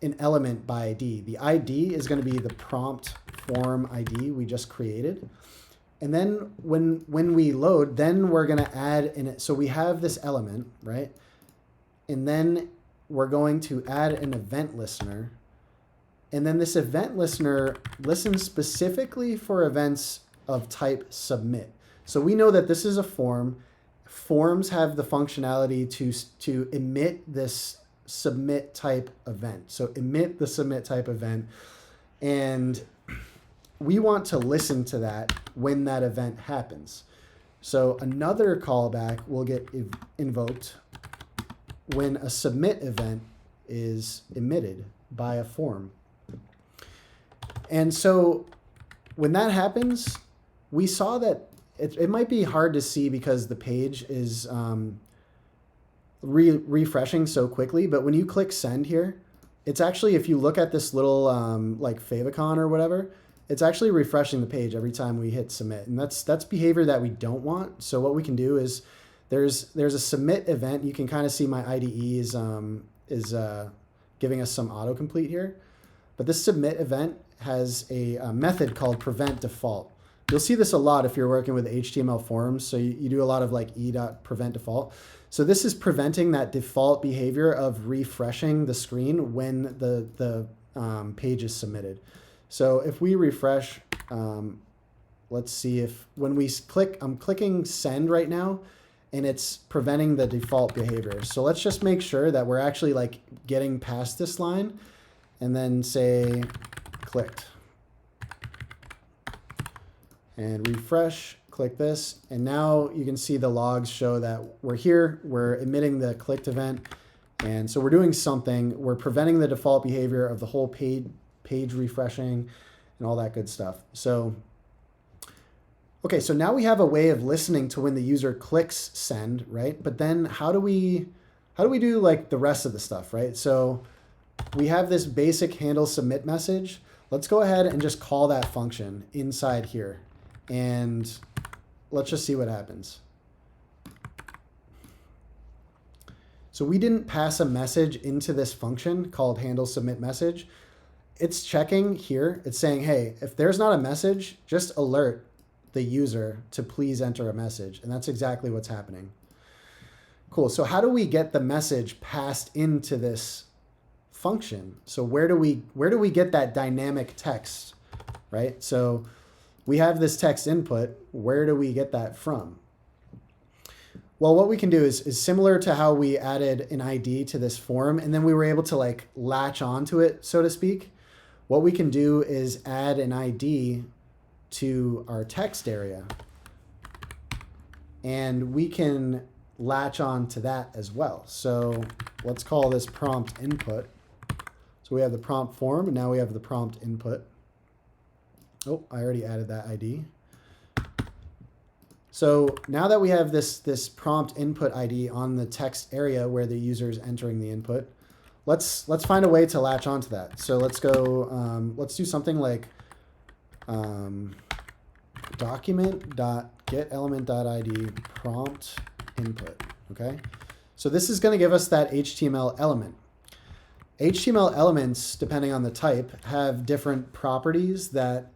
an element by ID. The ID is going to be the prompt form ID we just created. And then when we load, then we're going to add in it. So we have this element, right? And then we're going to add an event listener. And then this event listener listens specifically for events of type submit. So we know that this is a form. Forms have the functionality to emit this submit type event. So emit the submit type event. And we want to listen to that when that event happens. So another callback will get invoked when a submit event is emitted by a form. And so when that happens, we saw that it might be hard to see because the page is refreshing so quickly. But when you click send here, it's actually, if you look at this little like favicon or whatever, it's actually refreshing the page every time we hit submit. And that's behavior that we don't want. So what we can do is there's a submit event. You can kind of see my IDE is giving us some autocomplete here. But this submit event has a method called prevent default. You'll see this a lot if you're working with HTML forms. So you do a lot of like e.prevent default. So this is preventing that default behavior of refreshing the screen when the page is submitted. So if we refresh, let's see if when we click, I'm clicking send right now, and it's preventing the default behavior. So let's just make sure that we're actually like getting past this line, and then say clicked. And refresh, click this, and now you can see the logs show that we're here, we're emitting the clicked event, and so we're doing something. We're preventing the default behavior of the whole page refreshing and all that good stuff. So, okay, so now we have a way of listening to when the user clicks send, right? But then how do we do like the rest of the stuff, right? So we have this basic handle submit message. Let's go ahead and just call that function inside here. And let's just see what happens. So we didn't pass a message into this function called handle submit message. It's checking here. It's saying, hey, if there's not a message, just alert the user to please enter a message. And that's exactly what's happening. Cool. So how do we get the message passed into this function? So where do we get that dynamic text, right? So we have this text input. Where do we get that from? Well, what we can do is similar to how we added an ID to this form, and then we were able to like latch onto it, so to speak. What we can do is add an ID to our text area, and we can latch on to that as well. So let's call this prompt input. So we have the prompt form, and now we have the prompt input. Oh, I already added that ID. So now that we have this prompt input ID on the text area where the user is entering the input, let's find a way to latch onto that. So let's go, let's do something like document.getElement.id prompt input, okay? So this is gonna give us that HTML element. HTML elements, depending on the type, have different properties that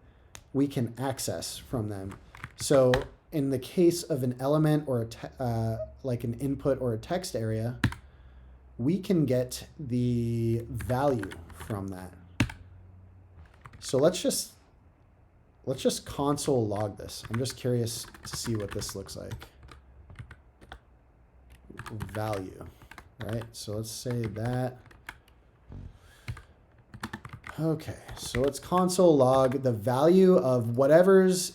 we can access from them. So in the case of an element or like an input or a text area, we can get the value from that. So let's just console log this. I'm just curious to see what this looks like. Value, right? So let's say that. Okay, so let's console log the value of whatever's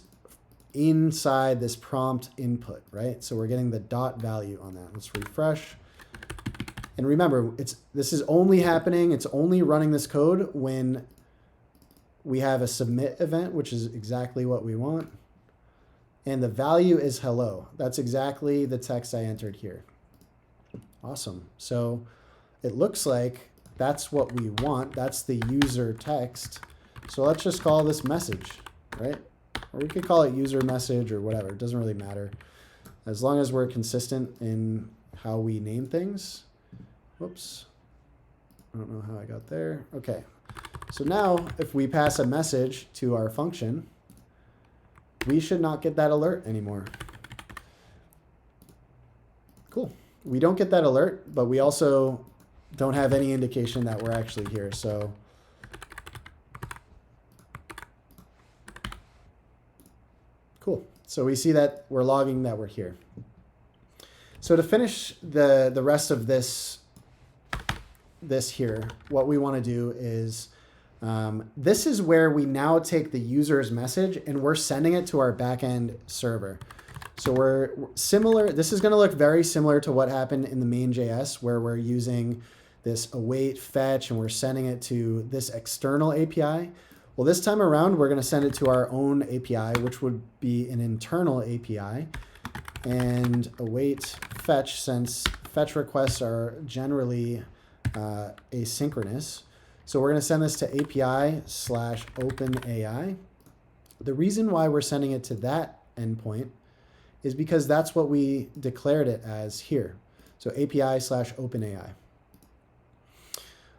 inside this prompt input, right? So we're getting the dot value on that. Let's refresh. And remember, this is only happening, it's only running this code when we have a submit event, which is exactly what we want. And the value is hello. That's exactly the text I entered here. Awesome. So it looks like that's what we want. That's the user text. So let's just call this message, right? Or we could call it user message or whatever. It doesn't really matter. As long as we're consistent in how we name things. Whoops. I don't know how I got there. Okay. So now if we pass a message to our function, we should not get that alert anymore. Cool. We don't get that alert, but we also don't have any indication that we're actually here. So cool. So we see that we're logging that we're here. So to finish the rest of this here, what we want to do is this is where we now take the user's message and we're sending it to our backend server. So we're similar. This is going to look very similar to what happened in the main.js, where we're using this await fetch and we're sending it to this external API. Well, this time around, we're going to send it to our own API, which would be an internal API. And await fetch, since fetch requests are generally asynchronous. So we're going to send this to API/OpenAI. The reason why we're sending it to that endpoint is because that's what we declared it as here. So API/OpenAI.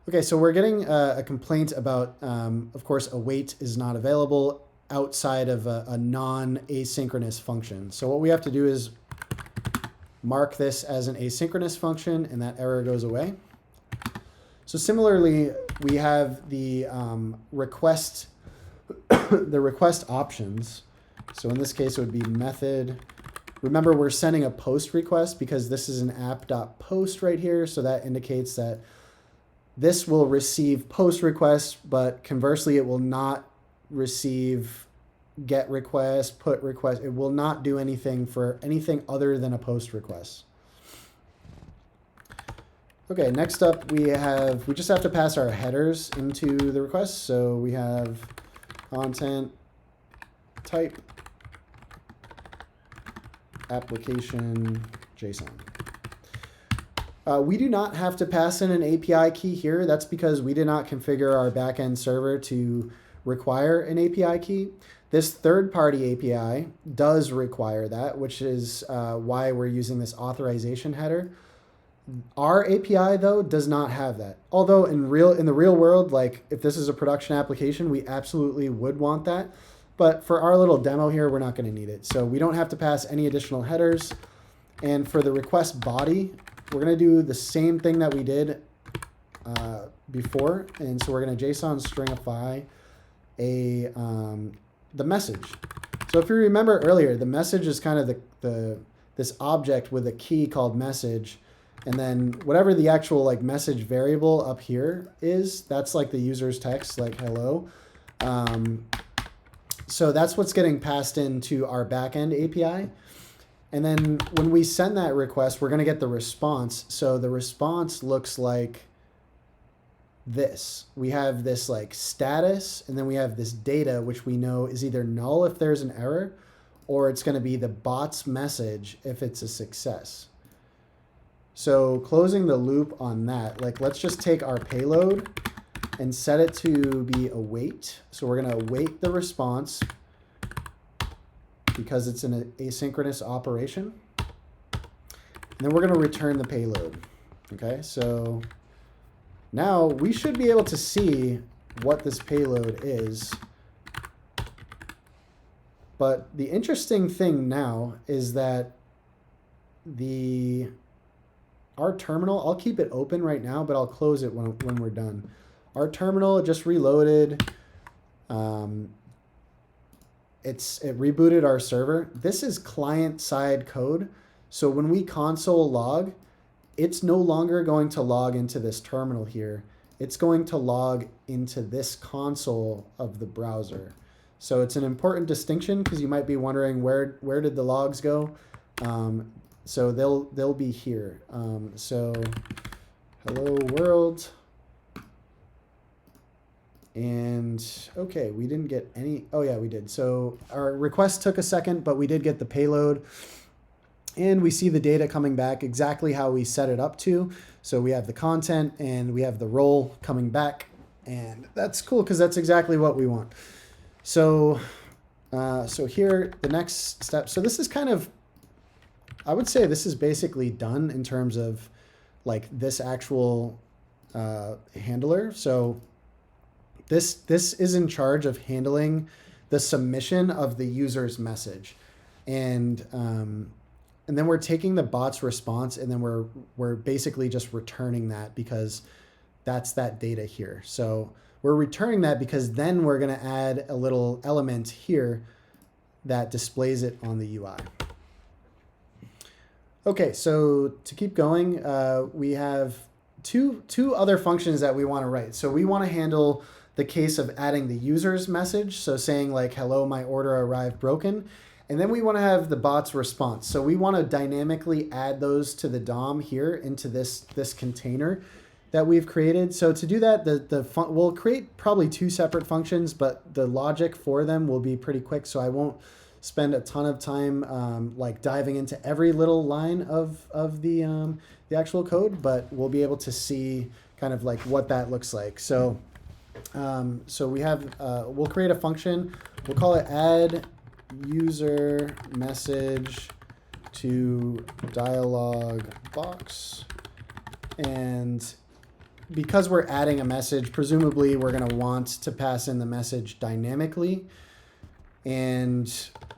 Okay, so we're getting a complaint about, of course, await is not available outside of a non-asynchronous function. So what we have to do is mark this as an asynchronous function, and that error goes away. So similarly, we have the request, the request options So in this case, it would be method. Remember, we're sending a post request because this is an app.post right here. So that indicates that this will receive post requests, but conversely, it will not receive get request, put request. It will not do anything for anything other than a post request. Okay, next up we just have to pass our headers into the request. So we have content type application JSON. We do not have to pass in an API key here. That's because we did not configure our backend server to require an API key. This third-party API does require that, which is why we're using this authorization header. Our API, though, does not have that. Although in the real world, like if this is a production application, we absolutely would want that. But for our little demo here, we're not going to need it. So we don't have to pass any additional headers. And for the request body, we're going to do the same thing that we did before. And so we're going to JSON stringify the message. So if you remember earlier, the message is kind of this object with a key called message. And then whatever the actual like message variable up here is, that's like the user's text, like hello. So that's what's getting passed into our backend API. And then when we send that request, we're going to get the response. So the response looks like this. We have this like status, and then we have this data, which we know is either null if there's an error, or it's going to be the bot's message if it's a success. So closing the loop on that, like let's just take our payload and set it to be await. So we're going to await the response because it's an asynchronous operation. And then we're going to return the payload. Okay, so now we should be able to see what this payload is. But the interesting thing now is that our terminal, I'll keep it open right now, but I'll close it when we're done. Our terminal just reloaded. It rebooted our server. This is client-side code. So when we console log, it's no longer going to log into this terminal here. It's going to log into this console of the browser. So it's an important distinction because you might be wondering where did the logs go? So they'll be here. So hello world. And okay, we didn't get any. Oh yeah, we did. So our request took a second, but we did get the payload. And we see the data coming back exactly how we set it up to. So we have the content and we have the role coming back. And that's cool because that's exactly what we want. So, so here, the next step. So this is kind of, I would say this is basically done in terms of like this actual handler. So this is in charge of handling the submission of the user's message. And then we're taking the bot's response and then we're basically just returning that because that's that data here. So we're returning that because then we're going to add a little element here that displays it on the UI. Okay, so to keep going, we have two other functions that we want to write. So we want to handle the case of adding the user's message. So saying like, hello, my order arrived broken. And then we want to have the bot's response. So we want to dynamically add those to the DOM here into this container that we've created. So to do that, we'll create probably two separate functions, but the logic for them will be pretty quick. So I won't spend a ton of time like diving into every little line of the actual code, but we'll be able to see kind of like what that looks like. So so we have we'll create a function. We'll call it add user message to dialog box. And because we're adding a message, presumably we're going to want to pass in the message dynamically. And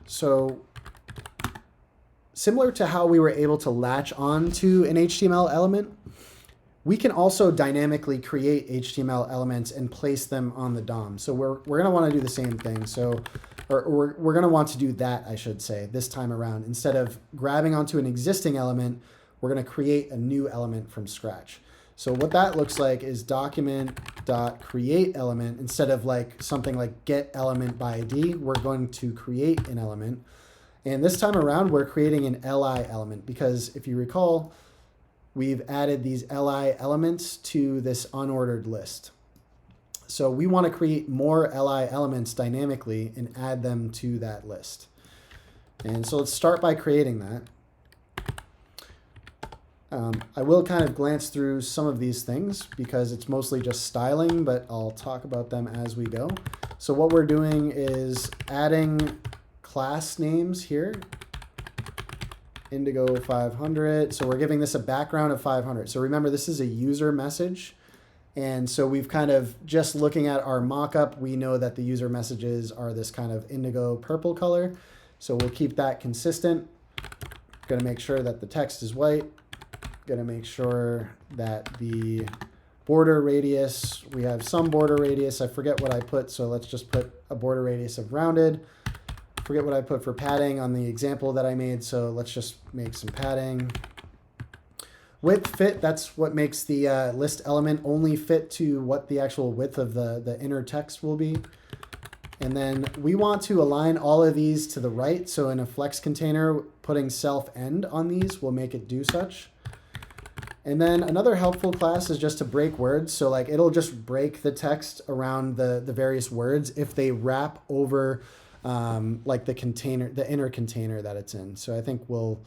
so similar to how we were able to latch on to an HTML element, We can also dynamically create HTML elements and place them on the DOM. So we're going to want to do the same thing. So, or we're going to want to do that, I should say, this time around. Instead of grabbing onto an existing element, we're going to create a new element from scratch. So what that looks like is document.create element. Instead of like something like get element by ID, we're going to create an element. And this time around, we're creating an li element because if you recall, we've added these li elements to this unordered list. So we want to create more li elements dynamically and add them to that list. And so let's start by creating that. I will kind of glance through some of these things because it's mostly just styling, but I'll talk about them as we go. So what we're doing is adding class names here. Indigo 500. So we're giving this a background of 500. So remember, this is a user message. And so we've kind of, just looking at our mockup, we know that the user messages are this kind of indigo purple color. So we'll keep that consistent. Going to make sure that the text is white. Going to make sure that the border radius, we have some border radius. I forget what I put, so let's just put a border radius of rounded. Forget what I put for padding on the example that I made, so let's just make some padding. Width fit, that's what makes the list element only fit to what the actual width of the inner text will be. And then we want to align all of these to the right, so in a flex container, putting self end on these will make it do such. And then another helpful class is just to break words. So like it'll just break the text around the various words if they wrap over like the container, the inner container that it's in. So I think we'll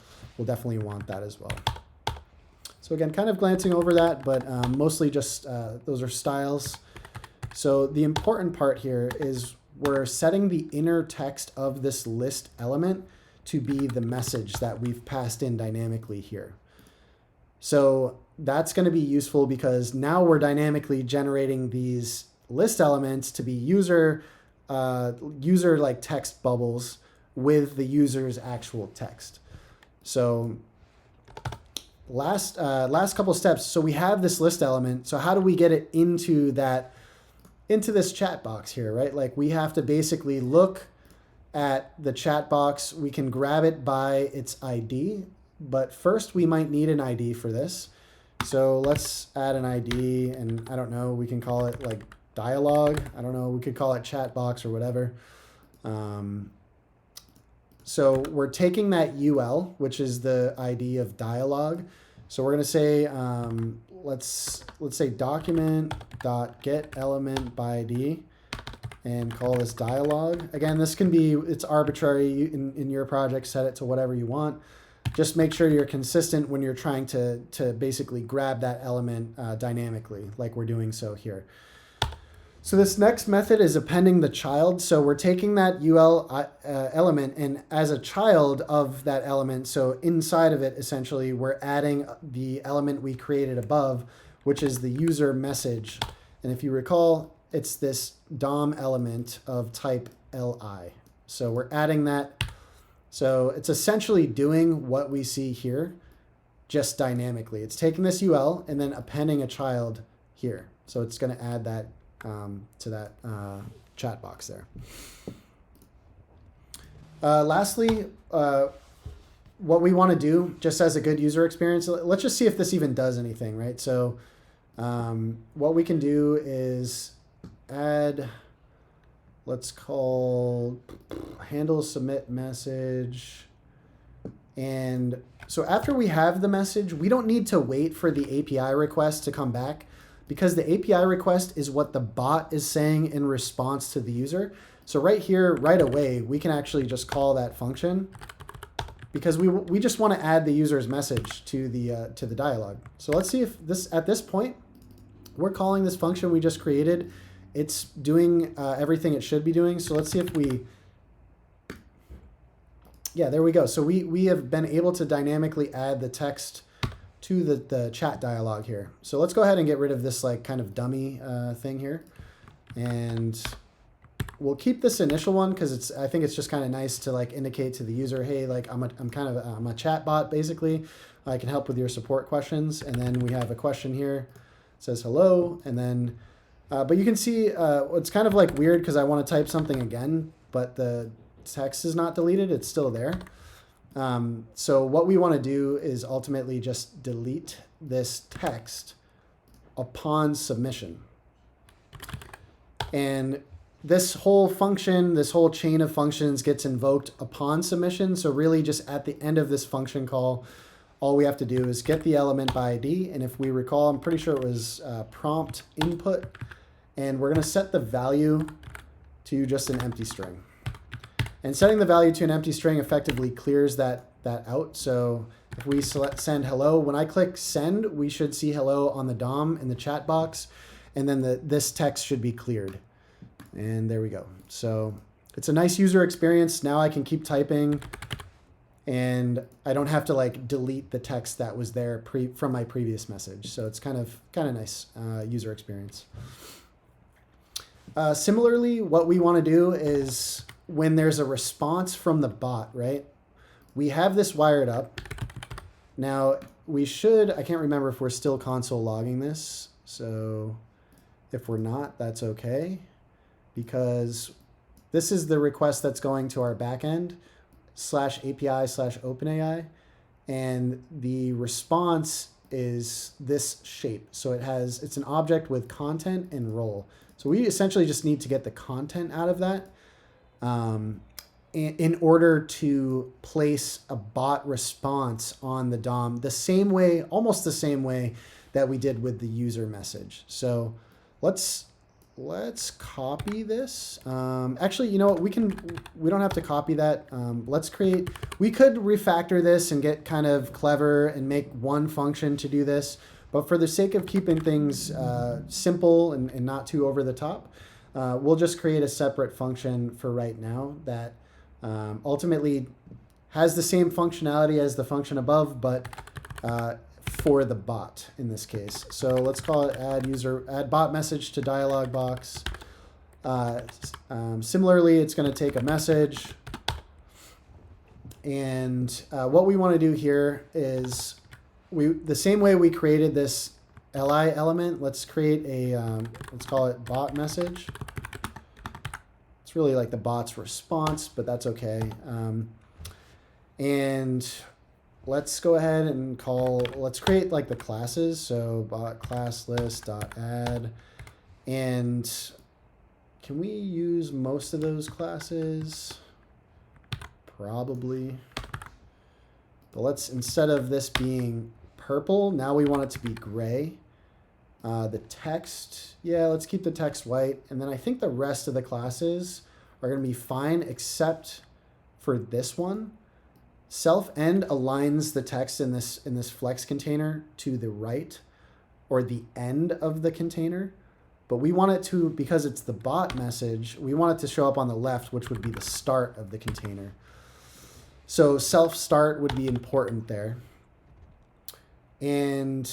definitely want that as well. So again, kind of glancing over that, but mostly just those are styles. So the important part here is we're setting the inner text of this list element to be the message that we've passed in dynamically here. So that's going to be useful because now we're dynamically generating these list elements to be user like text bubbles with the user's actual text. So last couple steps. So we have this list element. So how do we get it into this chat box here, right? Like we have to basically look at the chat box. We can grab it by its ID. But first we might need an ID for this. So let's add an ID, and I don't know, we can call it like dialogue. I don't know, we could call it chat box or whatever. So we're taking that UL, which is the ID of dialogue. So we're going to say, let's say document.getElement by ID and call this dialogue. Again, this can be, it's arbitrary in your project, set it to whatever you want. Just make sure you're consistent when you're trying to basically grab that element dynamically, like we're doing so here. So this next method is appending the child. So we're taking that UL element, and as a child of that element, so inside of it, essentially, we're adding the element we created above, which is the user message. And if you recall, it's this DOM element of type LI. So we're adding that. So it's essentially doing what we see here, just dynamically. It's taking this UL and then appending a child here. So it's going to add that to that chat box there. Lastly, what we want to do, just as a good user experience, let's just see if this even does anything, right? So what we can do is add, let's call handle submit message. And so after we have the message, we don't need to wait for the API request to come back because the API request is what the bot is saying in response to the user. So right here, right away, we can actually just call that function because we just want to add the user's message to the dialogue. So let's see if this, at this point, we're calling this function we just created. It's doing everything it should be doing. So let's see if we, yeah, there we go. So we have been able to dynamically add the text to the chat dialogue here. So let's go ahead and get rid of this like kind of dummy thing here. And we'll keep this initial one because I think it's just kind of nice to like indicate to the user, hey, like I'm a chat bot basically. I can help with your support questions. And then we have a question here. It says hello. And then, but you can see it's kind of like weird because I want to type something again, but the text is not deleted. It's still there. So what we want to do is ultimately just delete this text upon submission. And this whole function, this whole chain of functions gets invoked upon submission. So really just at the end of this function call, all we have to do is get the element by ID. And if we recall, I'm pretty sure it was prompt input. And we're going to set the value to just an empty string. And setting the value to an empty string effectively clears that out. So if we send hello, when I click send, we should see hello on the DOM in the chat box. And then this text should be cleared. And there we go. So it's a nice user experience. Now I can keep typing and I don't have to like delete the text that was there from my previous message. So it's kind of nice user experience. Similarly, what we want to do is when there's a response from the bot, right? We have this wired up. Now we should, I can't remember if we're still console logging this. So if we're not, that's okay, because this is the request that's going to our backend /API/OpenAI. And the response is this shape. So it's an object with content and role. So we essentially just need to get the content out of that in order to place a bot response on the DOM the same way, almost the same way that we did with the user message. So let's copy this. Actually, you know what? We don't have to copy that. We could refactor this and get kind of clever and make one function to do this. But for the sake of keeping things simple and not too over the top, we'll just create a separate function for right now that ultimately has the same functionality as the function above, but for the bot in this case. So let's call it add bot message to dialog box. Similarly, it's going to take a message. And what we want to do here is the same way we created this li element, let's create let's call it bot message. It's really like the bot's response, but that's okay. And let's go ahead and let's create like the classes. So bot class list dot add. And can we use most of those classes? Probably. But let's, instead of this being purple, now we want it to be gray. The text, yeah, let's keep the text white. And then I think the rest of the classes are going to be fine, except for this one. Self-end aligns the text in this flex container to the right or the end of the container. But we want it to, because it's the bot message, we want it to show up on the left, which would be the start of the container. So self-start would be important there. And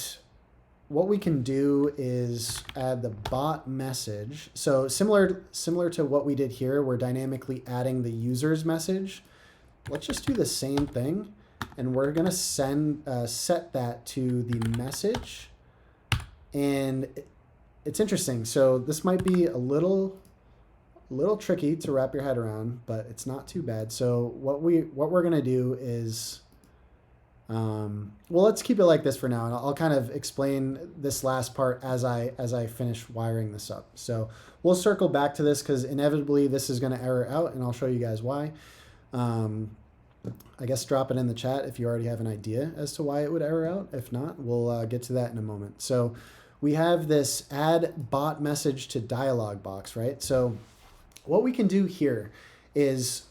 what we can do is add the bot message. So similar to what we did here, we're dynamically adding the user's message. Let's just do the same thing. And we're going to set that to the message. And it's interesting. So this might be a little tricky to wrap your head around, but it's not too bad. So what we're going to do is, well, let's keep it like this for now, and I'll kind of explain this last part as I finish wiring this up. So we'll circle back to this because inevitably this is going to error out, and I'll show you guys why. I guess drop it in the chat if you already have an idea as to why it would error out. If not, we'll get to that in a moment. So we have this add bot message to dialog box, right? So what we can do here is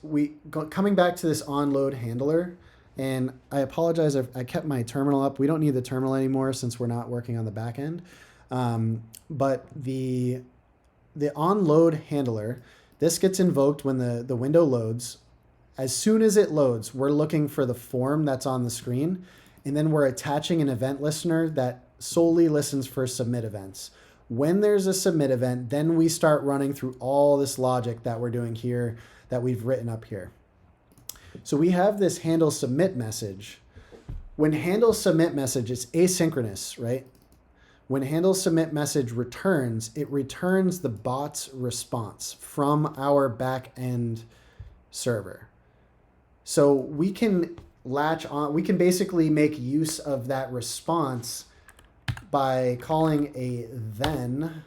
coming back to this onload handler, and I apologize, I kept my terminal up. We don't need the terminal anymore since we're not working on the back end. But the onload handler, this gets invoked when the window loads. As soon as it loads, we're looking for the form that's on the screen, and then we're attaching an event listener that solely listens for submit events. When there's a submit event, then we start running through all this logic that we're doing here that we've written up here. So we have this handle submit message. when handle submit message is asynchronous, right? When handle submit message returns, it returns the bot's response from our backend server. So we can latch on, we can basically make use of that response by calling a then,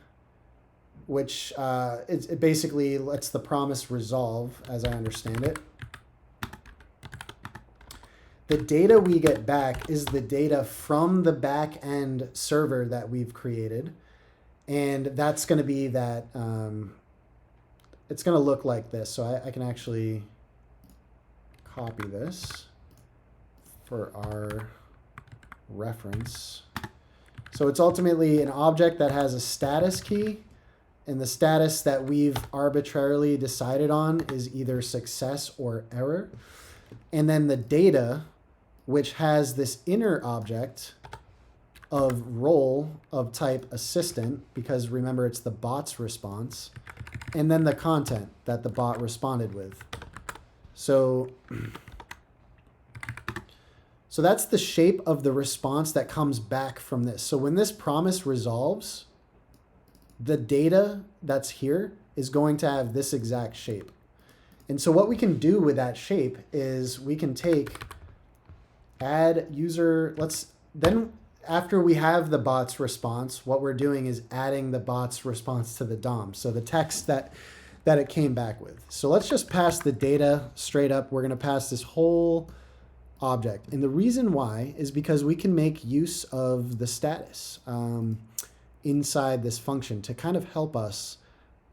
which it basically lets the promise resolve, as I understand it. The data we get back is the data from the back end server that we've created. And that's going to be that, it's going to look like this. So I can actually copy this for our reference. So it's ultimately an object that has a status key, and the status that we've arbitrarily decided on is either success or error. And then the data, which has this inner object of role of type assistant, because remember it's the bot's response, and then the content that the bot responded with. So that's the shape of the response that comes back from this. So when this promise resolves, the data that's here is going to have this exact shape. And so what we can do with that shape is we can take add user, then after we have the bot's response, what we're doing is adding the bot's response to the DOM. So the text that it came back with. So let's just pass the data straight up. We're going to pass this whole object. And the reason why is because we can make use of the status inside this function to kind of help us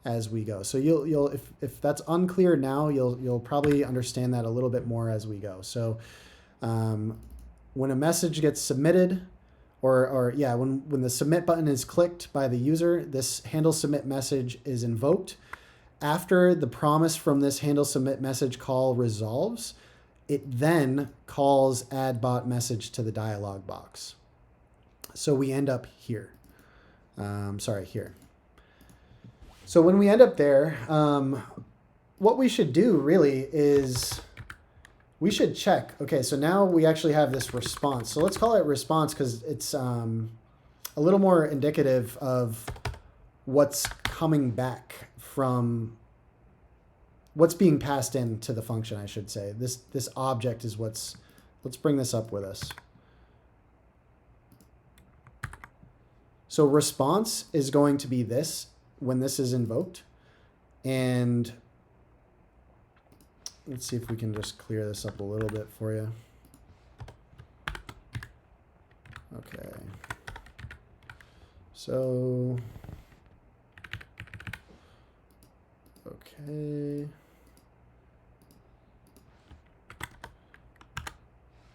as we go. So you'll if that's unclear now, you'll probably understand that a little bit more as we go. So when a message gets submitted, when the submit button is clicked by the user, this handle submit message is invoked. After the promise from this handle submit message call resolves, it then calls add bot message to the dialog box. So we end up here. Here. So when we end up there, what we should do really is we should check. Okay, so now we actually have this response. So let's call it response because it's a little more indicative of what's coming back from what's being passed into the function, I should say. This object is let's bring this up with us. So response is going to be this when this is invoked. And let's see if we can just clear this up a little bit for you. Okay. So, okay.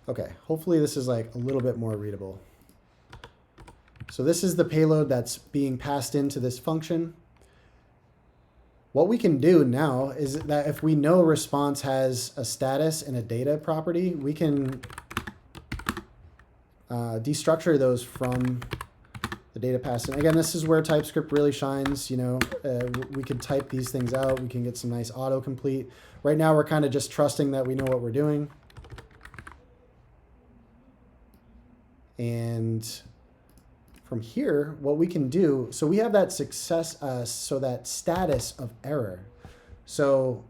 Okay, hopefully this is like a little bit more readable. So this is the payload that's being passed into this function. What we can do now is that if we know response has a status and a data property, we can destructure those from the data passed in. Again, this is where TypeScript really shines. You know, we can type these things out. We can get some nice autocomplete. Right now, we're kind of just trusting that we know what we're doing. And from here, what we can do, so we have that success, so that status of error. So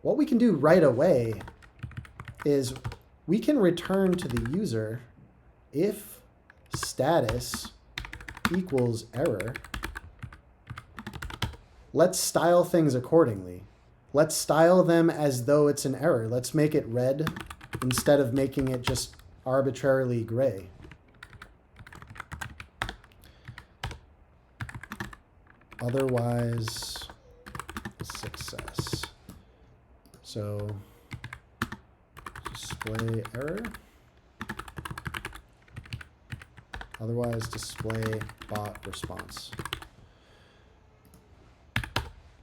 what we can do right away is we can return to the user if status equals error. Let's style things accordingly. Let's style them as though it's an error. Let's make it red instead of making it just arbitrarily gray. Otherwise, success. So display error. Otherwise, display bot response.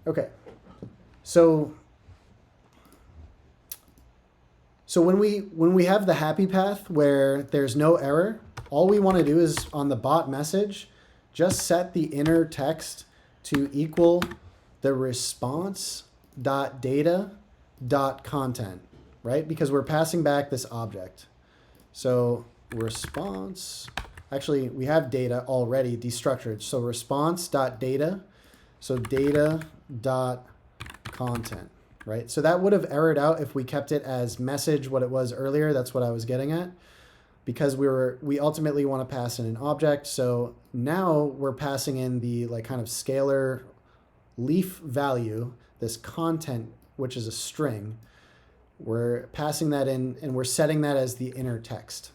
Okay. So when we have the happy path where there's no error, all we want to do is on the bot message, just set the inner text to equal the response.data.content, right? Because we're passing back this object. So response. Actually, we have data already destructured. So response.data. So data.content, right? So that would have errored out if we kept it as message what it was earlier. That's what I was getting at. Because we ultimately want to pass in an object. So now we're passing in the like kind of scalar leaf value, this content, which is a string. We're passing that in and we're setting that as the inner text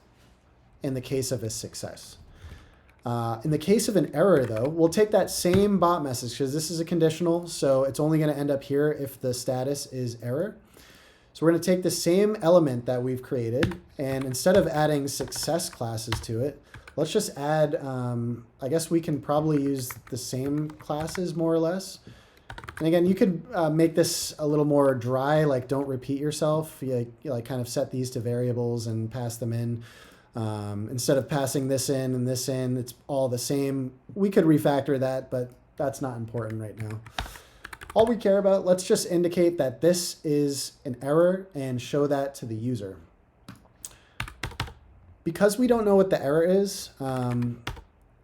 in the case of a success. In the case of an error though, we'll take that same bot message because this is a conditional. So it's only going to end up here if the status is error. So we're going to take the same element that we've created, and instead of adding success classes to it, let's just add, I guess we can probably use the same classes more or less. And again, you could make this a little more dry, like don't repeat yourself. You like kind of set these to variables and pass them in. Instead of passing this in and this in, it's all the same. We could refactor that, but that's not important right now. All we care about, let's just indicate that this is an error and show that to the user. Because we don't know what the error is,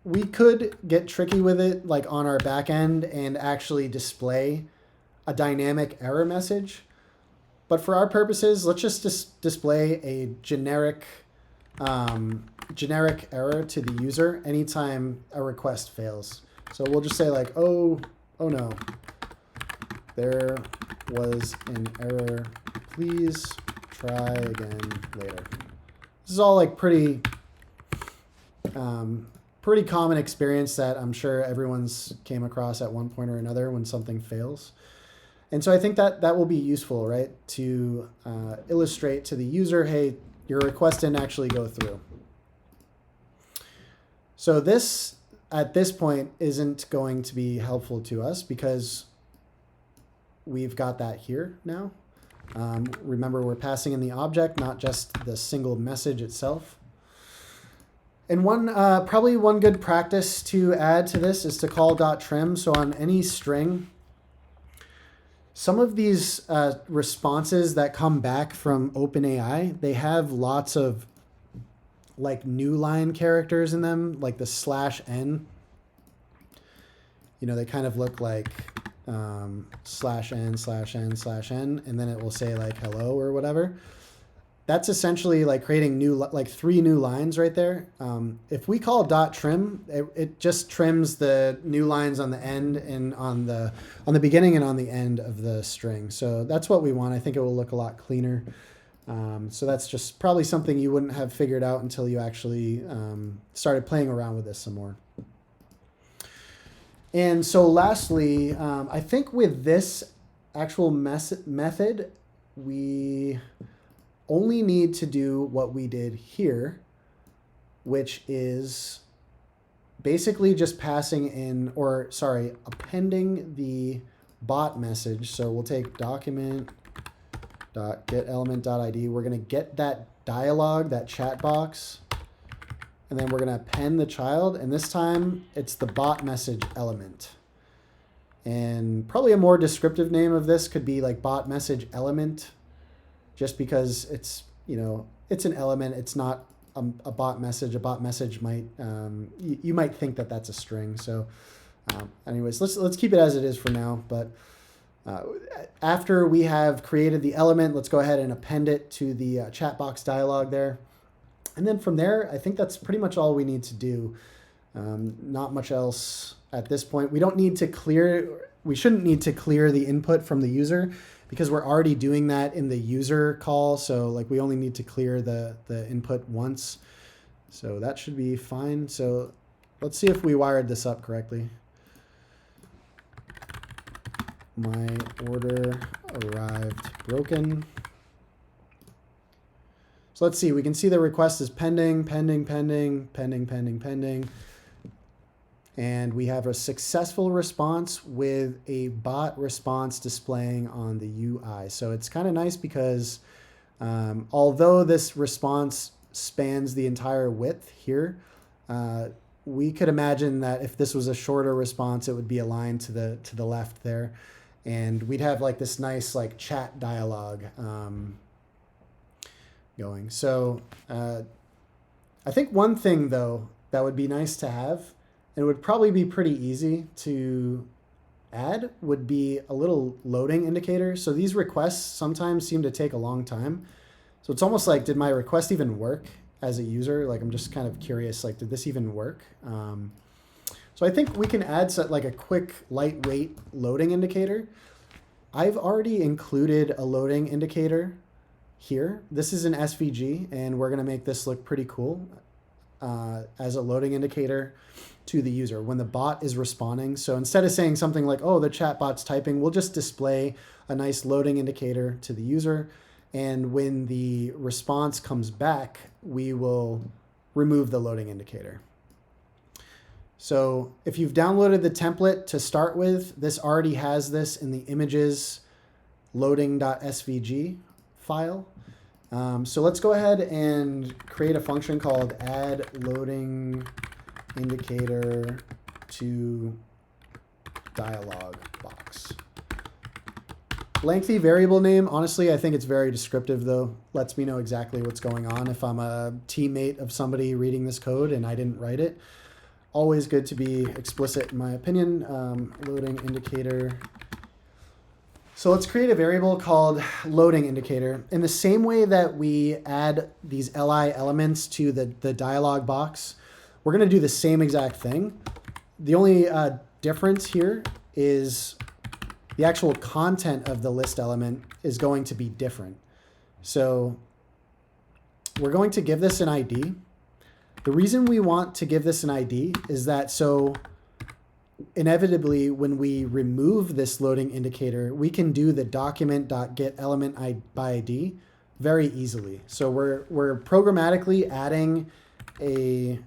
we could get tricky with it like on our back end and actually display a dynamic error message. But for our purposes, let's just display a generic error to the user anytime a request fails. So we'll just say like, oh no. There was an error. Please try again later. This is all like pretty common experience that I'm sure everyone's came across at one point or another when something fails. And so I think that will be useful, right? To illustrate to the user, hey, your request didn't actually go through. So this, at this point, isn't going to be helpful to us because we've got that here now. Remember, we're passing in the object, not just the single message itself. And probably one good practice to add to this is to call .trim. So on any string, some of these responses that come back from OpenAI, they have lots of like new line characters in them, like the /n. You know, they kind of look like /n/n/n, and then it will say like hello or whatever. That's essentially like creating like 3 new lines right there. If we call .trim, it just trims the new lines on the end and on the beginning and on the end of the string. So that's what we want. I think it will look a lot cleaner. So that's just probably something you wouldn't have figured out until you actually started playing around with this some more. And so lastly, I think with this actual method, we only need to do what we did here, which is basically just passing in, or sorry, appending the bot message. So we'll take document.getElement.id. We're going to get that dialog, that chat box, and then we're going to append the child. And this time it's the bot message element. And probably a more descriptive name of this could be like bot message element, just because it's, you know, it's an element. It's not a bot message. A bot message might, you might think that that's a string. So anyways, let's keep it as it is for now. But after we have created the element, let's go ahead and append it to the chat box dialog there. And then from there, I think that's pretty much all we need to do. Not much else at this point. We shouldn't need to clear the input from the user because we're already doing that in the user call. So like we only need to clear the input once. So that should be fine. So let's see if we wired this up correctly. My order arrived broken. So let's see, we can see the request is pending, pending, pending, pending, pending, pending. And we have a successful response with a bot response displaying on the UI. So it's kind of nice because although this response spans the entire width here, we could imagine that if this was a shorter response, it would be aligned to the left there. And we'd have like this nice like chat dialogue going. So I think one thing though that would be nice to have, and it would probably be pretty easy to add, would be a little loading indicator. So these requests sometimes seem to take a long time. So it's almost like, did my request even work as a user? Like, I'm just kind of curious, like, did this even work? So I think we can add like a quick lightweight loading indicator. I've already included a loading indicator here. This is an SVG, and we're going to make this look pretty cool as a loading indicator to the user when the bot is responding. So instead of saying something like, oh, the chatbot's typing, we'll just display a nice loading indicator to the user. And when the response comes back, we will remove the loading indicator. So if you've downloaded the template to start with, this already has this in the images loading.svg file. So let's go ahead and create a function called add loading indicator to dialog box. Lengthy variable name. Honestly, I think it's very descriptive though. Lets me know exactly what's going on if I'm a teammate of somebody reading this code and I didn't write it. Always good to be explicit in my opinion. Loading indicator. So let's create a variable called loading indicator. In the same way that we add these li elements to the dialog box, we're going to do the same exact thing. The only difference here is the actual content of the list element is going to be different. So we're going to give this an ID. The reason we want to give this an ID is that so inevitably when we remove this loading indicator, we can do the document.getElementById very easily. So we're programmatically adding an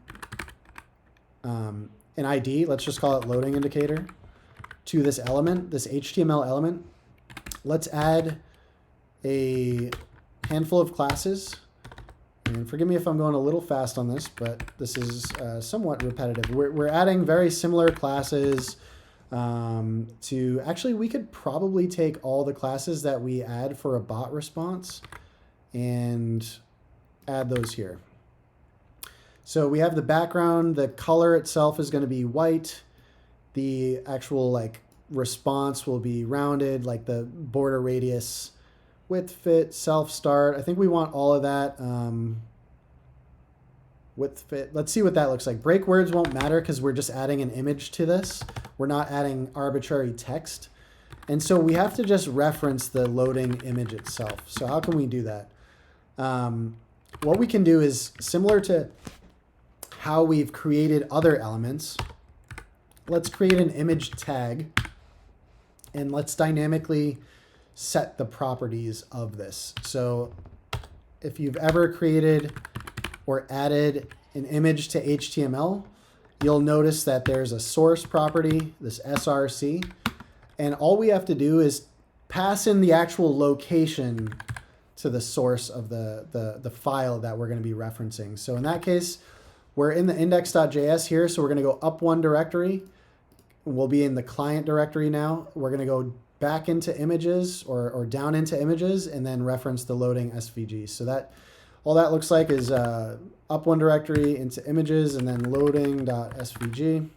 ID, let's just call it loading indicator, to this element, this HTML element. Let's add a handful of classes. And forgive me if I'm going a little fast on this, but this is somewhat repetitive. We're adding very similar classes to, actually, we could probably take all the classes that we add for a bot response and add those here. So we have the background, the color itself is going to be white. The actual like response will be rounded, like the border radius, width, fit, self start. I think we want all of that. Width, fit. Let's see what that looks like. Break words won't matter because we're just adding an image to this. We're not adding arbitrary text. And so we have to just reference the loading image itself. So how can we do that? What we can do is similar to how we've created other elements. Let's create an image tag and let's dynamically set the properties of this. So if you've ever created or added an image to HTML, you'll notice that there's a source property, this src, and all we have to do is pass in the actual location to the source of the file that we're going to be referencing. So in that case, we're in the index.js here, so we're going to go up one directory. We'll be in the client directory now. We're going to go back into images or down into images and then reference the loading SVG. So that all that looks like is up one directory into images and then loading.svg.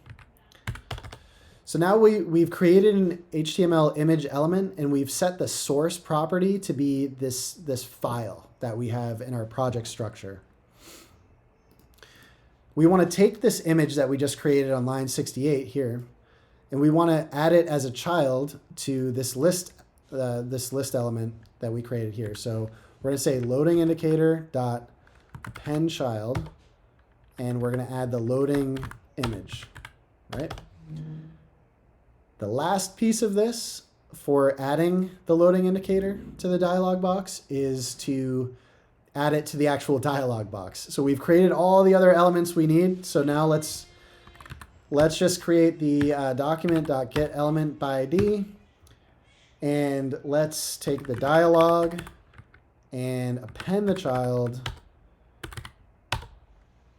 So now we've created an HTML image element and we've set the source property to be this file that we have in our project structure. We want to take this image that we just created on line 68 here, and we want to add it as a child to this list element that we created here. So we're going to say loading indicator dot append child, and we're going to add the loading image, right? The last piece of this for adding the loading indicator to the dialog box is to add it to the actual dialog box. So we've created all the other elements we need. So now let's just create the document.getElementById, and let's take the dialog and append the child,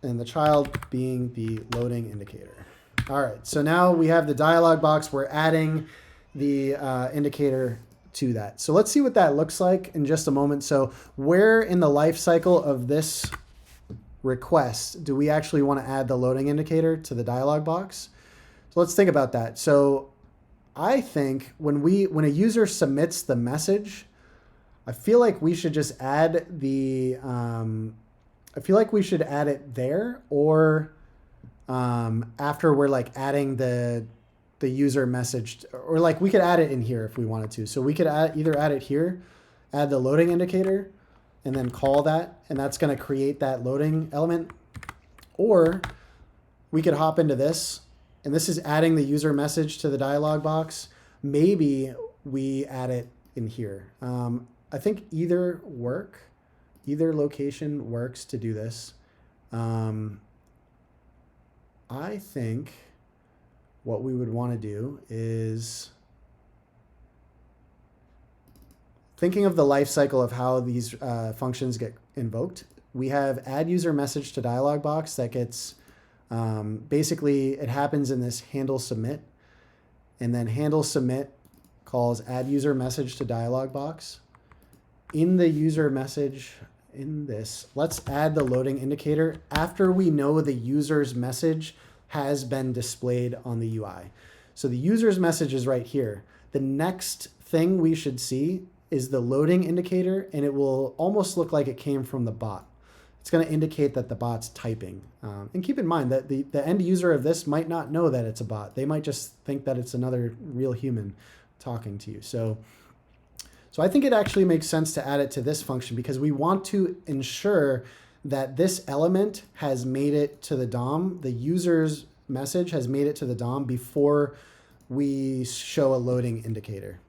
and the child being the loading indicator. All right, so now we have the dialog box. We're adding the indicator to that. So let's see what that looks like in just a moment. So where in the life cycle of this request, do we actually want to add the loading indicator to the dialog box? So let's think about that. So I think when a user submits the message, I feel like we should just add the, I feel like we should add it there, or after we're like adding the user message, or like we could add it in here if we wanted to. So we could either add it here, add the loading indicator, and then call that, and that's going to create that loading element. Or we could hop into this, and this is adding the user message to the dialog box. Maybe we add it in here. I think either location works to do this. I think what we would want to do is thinking of the life cycle of how these functions get invoked. We have add user message to dialog box that gets, basically it happens in this handle submit, and then handle submit calls add user message to dialog box. In the user message, in this, let's add the loading indicator after we know the user's message has been displayed on the UI. So the user's message is right here. The next thing we should see is the loading indicator, and it will almost look like it came from the bot. It's going to indicate that the bot's typing. And keep in mind that the end user of this might not know that it's a bot. They might just think that it's another real human talking to you. So I think it actually makes sense to add it to this function, because we want to ensure that this element has made it to the DOM, the user's message has made it to the DOM before we show a loading indicator.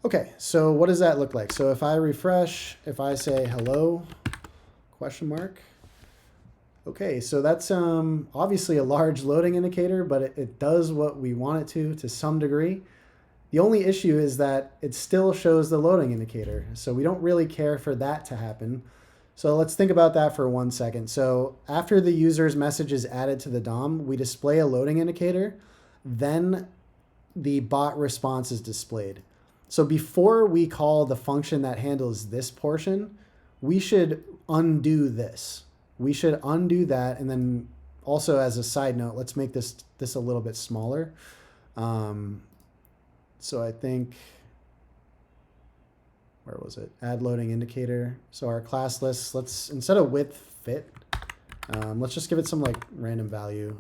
Okay, so what does that look like? So if I refresh, if I say hello, question mark. Okay, so that's obviously a large loading indicator, but it does what we want it to some degree. The only issue is that it still shows the loading indicator. So we don't really care for that to happen. So let's think about that for 1 second. So after the user's message is added to the DOM, we display a loading indicator, then the bot response is displayed. So before we call the function that handles this portion, we should undo this. We should undo that, and then also as a side note, let's make this a little bit smaller. So I think, where was it? Add loading indicator. So our class list, let's, instead of width fit, let's just give it some like random value.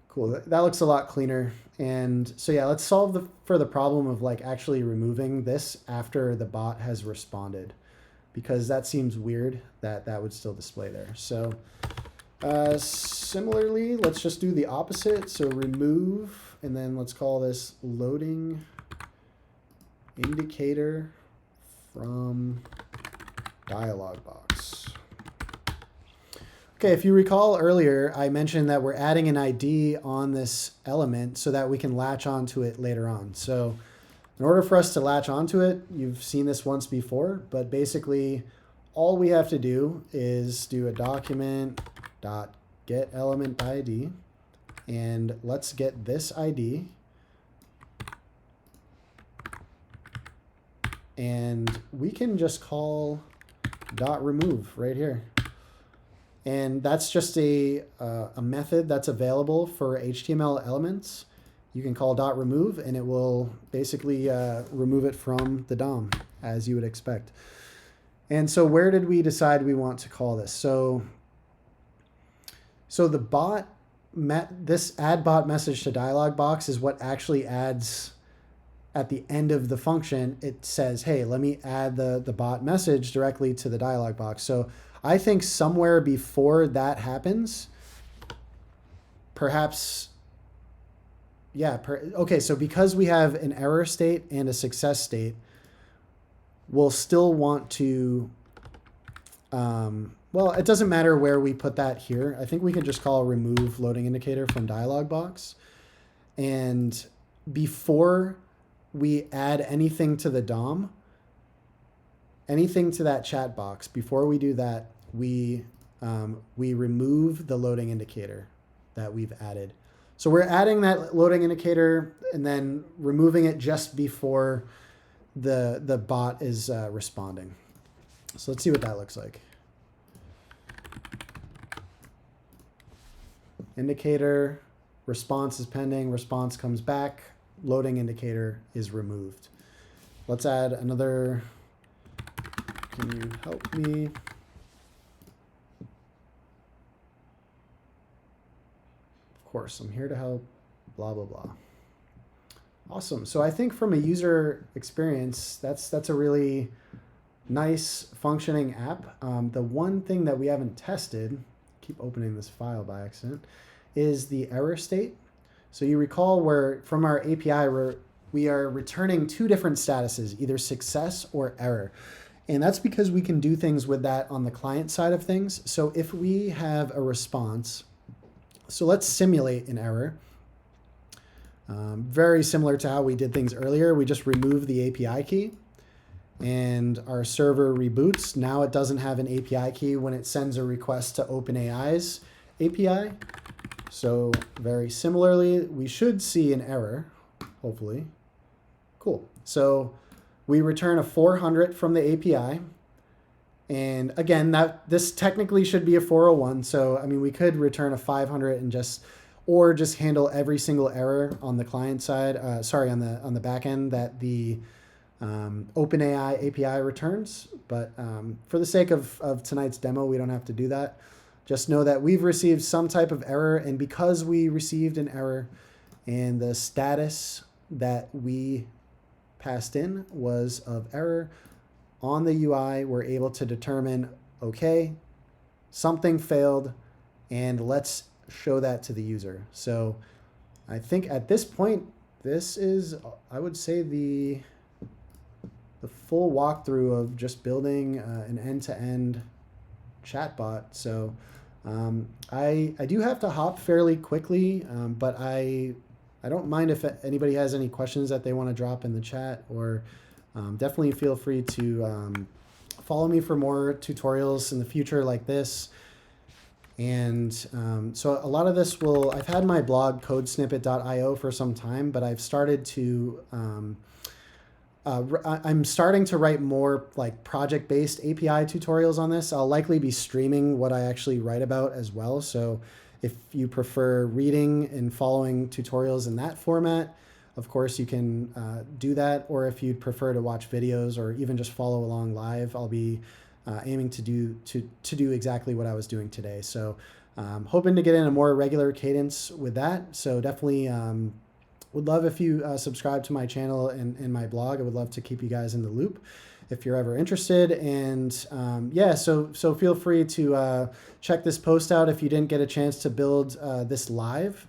Cool, that looks a lot cleaner. And so yeah, let's solve for the problem of like actually removing this after the bot has responded, because that seems weird that that would still display there. So similarly, let's just do the opposite. So remove, and then let's call this loading indicator from dialog box. Okay, if you recall earlier, I mentioned that we're adding an ID on this element so that we can latch onto it later on. So in order for us to latch onto it, you've seen this once before, but basically all we have to do is do a document.getElementById, and let's get this ID, and we can just call .remove right here. And that's just a method that's available for HTML elements. You can call .remove, and it will basically remove it from the DOM, as you would expect. And so where did we decide we want to call this? So the bot, this add bot message to dialog box is what actually adds at the end of the function. It says, hey, let me add the bot message directly to the dialog box. So I think somewhere before that happens, perhaps, yeah, okay, so because we have an error state and a success state, we'll still want to, well, it doesn't matter where we put that here. I think we can just call remove loading indicator from dialog box. And before we add anything to the DOM, anything to that chat box, before we do that, we remove the loading indicator that we've added. So we're adding that loading indicator and then removing it just before the bot is responding. So let's see what that looks like. Indicator, response is pending, response comes back, loading indicator is removed. Let's add another, can you help me? Of course, I'm here to help, blah, blah, blah. Awesome. So I think from a user experience, that's a really nice functioning app. The one thing that we haven't tested, keep opening this file by accident, is the error state. So you recall where from our API, we are returning two different statuses, either success or error. And that's because we can do things with that on the client side of things. So if we have a response, so let's simulate an error. Very similar to how we did things earlier. We just remove the API key and our server reboots. Now it doesn't have an API key when it sends a request to OpenAI's API. So very similarly, we should see an error, hopefully. Cool. So we return a 400 from the API. And again, this technically should be a 401. So, I mean, we could return a 500 and just handle every single error on the client side, on the back end that the OpenAI API returns. But for the sake of tonight's demo, we don't have to do that. Just know that we've received some type of error, and because we received an error and the status that we passed in was of error, on the UI, we're able to determine, okay, something failed, and let's show that to the user. So I think at this point, this is, I would say, the full walkthrough of just building an end-to-end chatbot. So I do have to hop fairly quickly, but I don't mind if anybody has any questions that they want to drop in the chat, or definitely feel free to follow me for more tutorials in the future like this. And so a lot of this I've had my blog codesnippet.io for some time, but I've started to, I'm starting to write more like project-based API tutorials on this. I'll likely be streaming what I actually write about as well. So if you prefer reading and following tutorials in that format, of course you can do that. Or if you'd prefer to watch videos or even just follow along live, I'll be aiming to do exactly what I was doing today. So hoping to get in a more regular cadence with that. So definitely would love if you subscribe to my channel and my blog. I would love to keep you guys in the loop if you're ever interested. And yeah, so feel free to check this post out if you didn't get a chance to build this live.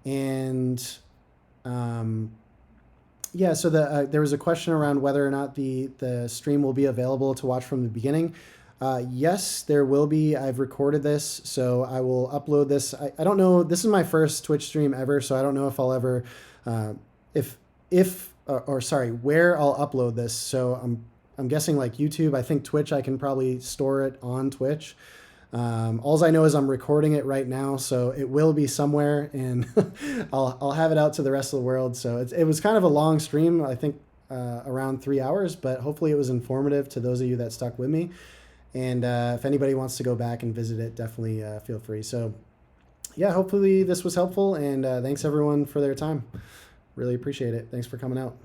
And yeah, so there was a question around whether or not the stream will be available to watch from the beginning. Yes, there will be. I've recorded this, so I will upload this. I don't know. This is my first Twitch stream ever, so I don't know if I'll ever, where I'll upload this. So I'm guessing like YouTube. I think Twitch, I can probably store it on Twitch. All I know is I'm recording it right now, so it will be somewhere, and I'll have it out to the rest of the world. So it was kind of a long stream, I think around 3 hours, but hopefully it was informative to those of you that stuck with me. And if anybody wants to go back and visit it, definitely feel free. So yeah, hopefully this was helpful, and thanks everyone for their time. Really appreciate it. Thanks for coming out.